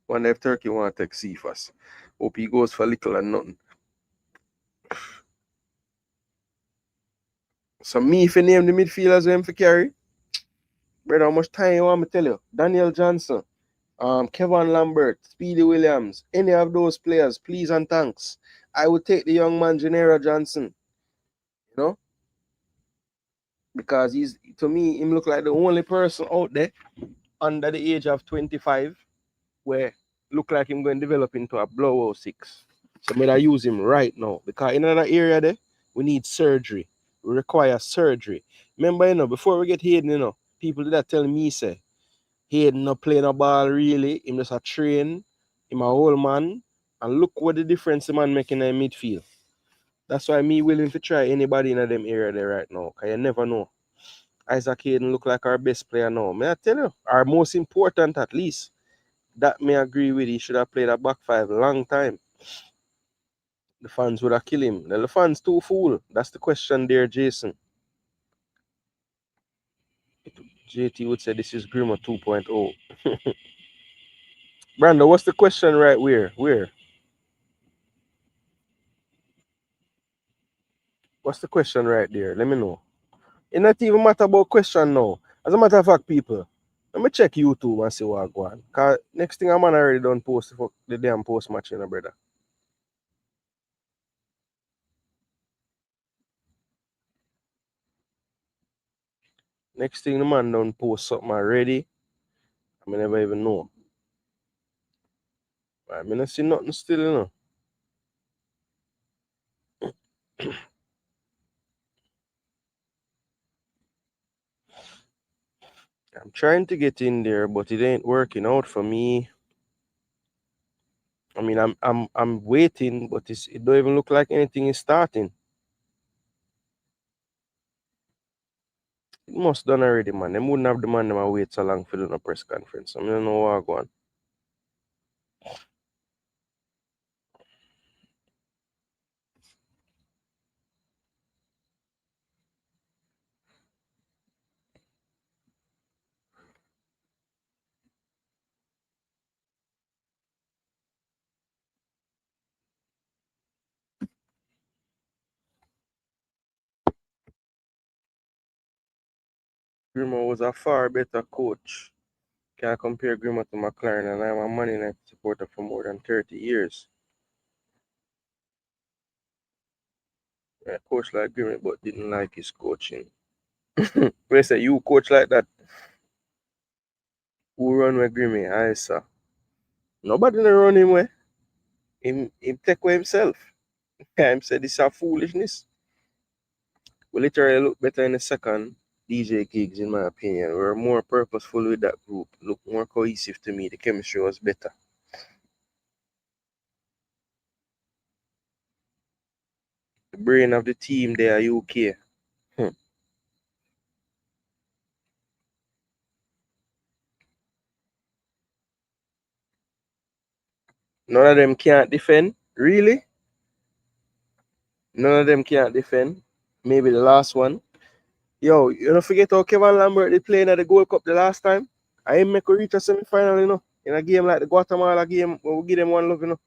Wonder if Turkey want to take Cephas. Hope he goes for little and nothing. So me if you name the midfielders when for carry, brother, how much time you want me to tell you? Daniel Johnson, Kevin Lambert, Speedy Williams, any of those players, please and thanks. I would take the young man Janera Johnson, you know, because he's to me, him look like the only person out there under the age of 25 where look like him going to develop into a blowout six. So I'm gonna use him right now because in another area there, we need surgery. We require surgery. Remember, you know, before we get Hayden, you know, people that tell me say Hayden not playing a ball really, him just a train, him a whole man, and look what the difference the man making in midfield. That's why me willing to try anybody in them area there right now, because you never know. Isaac Hayden look like our best player now. May I tell you, our most important at least. That may agree with. He should have played a back five long time. The fans would have killed him. The fans too fool. That's the question there, Jason. JT would say this is Grimmer 2.0. Brando, what's the question right where? Where? What's the question right there? Let me know. It not even matter about question now. As a matter of fact, people, let me check YouTube and see what I go on. Cause next thing I'm already done post for the damn post match, you know, brother. Next thing the man done post something already. I never even know. I mean, I see nothing still, you know. I'm trying to get in there, but it ain't working out for me. I mean, I'm waiting, but it don't even look like anything is starting. It must done already, man. They wouldn't have the man them wait so long for the press conference. I don't know what I'm going. Grimo was a far better coach. Can't compare Grimo to McClaren, and I'm a Man United supporter for more than 30 years. I coached like Grimo, but didn't like his coaching. When say you coach like that, who run with Grimy? I saw. Nobody no run him way. Him take away himself. Him said this is a foolishness. We literally look better in the second DJ gigs, in my opinion. We were more purposeful with that group. Look more cohesive to me. The chemistry was better. The brain of the team there, UK. None of them can't defend. Really? None of them can't defend. Maybe the last one. Yo, you don't forget how Kevin Lambert did play in the Gold Cup the last time? I ain't make a reach a semi-final, you know. In a game like the Guatemala game, where we give them one love, you know.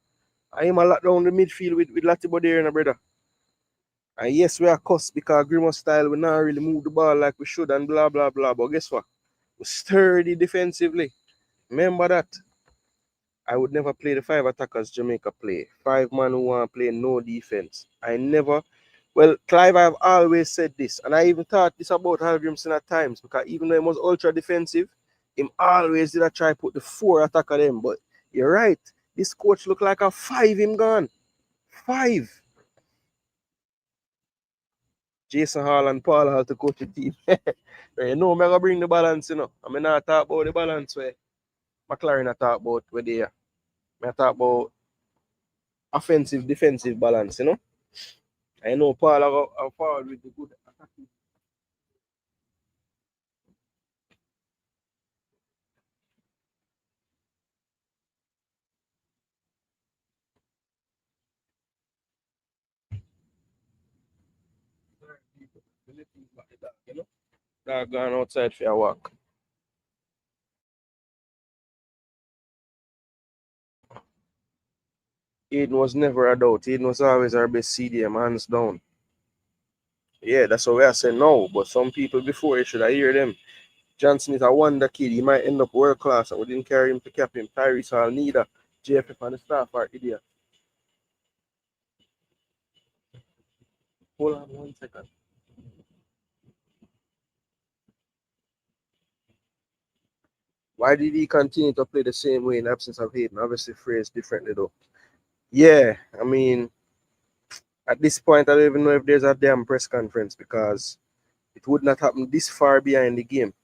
I am a lock down the midfield with Latibo there, you know, brother. And yes, we are cussed because Grimo style, we not really move the ball like we should and blah, blah, blah. But guess what? We sturdy defensively. Remember that. I would never play the 5 attackers Jamaica play. 5 man who want to play no defense. I never. Well, Clive, I've always said this, and I even thought this about Hal Grimson at times, because even though he was ultra defensive, him always did a try put the 4 attacker them. But you're right. This coach look like a 5 him gone. 5. Jason Hall and Paul Hall to coach the team. You know, I'm going to bring the balance, you know. I mean, I talk about the balance where McClaren I talk about where they are. I talk about offensive, defensive balance, you know. I know Paul are forward with the good attacking. You know? Dog gone outside for a walk. Aiden was never a doubt. Aiden was always our best CDM, hands down. Yeah, that's what we are saying now. But some people before you should have hear them. John Smith, a wonder kid. He might end up world class and we didn't carry him to cap him. Tyrese Hall, neither. JFF and the staff are idiot. Hold on 1 second. Why did he continue to play the same way in absence of Hayden? Obviously phrased differently though. Yeah, I mean, at this point, I don't even know if there's a damn press conference because it would not happen this far behind the game.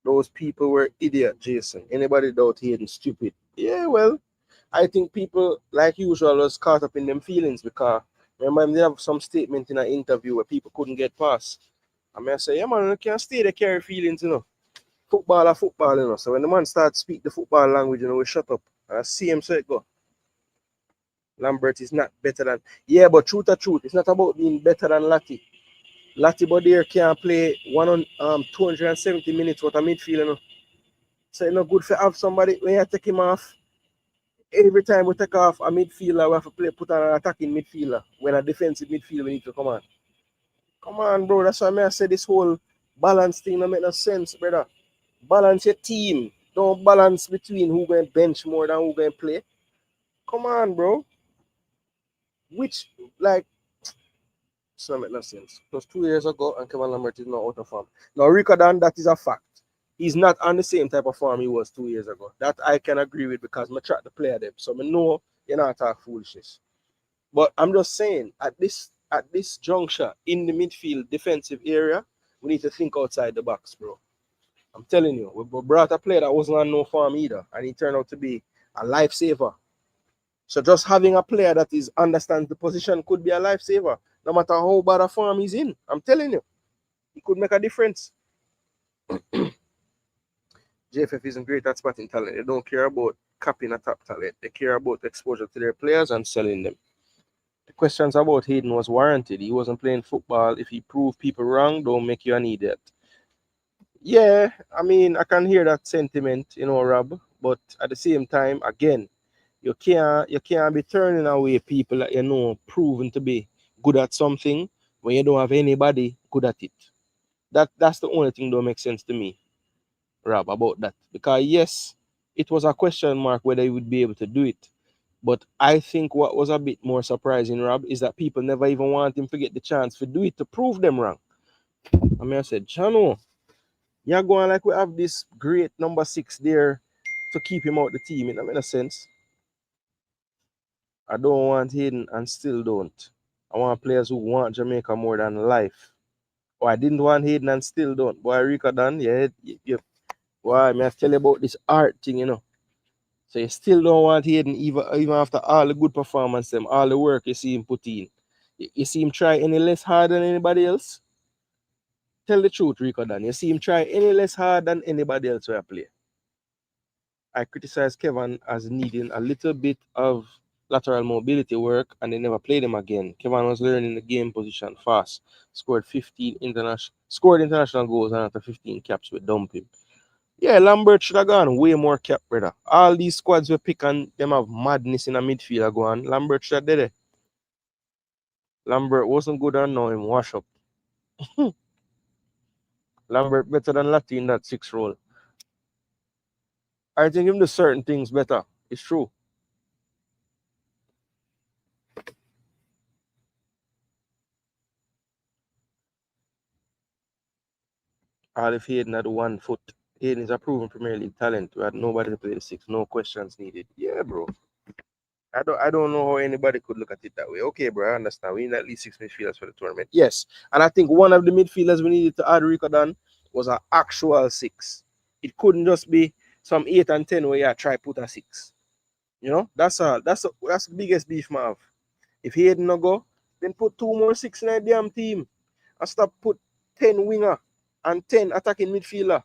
Those people were idiot, Jason. Anybody doubt Hayden stupid? Yeah, well, I think people, like usual, was caught up in them feelings because remember they have some statement in an interview where people couldn't get past. I mean, I say, yeah, man, you can't stay there carry feelings, you know. Football, you know. So when the man starts speak the football language, you know, we shut up. And I see him, so it go. Lambert is not better than. Yeah, but truth, it's not about being better than Lati. Lati Bodier can't play 270 minutes with a midfield, you know. So it's not good to have somebody when you take him off. Every time we take off a midfielder, we have to put on an attacking midfielder. When a defensive midfielder we need to come on. Come on, bro. That's why I say this whole balance thing don't make no sense, brother. Balance your team. Don't balance between who going to bench more than who going to play. Come on, bro. Which, like, it's not make no sense. It was 2 years ago and Kevin Lambert is not out of form. Now, Riccardan, that is a fact. He's not on the same type of form he was 2 years ago. That I can agree with because I track the player them. So I know you're not talking foolishness. But I'm just saying, at this juncture in the midfield defensive area, we need to think outside the box, bro. I'm telling you, we brought a player that wasn't on no form either, and he turned out to be a lifesaver. So just having a player that understands the position could be a lifesaver, no matter how bad a form he's in. I'm telling you, he could make a difference. JFF isn't great at spotting talent. They don't care about capping a top talent. They care about exposure to their players and selling them. The questions about Hayden was warranted. He wasn't playing football. If he proved people wrong, don't make you an idiot. Yeah, I mean, I can hear that sentiment, you know, Rob. But at the same time, again, you can't be turning away people that you know proven to be good at something when you don't have anybody good at it. That's the only thing that makes sense to me, Rob, about that. Because yes, it was a question mark whether he would be able to do it. But I think what was a bit more surprising, Rob, is that people never even want him to get the chance to do it to prove them wrong. I mean, I said, Chano, you're going like we have this great number 6 there to keep him out the team. It doesn't make sense. I don't want Hayden and still don't. I want players who want Jamaica more than life. Or I didn't want Hayden and still don't. Boy, Rico done, yeah. Why, I tell you about this art thing, you know. So you still don't want Hayden even after all the good performance, them, all the work you see him put in. You see him try any less hard than anybody else? Tell the truth, Rico Dan. You see him try any less hard than anybody else who play. I criticize Kevin as needing a little bit of lateral mobility work, and they never played him again. Kevin was learning the game position fast. Scored international goals, and after 15 caps with dumping. Yeah, Lambert should have gone way more cap, brother. All these squads we pick and them have madness in a midfield are going. Lambert should have did it. Lambert wasn't good and now him wash up. Lambert better than Lati in that 6 role. I think him do certain things better. It's true. All if Hayden had 1 foot. Hayden is a proven Premier League talent. We had nobody to play the 6. No questions needed. Yeah, bro. I don't know how anybody could look at it that way. Okay, bro, I understand. We need at least 6 midfielders for the tournament. Yes. And I think one of the midfielders we needed to add Rico Dan was an actual 6. It couldn't just be some 8 and 10 where you try put a 6. You know, that's the biggest beef, man. If Hayden no go, then put 2 more 6 in the damn team. And stop put 10 winger and 10 attacking midfielder.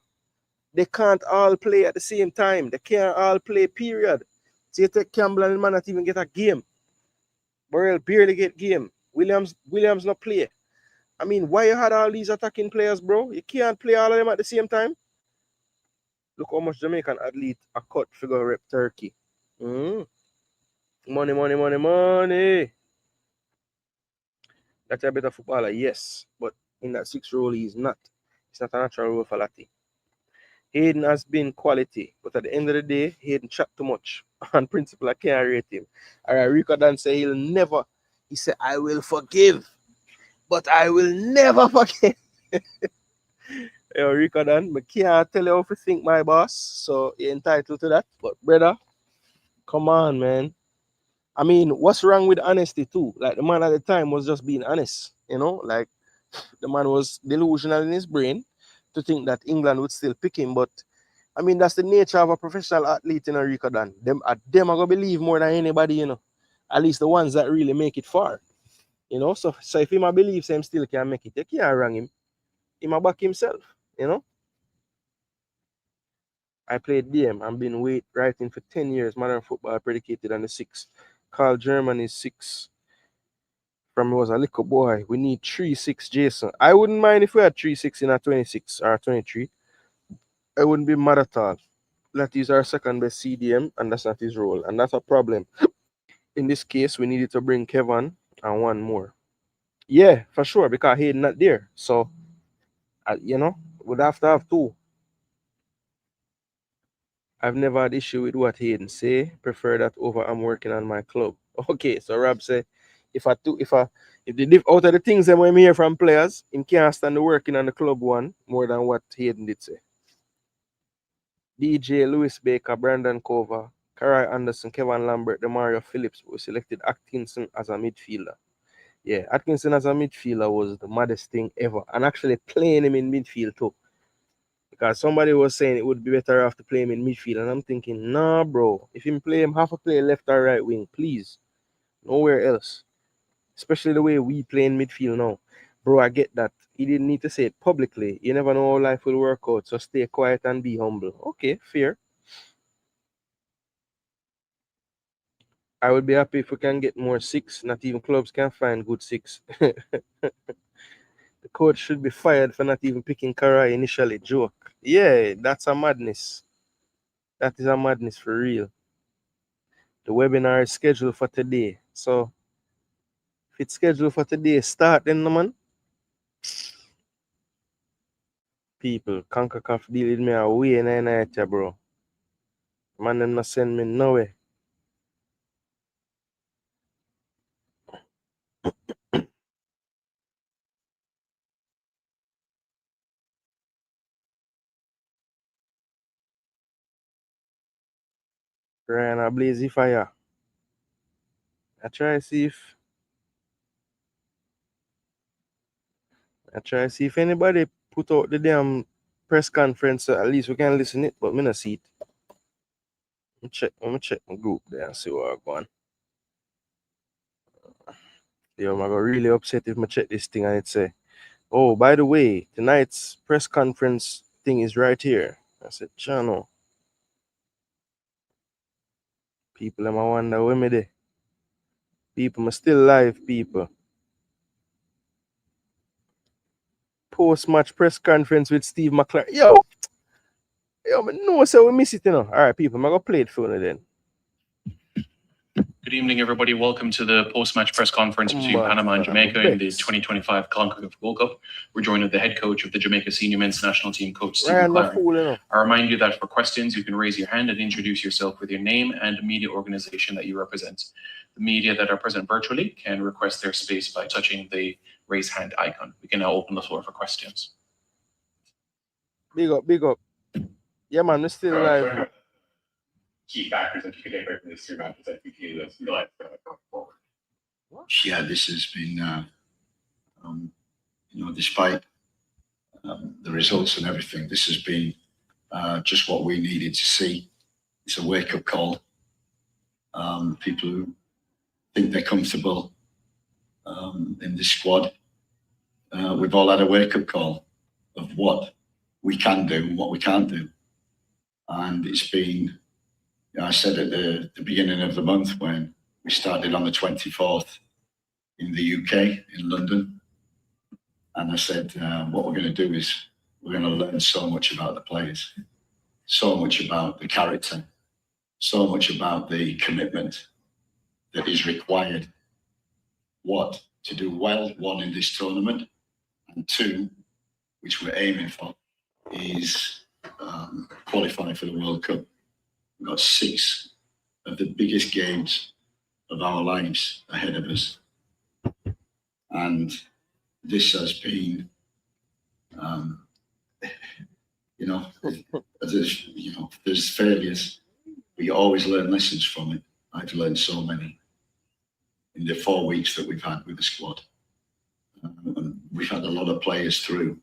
They can't all play at the same time. They can't all play, period. So you take Campbell and man not even get a game. Burrell barely get game. Williams not play. I mean, why you had all these attacking players, bro? You can't play all of them at the same time. Look how much Jamaican athlete a cut figure rep Turkey. Money. That's a better footballer, yes. But in that 6 role, he's not. It's not a natural role for Lati. Hayden has been quality, but at the end of the day, Hayden chat too much. On principle, I can't rate him. All right, Rico Dan say he'll never. He said, I will forgive, but I will never forget. Yo, Rico Dan, I can't tell you how to think, my boss. So you're entitled to that. But brother, come on, man. I mean, what's wrong with honesty too? Like the man at the time was just being honest, you know, like the man was delusional in his brain to think that England would still pick him. But I mean, that's the nature of a professional athlete in a Rico Dan. Them are gonna believe more than anybody, you know. At least the ones that really make it far. You know, so if him believes him still can make it, you can't wrong him. He might back himself, you know. I played DM and been writing for 10 years, modern football predicated on the 6. Called Germany 6. From he was a little boy. We need 3-6 Jason. I wouldn't mind if we had 3-6 in a 26 or 23. I wouldn't be mad at all. That is our second best CDM, and that's not his role. And that's a problem. In this case, we needed to bring Kevin and 1 more. Yeah, for sure, because Hayden not there. So, you know, we'd have to have 2. I've never had issue with what Hayden say. Prefer that over I'm working on my club. Okay, so Rob say, if the out of the things that we hear from players, him can't stand the working on the club one more than what Hayden did say. DJ, Lewis Baker, Brandon Cover, Karai Anderson, Kevin Lambert, Demario Phillips were selected Atkinson as a midfielder. Yeah, Atkinson as a midfielder was the maddest thing ever. And actually playing him in midfield too. Because somebody was saying it would be better off to play him in midfield. And I'm thinking, nah, bro. If him play him, half a play left or right wing, please. Nowhere else. Especially the way we play in midfield now. Bro, I get that. He didn't need to say it publicly. You never know how life will work out. So stay quiet and be humble. Okay, fair. I would be happy if we can get more 6. Not even clubs can find good 6. The coach should be fired for not even picking Karai initially. Joke. Yeah, that's a madness. That is a madness for real. The webinar is scheduled for today. So, if it's scheduled for today, start then, man. People, Concacaf deal with me away in the night, bro. Man, them not send me nowhere. Ryan a blazy fire. I try to see if anybody put out the damn press conference, so at least we can listen it, but me not see it. Let me check my group there and see what I'm going. Yo, I got really upset if I check this thing and it say, oh, by the way, tonight's press conference thing is right here. I said, channel. People, I'm wonder where me there. People, I'm still live, people. Post-match press conference with Steve McClaren. Yo, I know so we miss it, you know. All right, people, I'm going to play it for you then. Good evening, everybody. Welcome to the post-match press conference between Panama and Jamaica in the 2025 Concurrent World Cup. We're joined with the head coach of the Jamaica Senior Men's National Team, Coach Steve McClaren. I remind you that for questions, you can raise your hand and introduce yourself with your name and media organization that you represent. The media that are present virtually can request their space by touching the raise hand icon. We can now open the floor for questions. Big up, big up. Yeah, man, we're still live. Key factors that you can take away from this 2 matches that you feel is going forward. Yeah, this has been, despite the results and everything, this has been just what we needed to see. It's a wake-up call. People who think they're comfortable in this squad, we've all had a wake-up call of what we can do and what we can't do. And it's been, I said at the beginning of the month when we started on the 24th in the UK, in London, and I said, what we're going to do is we're going to learn so much about the players, so much about the character, so much about the commitment that is required. What to do well, 1, in this tournament, and 2, which we're aiming for, is qualifying for the World Cup. We've got 6 of the biggest games of our lives ahead of us. And this has been, there's failures, but you always learn lessons from it. I've learned so many in the 4 weeks that we've had with the squad. And we've had a lot of players through,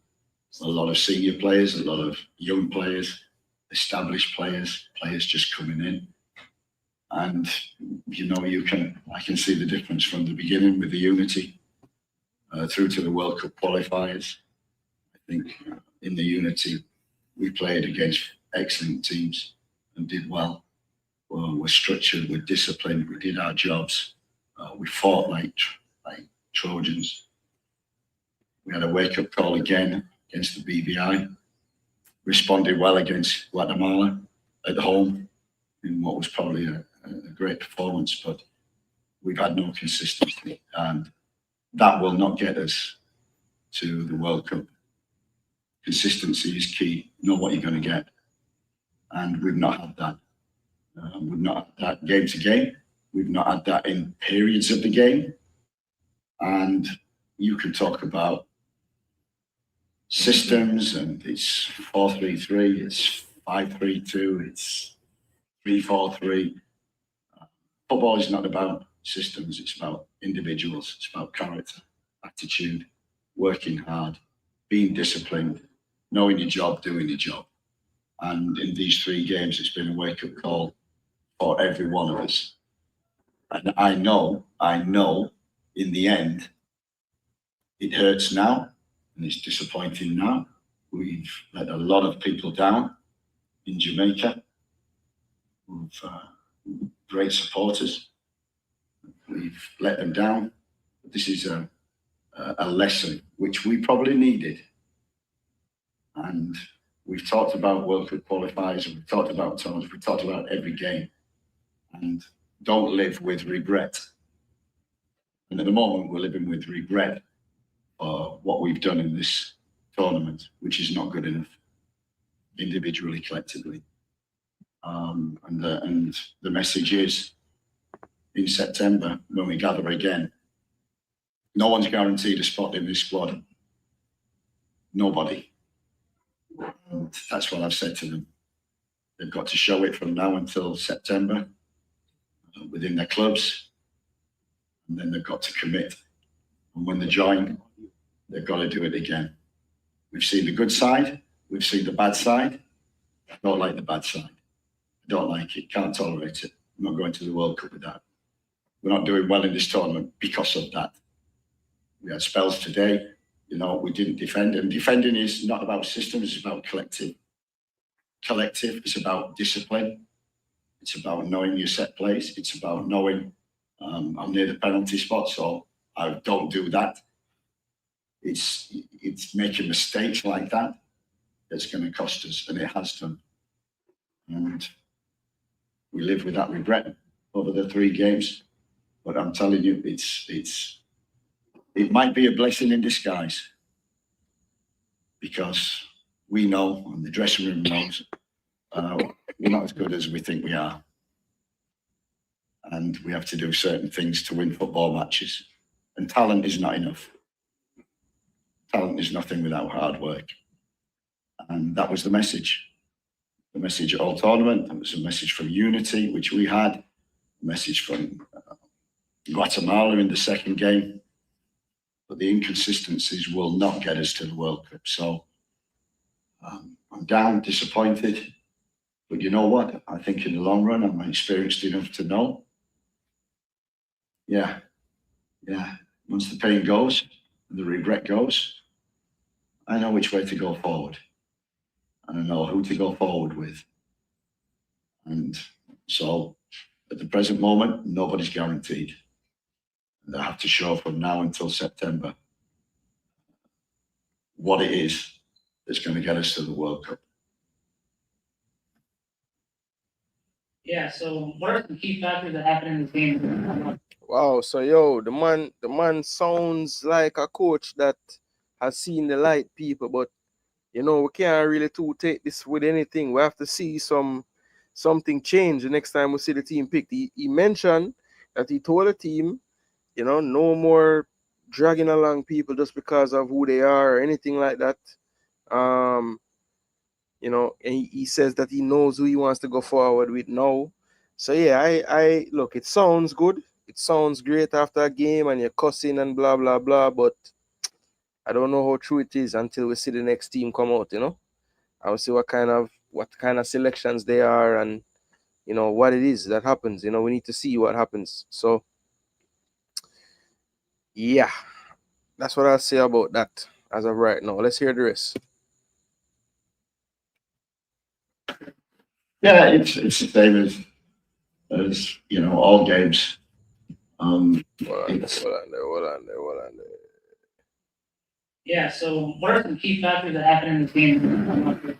a lot of senior players, a lot of young players, established players just coming in. And, I can see the difference from the beginning with the unity through to the World Cup qualifiers. I think in the unity, we played against excellent teams and did well. We're structured, we're disciplined, we did our jobs. We fought like Trojans. We had a wake-up call again against the BVI. Responded well against Guatemala at home in what was probably a great performance, but we've had no consistency, and that will not get us to the World Cup. Consistency is key. Know what you're going to get, and we've not had that. We've not had that game to game. We've not had that in periods of the game, and you can talk about systems, and it's 4-3-3, it's 5-3-2, it's 3-4-3. Football is not about systems, it's about individuals, it's about character, attitude, working hard, being disciplined, knowing your job, doing your job. And in these 3 games, it's been a wake-up call for every one of us. And I know, in the end, it hurts now, and it's disappointing now. We've let a lot of people down in Jamaica. We've great supporters. We've let them down. This is a lesson which we probably needed. And we've talked about World Cup qualifiers, and we've talked about tournaments, we've talked about every game. And don't live with regret. And at the moment, we're living with regret for what we've done in this tournament, which is not good enough, individually, collectively. And the message is, in September, when we gather again, no one's guaranteed a spot in this squad. Nobody. And that's what I've said to them. They've got to show it from now until September within their clubs, and then they've got to commit. And when they join, they've got to do it again. We've seen the good side. We've seen the bad side. I don't like the bad side. I don't like it. Can't tolerate it. I'm not going to the World Cup with that. We're not doing well in this tournament because of that. We had spells today. You know, we didn't defend. And defending is not about systems. It's about collective. Collective. It's about discipline. It's about knowing your set plays. It's about knowing I'm near the penalty spot, so I don't do that. It's making mistakes like that that's going to cost us, and it has done. And we live with that regret over the 3 games. But I'm telling you, it might be a blessing in disguise, because we know, and the dressing room knows, we're not as good as we think we are. And we have to do certain things to win football matches. And talent is not enough. Talent is nothing without hard work. And that was the message. The message at all tournament. That was a message from unity, which we had. A message from Guatemala in the second game. But the inconsistencies will not get us to the World Cup. So I'm down, disappointed. But you know what? I think in the long run, I'm experienced enough to know. Yeah. Once the pain goes and the regret goes, I know which way to go forward. And I know who to go forward with. And so at the present moment, nobody's guaranteed. And I have to show from now until September what it is that's going to get us to the World Cup. Yeah, so what are some key factors that happen in this game? Wow, so yo, the man sounds like a coach that has seen the light, people, but you know, we can't really take this with anything. We have to see something change the next time we see the team picked. He mentioned that he told the team, you know, no more dragging along people just because of who they are or anything like that. You know, and he says that he knows who he wants to go forward with now. So yeah, I look, it sounds good. It sounds great after a game and you're cussing and blah blah blah, but I don't know how true it is until we see the next team come out, you know. I will see what kind of selections they are and you know what it is that happens. You know, we need to see what happens. So yeah, that's what I'll say about that as of right now. Let's hear the rest. Yeah, it's the same as you know, all games. Hold on there. Yeah, so what are some key factors that happen in this game?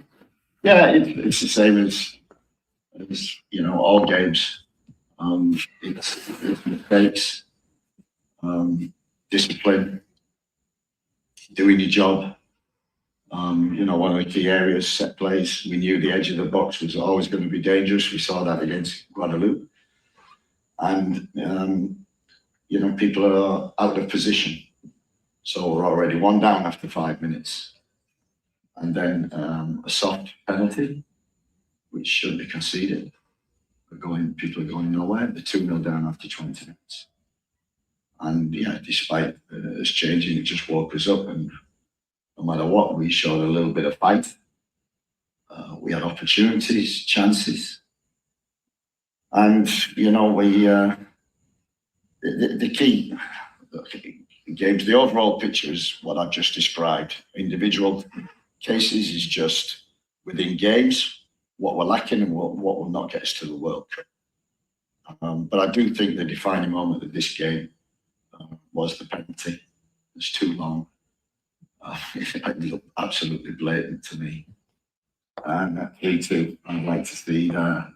Yeah, it's the same as you know, all games. It's mistakes, discipline, doing your job. You know, one of the key areas, set plays. We knew the edge of the box was always going to be dangerous. We saw that against Guadeloupe. And, you know, people are out of position. So we're already 1 down after 5 minutes. And then a soft penalty, which shouldn't be conceded. People are going nowhere. They're 2-0 down after 20 minutes. And yeah, despite us changing, it just woke us up. And no matter what, we showed a little bit of fight. We had opportunities, chances. And, you know, the key games, the overall picture is what I've just described. Individual cases is just within games, what we're lacking and what will not get us to the World Cup. But I do think the defining moment of this game was the penalty. It's too long. It looked absolutely blatant to me. And at 3-2, I'd like to see the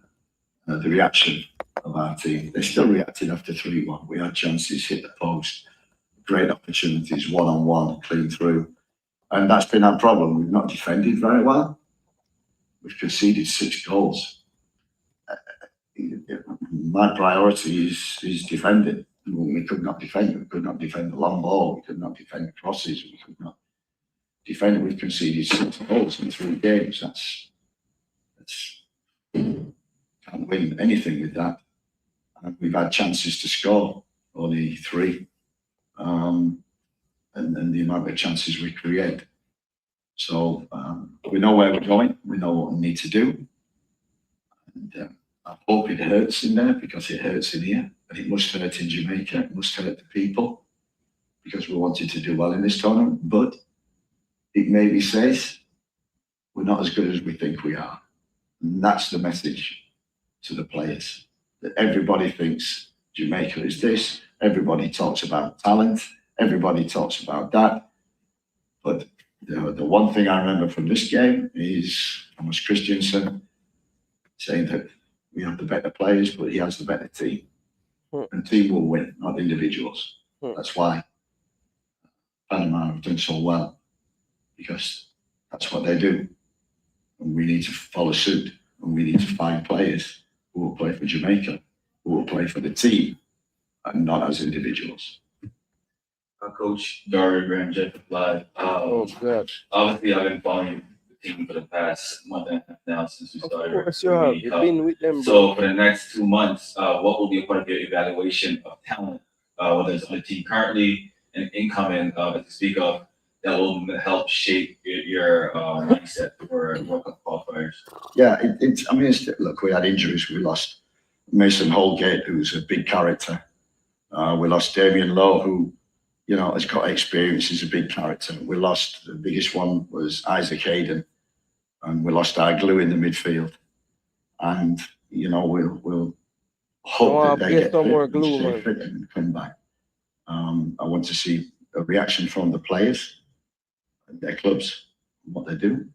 reaction of our team. They still reacted after 3-1. We had chances, hit the post, great opportunities, one-on-one, clean through. And that's been our problem. We've not defended very well. We've conceded 6 goals. My priority is defending. We could not defend. We could not defend the long ball. We could not defend crosses. We could not defend. We've conceded 6 goals in 3 games. That's can't win anything with that. And we've had chances to score, only 3. And the amount of chances we create. So we know where we're going. We know what we need to do. And I hope it hurts in there, because it hurts in here. And it must hurt in Jamaica. It must hurt the people, because we wanted to do well in this tournament. But it maybe says we're not as good as we think we are. And that's the message to the players, that everybody thinks Jamaica is this. Everybody talks about talent. Everybody talks about that. But the one thing I remember from this game is Thomas Christiansen saying that we have the better players, but he has the better team. And team will win, not individuals. That's why Panama have done so well, because that's what they do. And we need to follow suit, and we need to find players who will play for Jamaica, who will play for the team, and not as individuals. Coach Dario Graham-Jeff Live. God. Obviously, I've been following the team for the past month and a half now since we started. Of course you have. You've been with them, bro. So for the next 2 months, what will be a part of your evaluation of talent, whether it's on the team currently and incoming, to speak of, that will help shape your mindset for World Cup qualifiers? Yeah, look, we had injuries. We lost Mason Holgate, who's a big character. We lost Damien Lowe, who, has got experience, is a big character. We lost, the biggest one was Isaac Hayden, and we lost our glue in the midfield. And, we'll hope that they get some more fit glue, fit and come back. I want to see a reaction from the players and their clubs, and what they do.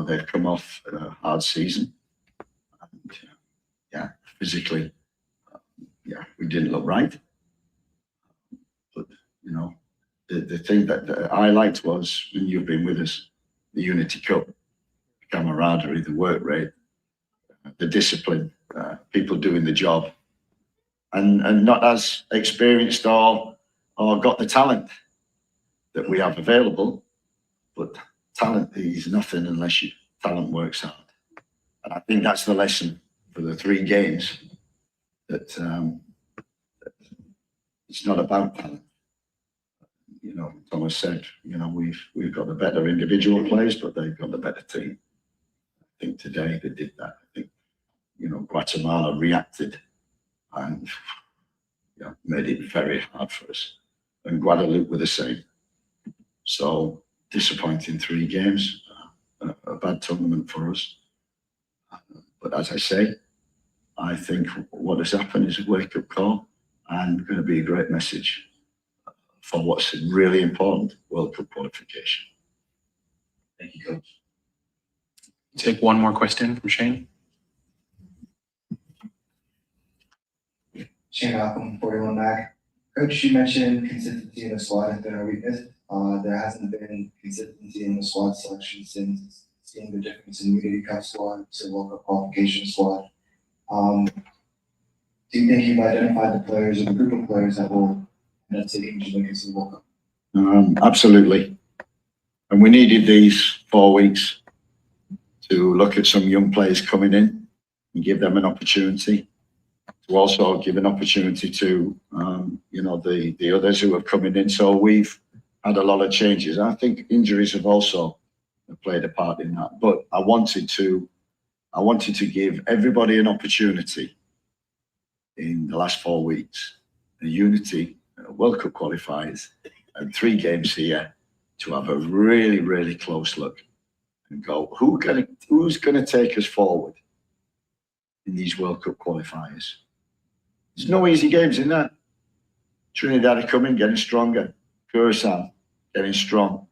They've come off a hard season. And, physically, we didn't look right. But, the thing that I liked was, when you've been with us, the Unity Cup, the camaraderie, the work rate, the discipline, people doing the job, and not as experienced or got the talent that we have available. But talent is nothing unless your talent works hard. And I think that's the lesson for the 3 games, that it's not about talent. Thomas said, we've got the better individual players, but they've got the better team. I think today they did that. I think, Guatemala reacted and made it very hard for us. And Guadeloupe were the same. So disappointing 3 games, a bad tournament for us. But as I say, I think what has happened is a wake-up call, and going to be a great message for what's really important, World Cup qualification. Thank you, Coach. Take one more question from Shane. Shane Malcolm, 41 Mag. Coach, you mentioned consistency in the squad has been a weakness. There hasn't been consistency in the squad selection since seeing the difference in Unity Cup squad to World Cup qualification squad. Do you think you've identified the players or the group of players that will end up taking Jamaica to the World Cup? Absolutely. And we needed these 4 weeks to look at some young players coming in and give them an opportunity, to also give an opportunity to, the others who are coming in. So we've had a lot of changes. I think injuries have also played a part in that. But I wanted to give everybody an opportunity in the last 4 weeks, the Unity World Cup qualifiers and 3 games here, to have a really, really close look and go, who's gonna take us forward in these World Cup qualifiers? There's no easy games in that. Trinidad are coming, getting stronger. Curacao getting strong.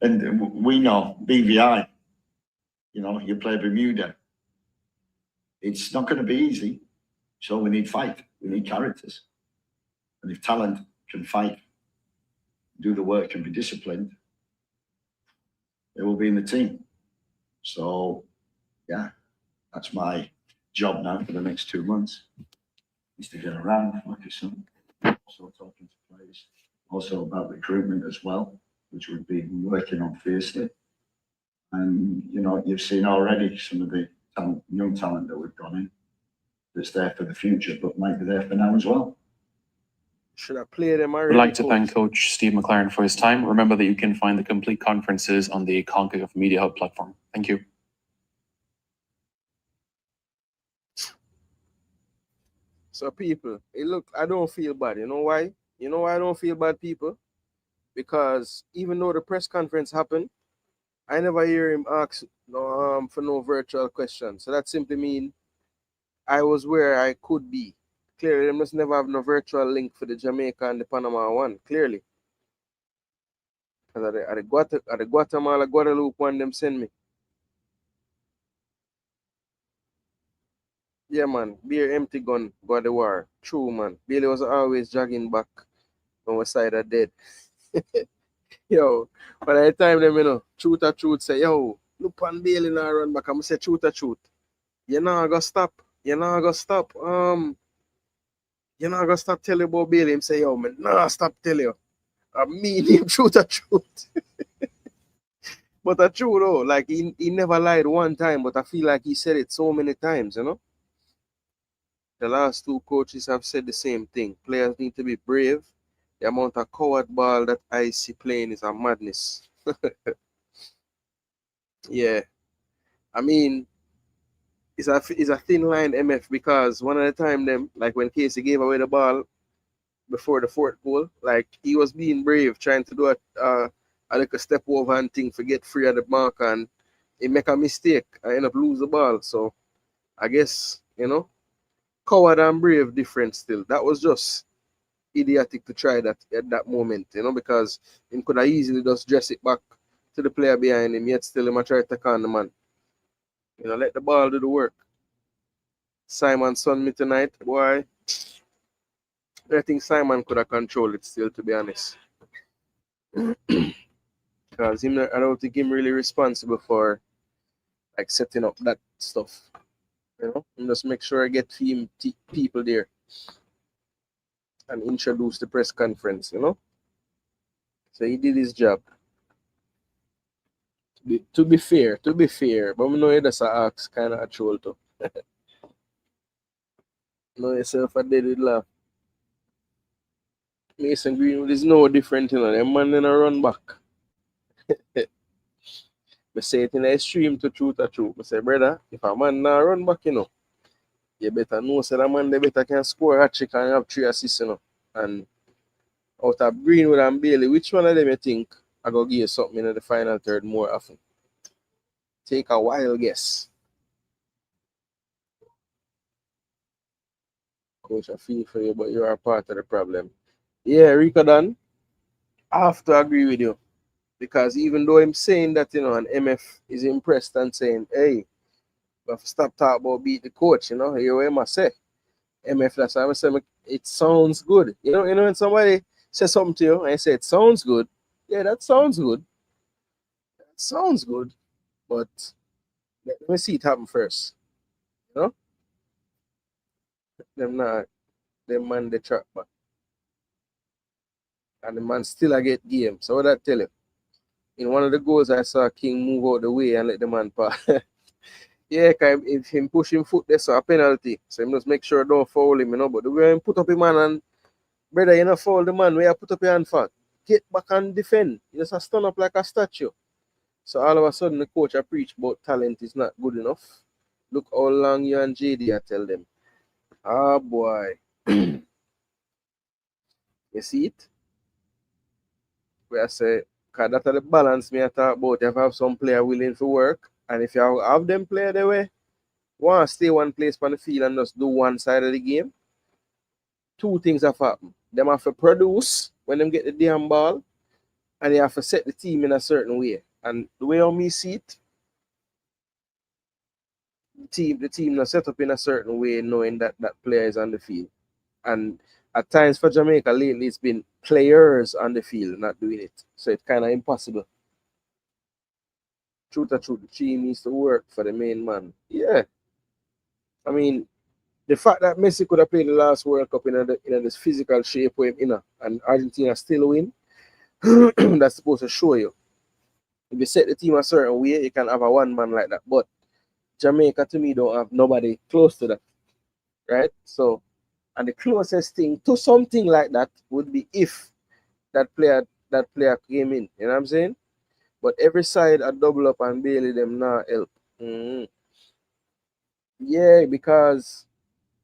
And we know BVI, you play Bermuda. It's not going to be easy. So we need fight. We need characters. And if talent can fight do the work and be disciplined, they will be in the team. So, yeah, that's my job now for the next 2 months, is to get around, like I said, also talking to players, also about recruitment as well, which we've been working on fiercely. And, you know, you've seen already some of the young talent that we've gone in that's there for the future, but might be there for now as well. Should I play them already? We'd like to thank Coach Steve McClaren for his time. Remember that you can find the complete conferences on the Concacaf Media Hub platform. Thank you. So people, look, I don't feel bad. You know why? You know why I don't feel bad, people? Because even though the press conference happened, I never hear him ask for no virtual questions. So that simply means I was where I could be. Clearly, they must never have no virtual link for the Jamaica and the Panama one, clearly. Because at the Guatemala, Guadeloupe one, them send me. Yeah, man. Beer empty gun, got the war. True, man. Billy was always jogging back on our side of dead. Yo, by the time them, you know, truth or truth say, yo, look on Bailey now run back. I'm say truth or truth. You know, go stop. You know, go stop. You know, go stop telling about Bailey. Him say, yo, man, nah, stop tell you. I mean him truth or truth. But the truth though, like he never lied one time, but I feel like he said it so many times, you know. The last two coaches have said the same thing. Players need to be brave. The amount of coward ball that I see playing is a madness. Yeah. I mean, it's a thin line MF, because one of the time them, like when Casey gave away the ball before the fourth goal, like he was being brave, trying to do a little step over and thing, forget free of the mark, and he make a mistake and end up lose the ball. So I guess, you know, coward and brave different still. That was just idiotic to try that at that moment, you know, because he could have easily just dress it back to the player behind him, yet still him try to take on the man. You know, let the ball do the work. Simon son me tonight, boy. I think Simon could have controlled it still, to be honest. Because I don't think him really responsible for like setting up that stuff. You know, and just make sure I get team people there and introduce the press conference, you know. So he did his job. To be fair, but I know that's a ask kind of a troll too. Know yourself, I did it laugh. Mason Greenwood is no different, you know. Them man then a run back. I say it in a stream to truth or truth. I say, brother, if a man now run back, you know, you better know so that man they better can score a hat-trick and have 3 assists, you know. And out of Greenwood and Bailey, which one of them you think I go give you something in the final third more often? Take a wild guess. Coach, I feel for you, but you are part of the problem. Yeah, Rico Dan, I have to agree with you. Because even though I'm saying that, you know, and MF is impressed and saying, hey, we have to stop talking about beat the coach, you know, hear what I must say. MF, that's why I'm saying it sounds good. You know, when somebody says something to you and I say it sounds good, yeah, that sounds good. That sounds good. But let me see it happen first. You know? Them man they trap back. And the man still a get game. So what that tell you? In one of the goals I saw King move out the way and let the man pass. Yeah, if him push him foot, there's a penalty. So he must make sure don't foul him, you know. But the way him put up him man and brother, you know, foul the man where you put up your hand for. Get back and defend. You just stand up like a statue. So all of a sudden the coach I preach about talent is not good enough. Look how long you and JD I tell them. Ah boy. You see it? Where I say, because that's the balance me I talk about. You have some player willing to work. And if you have them play the way, want to stay one place on the field and just do one side of the game, 2 things have happened. Them have to produce when them get the damn ball, and they have to set the team in a certain way. And the way on me see it, the team not set up in a certain way, knowing that that player is on the field. And at times for Jamaica lately, it's been players on the field not doing it. So it's kind of impossible. Truth or truth, the team needs to work for the main man. Yeah. I mean, the fact that Messi could have played the last World Cup in this physical shape with him, and Argentina still win, that's supposed to show you. If you set the team a certain way, you can have a one man like that. But Jamaica, to me, don't have nobody close to that. Right? So, and the closest thing to something like that would be if that player came in. You know what I'm saying? But every side a double up and Bailey them not help. Yeah, because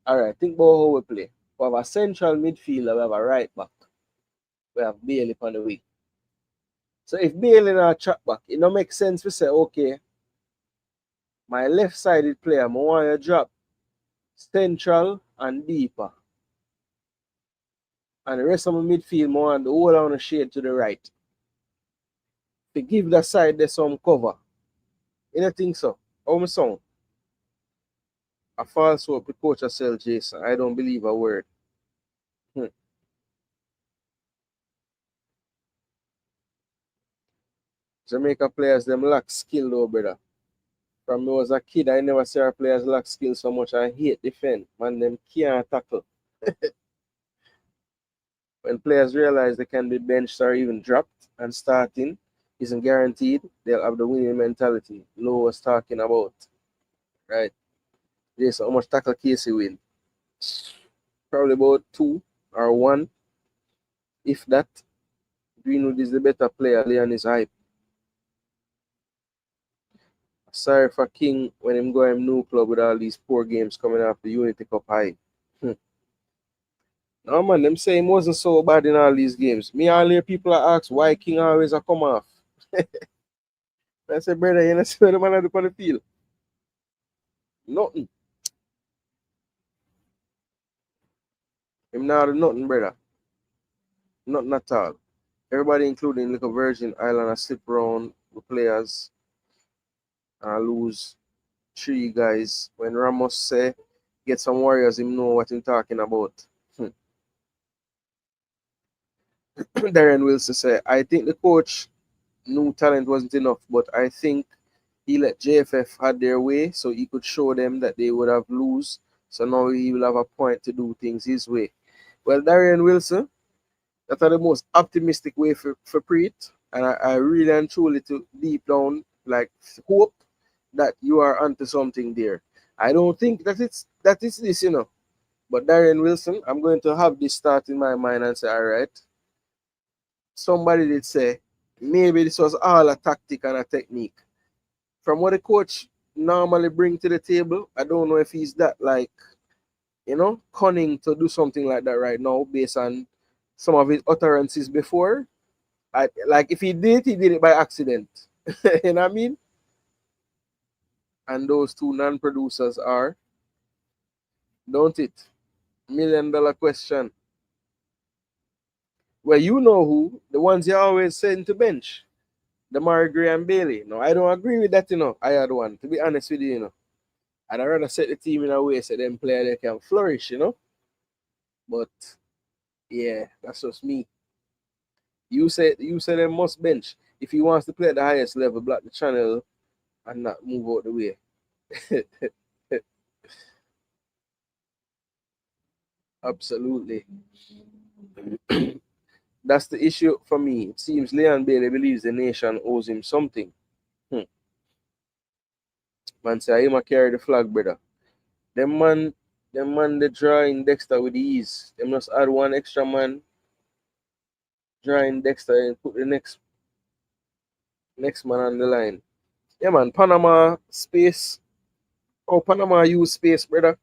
alright, think about how we play. We have a central midfielder, we have a right back. We have Bailey on the wing. So if Bailey not track back, it don't make sense to say, okay, my left-sided player, I want to drop central and deeper. And the rest of my midfield, I want the whole on the shade to the right. To give the side there some cover. You don't think so? How my sound? A false hope the coach sell Jason. I don't believe a word. Jamaica players, them lack skill though, brother. From me was a kid, I never see our players lack skill so much. I hate defend. Man, them can't tackle. When players realize they can be benched or even dropped and starting isn't guaranteed, they'll have the winning mentality. Low was talking about. Right? Jason, how much tackle Casey win? Probably about 2 or 1. If that, Greenwood is the better player, Leon is hype. Sorry for King when him go him new club with all these poor games coming off the Unity Cup high. No man, them say him wasn't so bad in all these games. Me all hear people ask why King always a come off. I say, brother, you know what the man do on the field? Nothing. Him not do nothing, brother. Nothing at all. Everybody, including Little Virgin Island, a slip round the players and lose 3 guys. When Ramos say get some warriors, him know what he's talking about. Darren Wilson say, I think the coach knew talent wasn't enough, but I think he let JFF had their way so he could show them that they would have lose. So now he will have a point to do things his way. Well, Darren Wilson, that's the most optimistic way for Preet. And I really and truly to deep down like hope that you are onto something there. I don't think that it's this, you know. But Darren Wilson, I'm going to have this start in my mind and say, all right. Somebody did say maybe this was all a tactic and a technique. From what the coach normally bring to the table, I don't know if he's that like, you know, cunning to do something like that right now based on some of his utterances before. Like if he did it by accident. You know what I mean? And those 2 non-producers are, don't it? $1 million question. Well, you know who, the ones you always send to bench. The Murray Gray and Bailey. No, I don't agree with that, you know. I had one, to be honest with you, you know. I'd rather set the team in a way so them players they can flourish, you know. But yeah, that's just me. You say them must bench. If he wants to play at the highest level, block the channel and not move out the way. Absolutely. That's the issue for me. It seems Leon Bailey believes the nation owes him something. Man say, I carry the flag, brother. Them man they drawing Dexter with ease. Them must add 1 extra man, drawing Dexter and put the next man on the line. Yeah, man, Panama space. Oh, Panama use space, brother,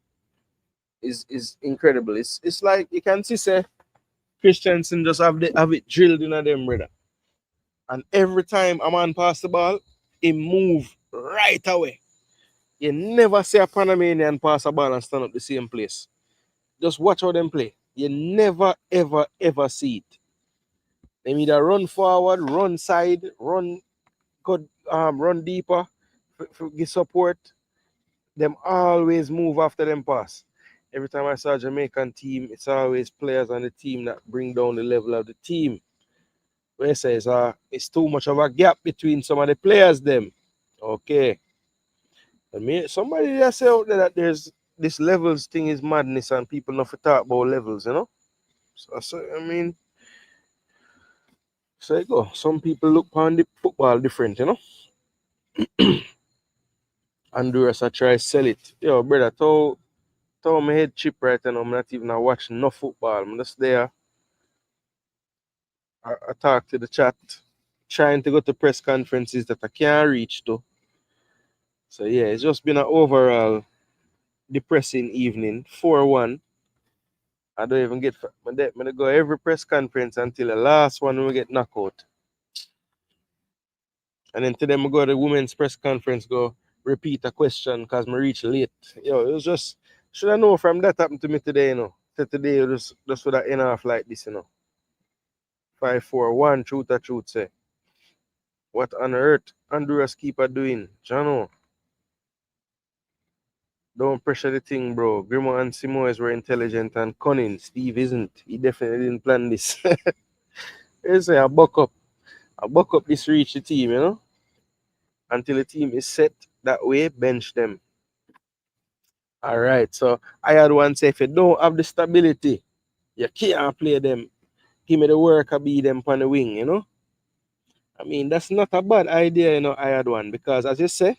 is incredible. It's like you can see, say, Christensen just have it drilled in them, brother. And every time a man pass the ball, he move right away. You never see a Panamanian pass a ball and stand up the same place. Just watch how them play. You never, ever, ever see it. They either run forward, run side, run deeper for get support. Them always move after them pass. Every time I saw a Jamaican team, it's always players on the team that bring down the level of the team. Where it says it's too much of a gap between some of the players them. Okay. I mean, somebody just say out there that there's this levels thing is madness and people not talk about levels, you know? So I mean, so you go. Some people look upon the football different, you know? Honduras I try sell it. Yo, brother, tell my head chip right now. I'm not even watching no football. I'm just there. I talk to the chat, trying to go to press conferences that I can't reach to. So yeah, it's just been an overall depressing evening. 4-1. I don't even get I'm gonna go every press conference until the last one when we get knocked out. And then today I go to the women's press conference, go repeat a question because I reach late. Yo, it was just should I know from that happened to me today, you know. Today just would have end off like this, you know. 5-4-1, truth say. What on earth Honduras keeper doing? Jano. Don't pressure the thing, bro. Grimo and Simoes were intelligent and cunning. Steve isn't. He definitely didn't plan this. They say I buck up this reach the team, you know. Until the team is set that way, bench them. Alright, so I had one say if you don't have the stability, you can't play them. Give me the work I be them on the wing, you know. I mean that's not a bad idea, you know, I had one, because as you say,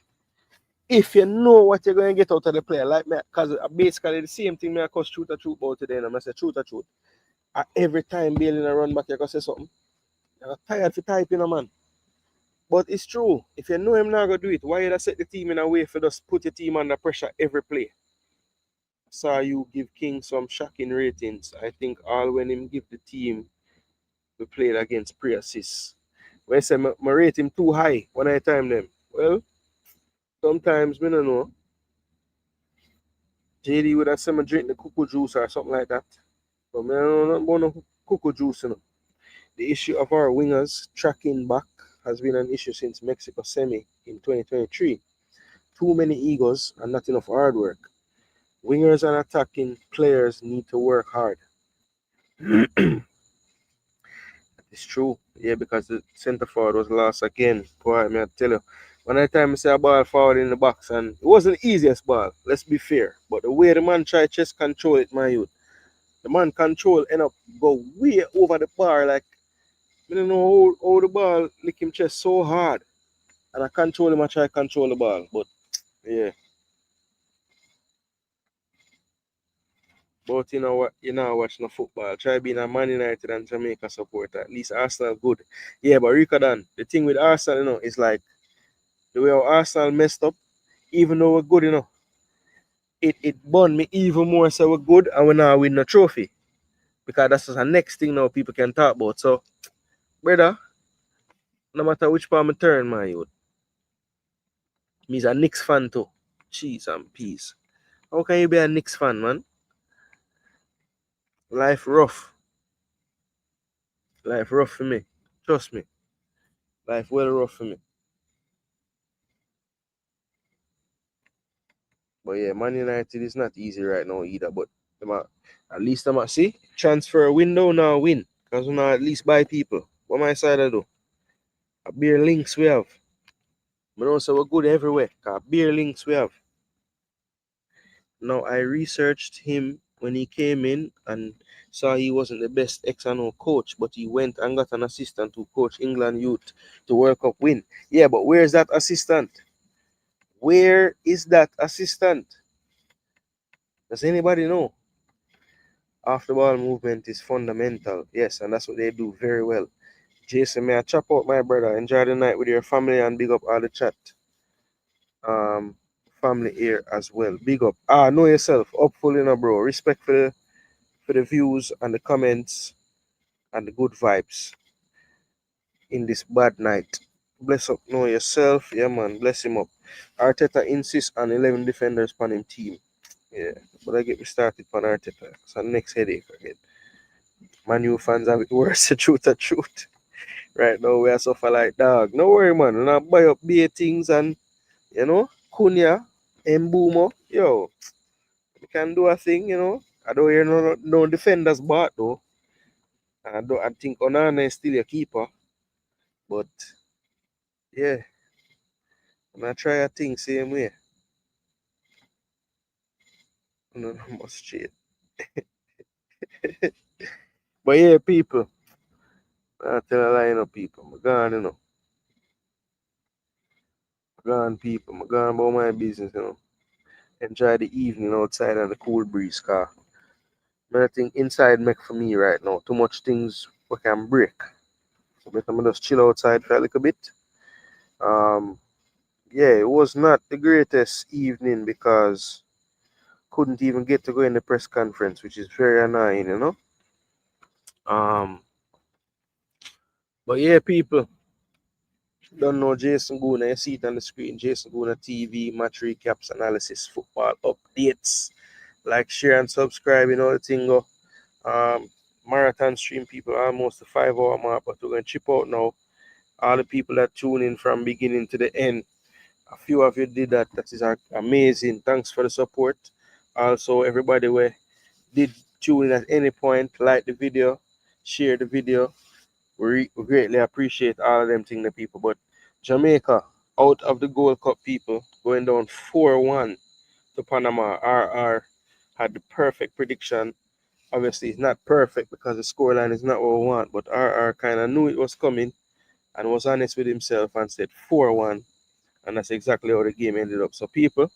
if you know what you're going to get out of the player, like me, because basically the same thing me I cause truth about today, and I say truth. Every time bailing a run back, you can say something. You're tired for typing, man. But it's true. If you know him not going to do it, why you set the team in a way for just put your team under pressure every play? Saw you give King some shocking ratings. I think all when him give the team we played against pre-assists. When I say I rate him too high when I time them. Well, sometimes we don't know. JD would have said me drink the cocoa juice or something like that. But I don't know about no cocoa juice, you know. The issue of our wingers tracking back has been an issue since Mexico semi in 2023. Too many egos and not enough hard work. Wingers and attacking players need to work hard. It's true. Yeah, because the centre forward was lost again. Boy, I tell you. When I time I say a ball forward in the box, and it wasn't the easiest ball, let's be fair. But the way the man tried chest control it, my youth. The man control end up go way over the bar. Like, I don't know how the ball lick him chest so hard. And I control him, I try to control the ball. But, yeah. But you know what? You know watch no football. Try being a Man United and Jamaica supporter. At least Arsenal good. Yeah, but Rico Dan, the thing with Arsenal, you know, is like the way our Arsenal messed up, even though we're good, you know, it burned me even more so we're good and we're not winning a trophy. Because that's just the next thing now people can talk about. So, brother, no matter which part I turn, my youth, me's a Knicks fan too. Cheese and peace. How can you be a Knicks fan, man? Life rough. Life rough for me. Trust me. Life well rough for me. But yeah, Man United is not easy right now either. But at least I'm at see transfer window now win. Because we now at least buy people. What my side I do? A beer links we have. We don't say we're good everywhere. Cause beer links we have. Now I researched him when he came in and saw he wasn't the best X&O coach, but he went and got an assistant to coach England youth to World Cup win. Yeah, but where's that assistant? Where is that assistant? Does anybody know? Off the ball movement is fundamental. Yes, and that's what they do very well. Jason, may I chop out my brother? Enjoy the night with your family and big up all the chat. Family here as well. Big up. Know yourself. Upful, you know, bro. Respect for the views and the comments and the good vibes in this bad night. Bless up, know yourself. Yeah, man. Bless him up. Arteta insists on 11 defenders on him team. Yeah, but I get me started on Arteta. It's a next headache again. Man, you fans have it worse. The truth. Right now, we are suffer like dog. No worry, man. We're not buy up beer things and, you know, Kunya, Mbumo. Yo, We can do a thing, you know. I don't hear no defenders but though. And I think Onana is still a keeper. But yeah, I'm gonna try a thing same way. No, must straight. But yeah, people. I tell a lie, people. I'm gone, you know. I'm gone, people. I'm gone about my business, you know. Enjoy the evening outside and the cool breeze, car. I think inside make for me right now. Too much things we can break. So I'm gonna just chill outside for a little bit. Yeah, it was not the greatest evening because couldn't even get to go in the press conference, which is very annoying, you know. But yeah, people, don't know Jason Gooner, you see it on the screen. Jason Gooner TV, match recaps, analysis, football updates. Like, share, and subscribe, you know the thing go. Marathon stream, people, almost the 5 hour mark, but we're gonna chip out now. All the people that tune in from beginning to the end. A few of you did that. That is amazing. Thanks for the support. Also, everybody who did tune in at any point, like the video, share the video. We greatly appreciate all of them things, the people. But Jamaica, out of the Gold Cup, people, going down 4-1 to Panama. RR had the perfect prediction. Obviously, it's not perfect because the scoreline is not what we want, but RR kind of knew it was coming and was honest with himself and said 4-1. And that's exactly how the game ended up. So, people,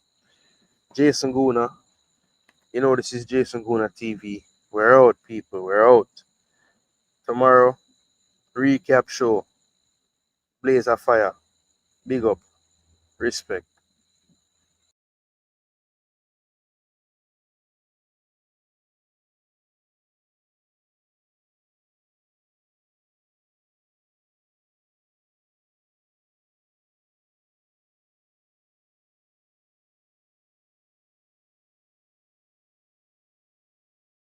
Jason Gooner, you know this is Jason Gooner TV. We're out, people. We're out. Tomorrow, recap show. Blaze of fire. Big up. Respect.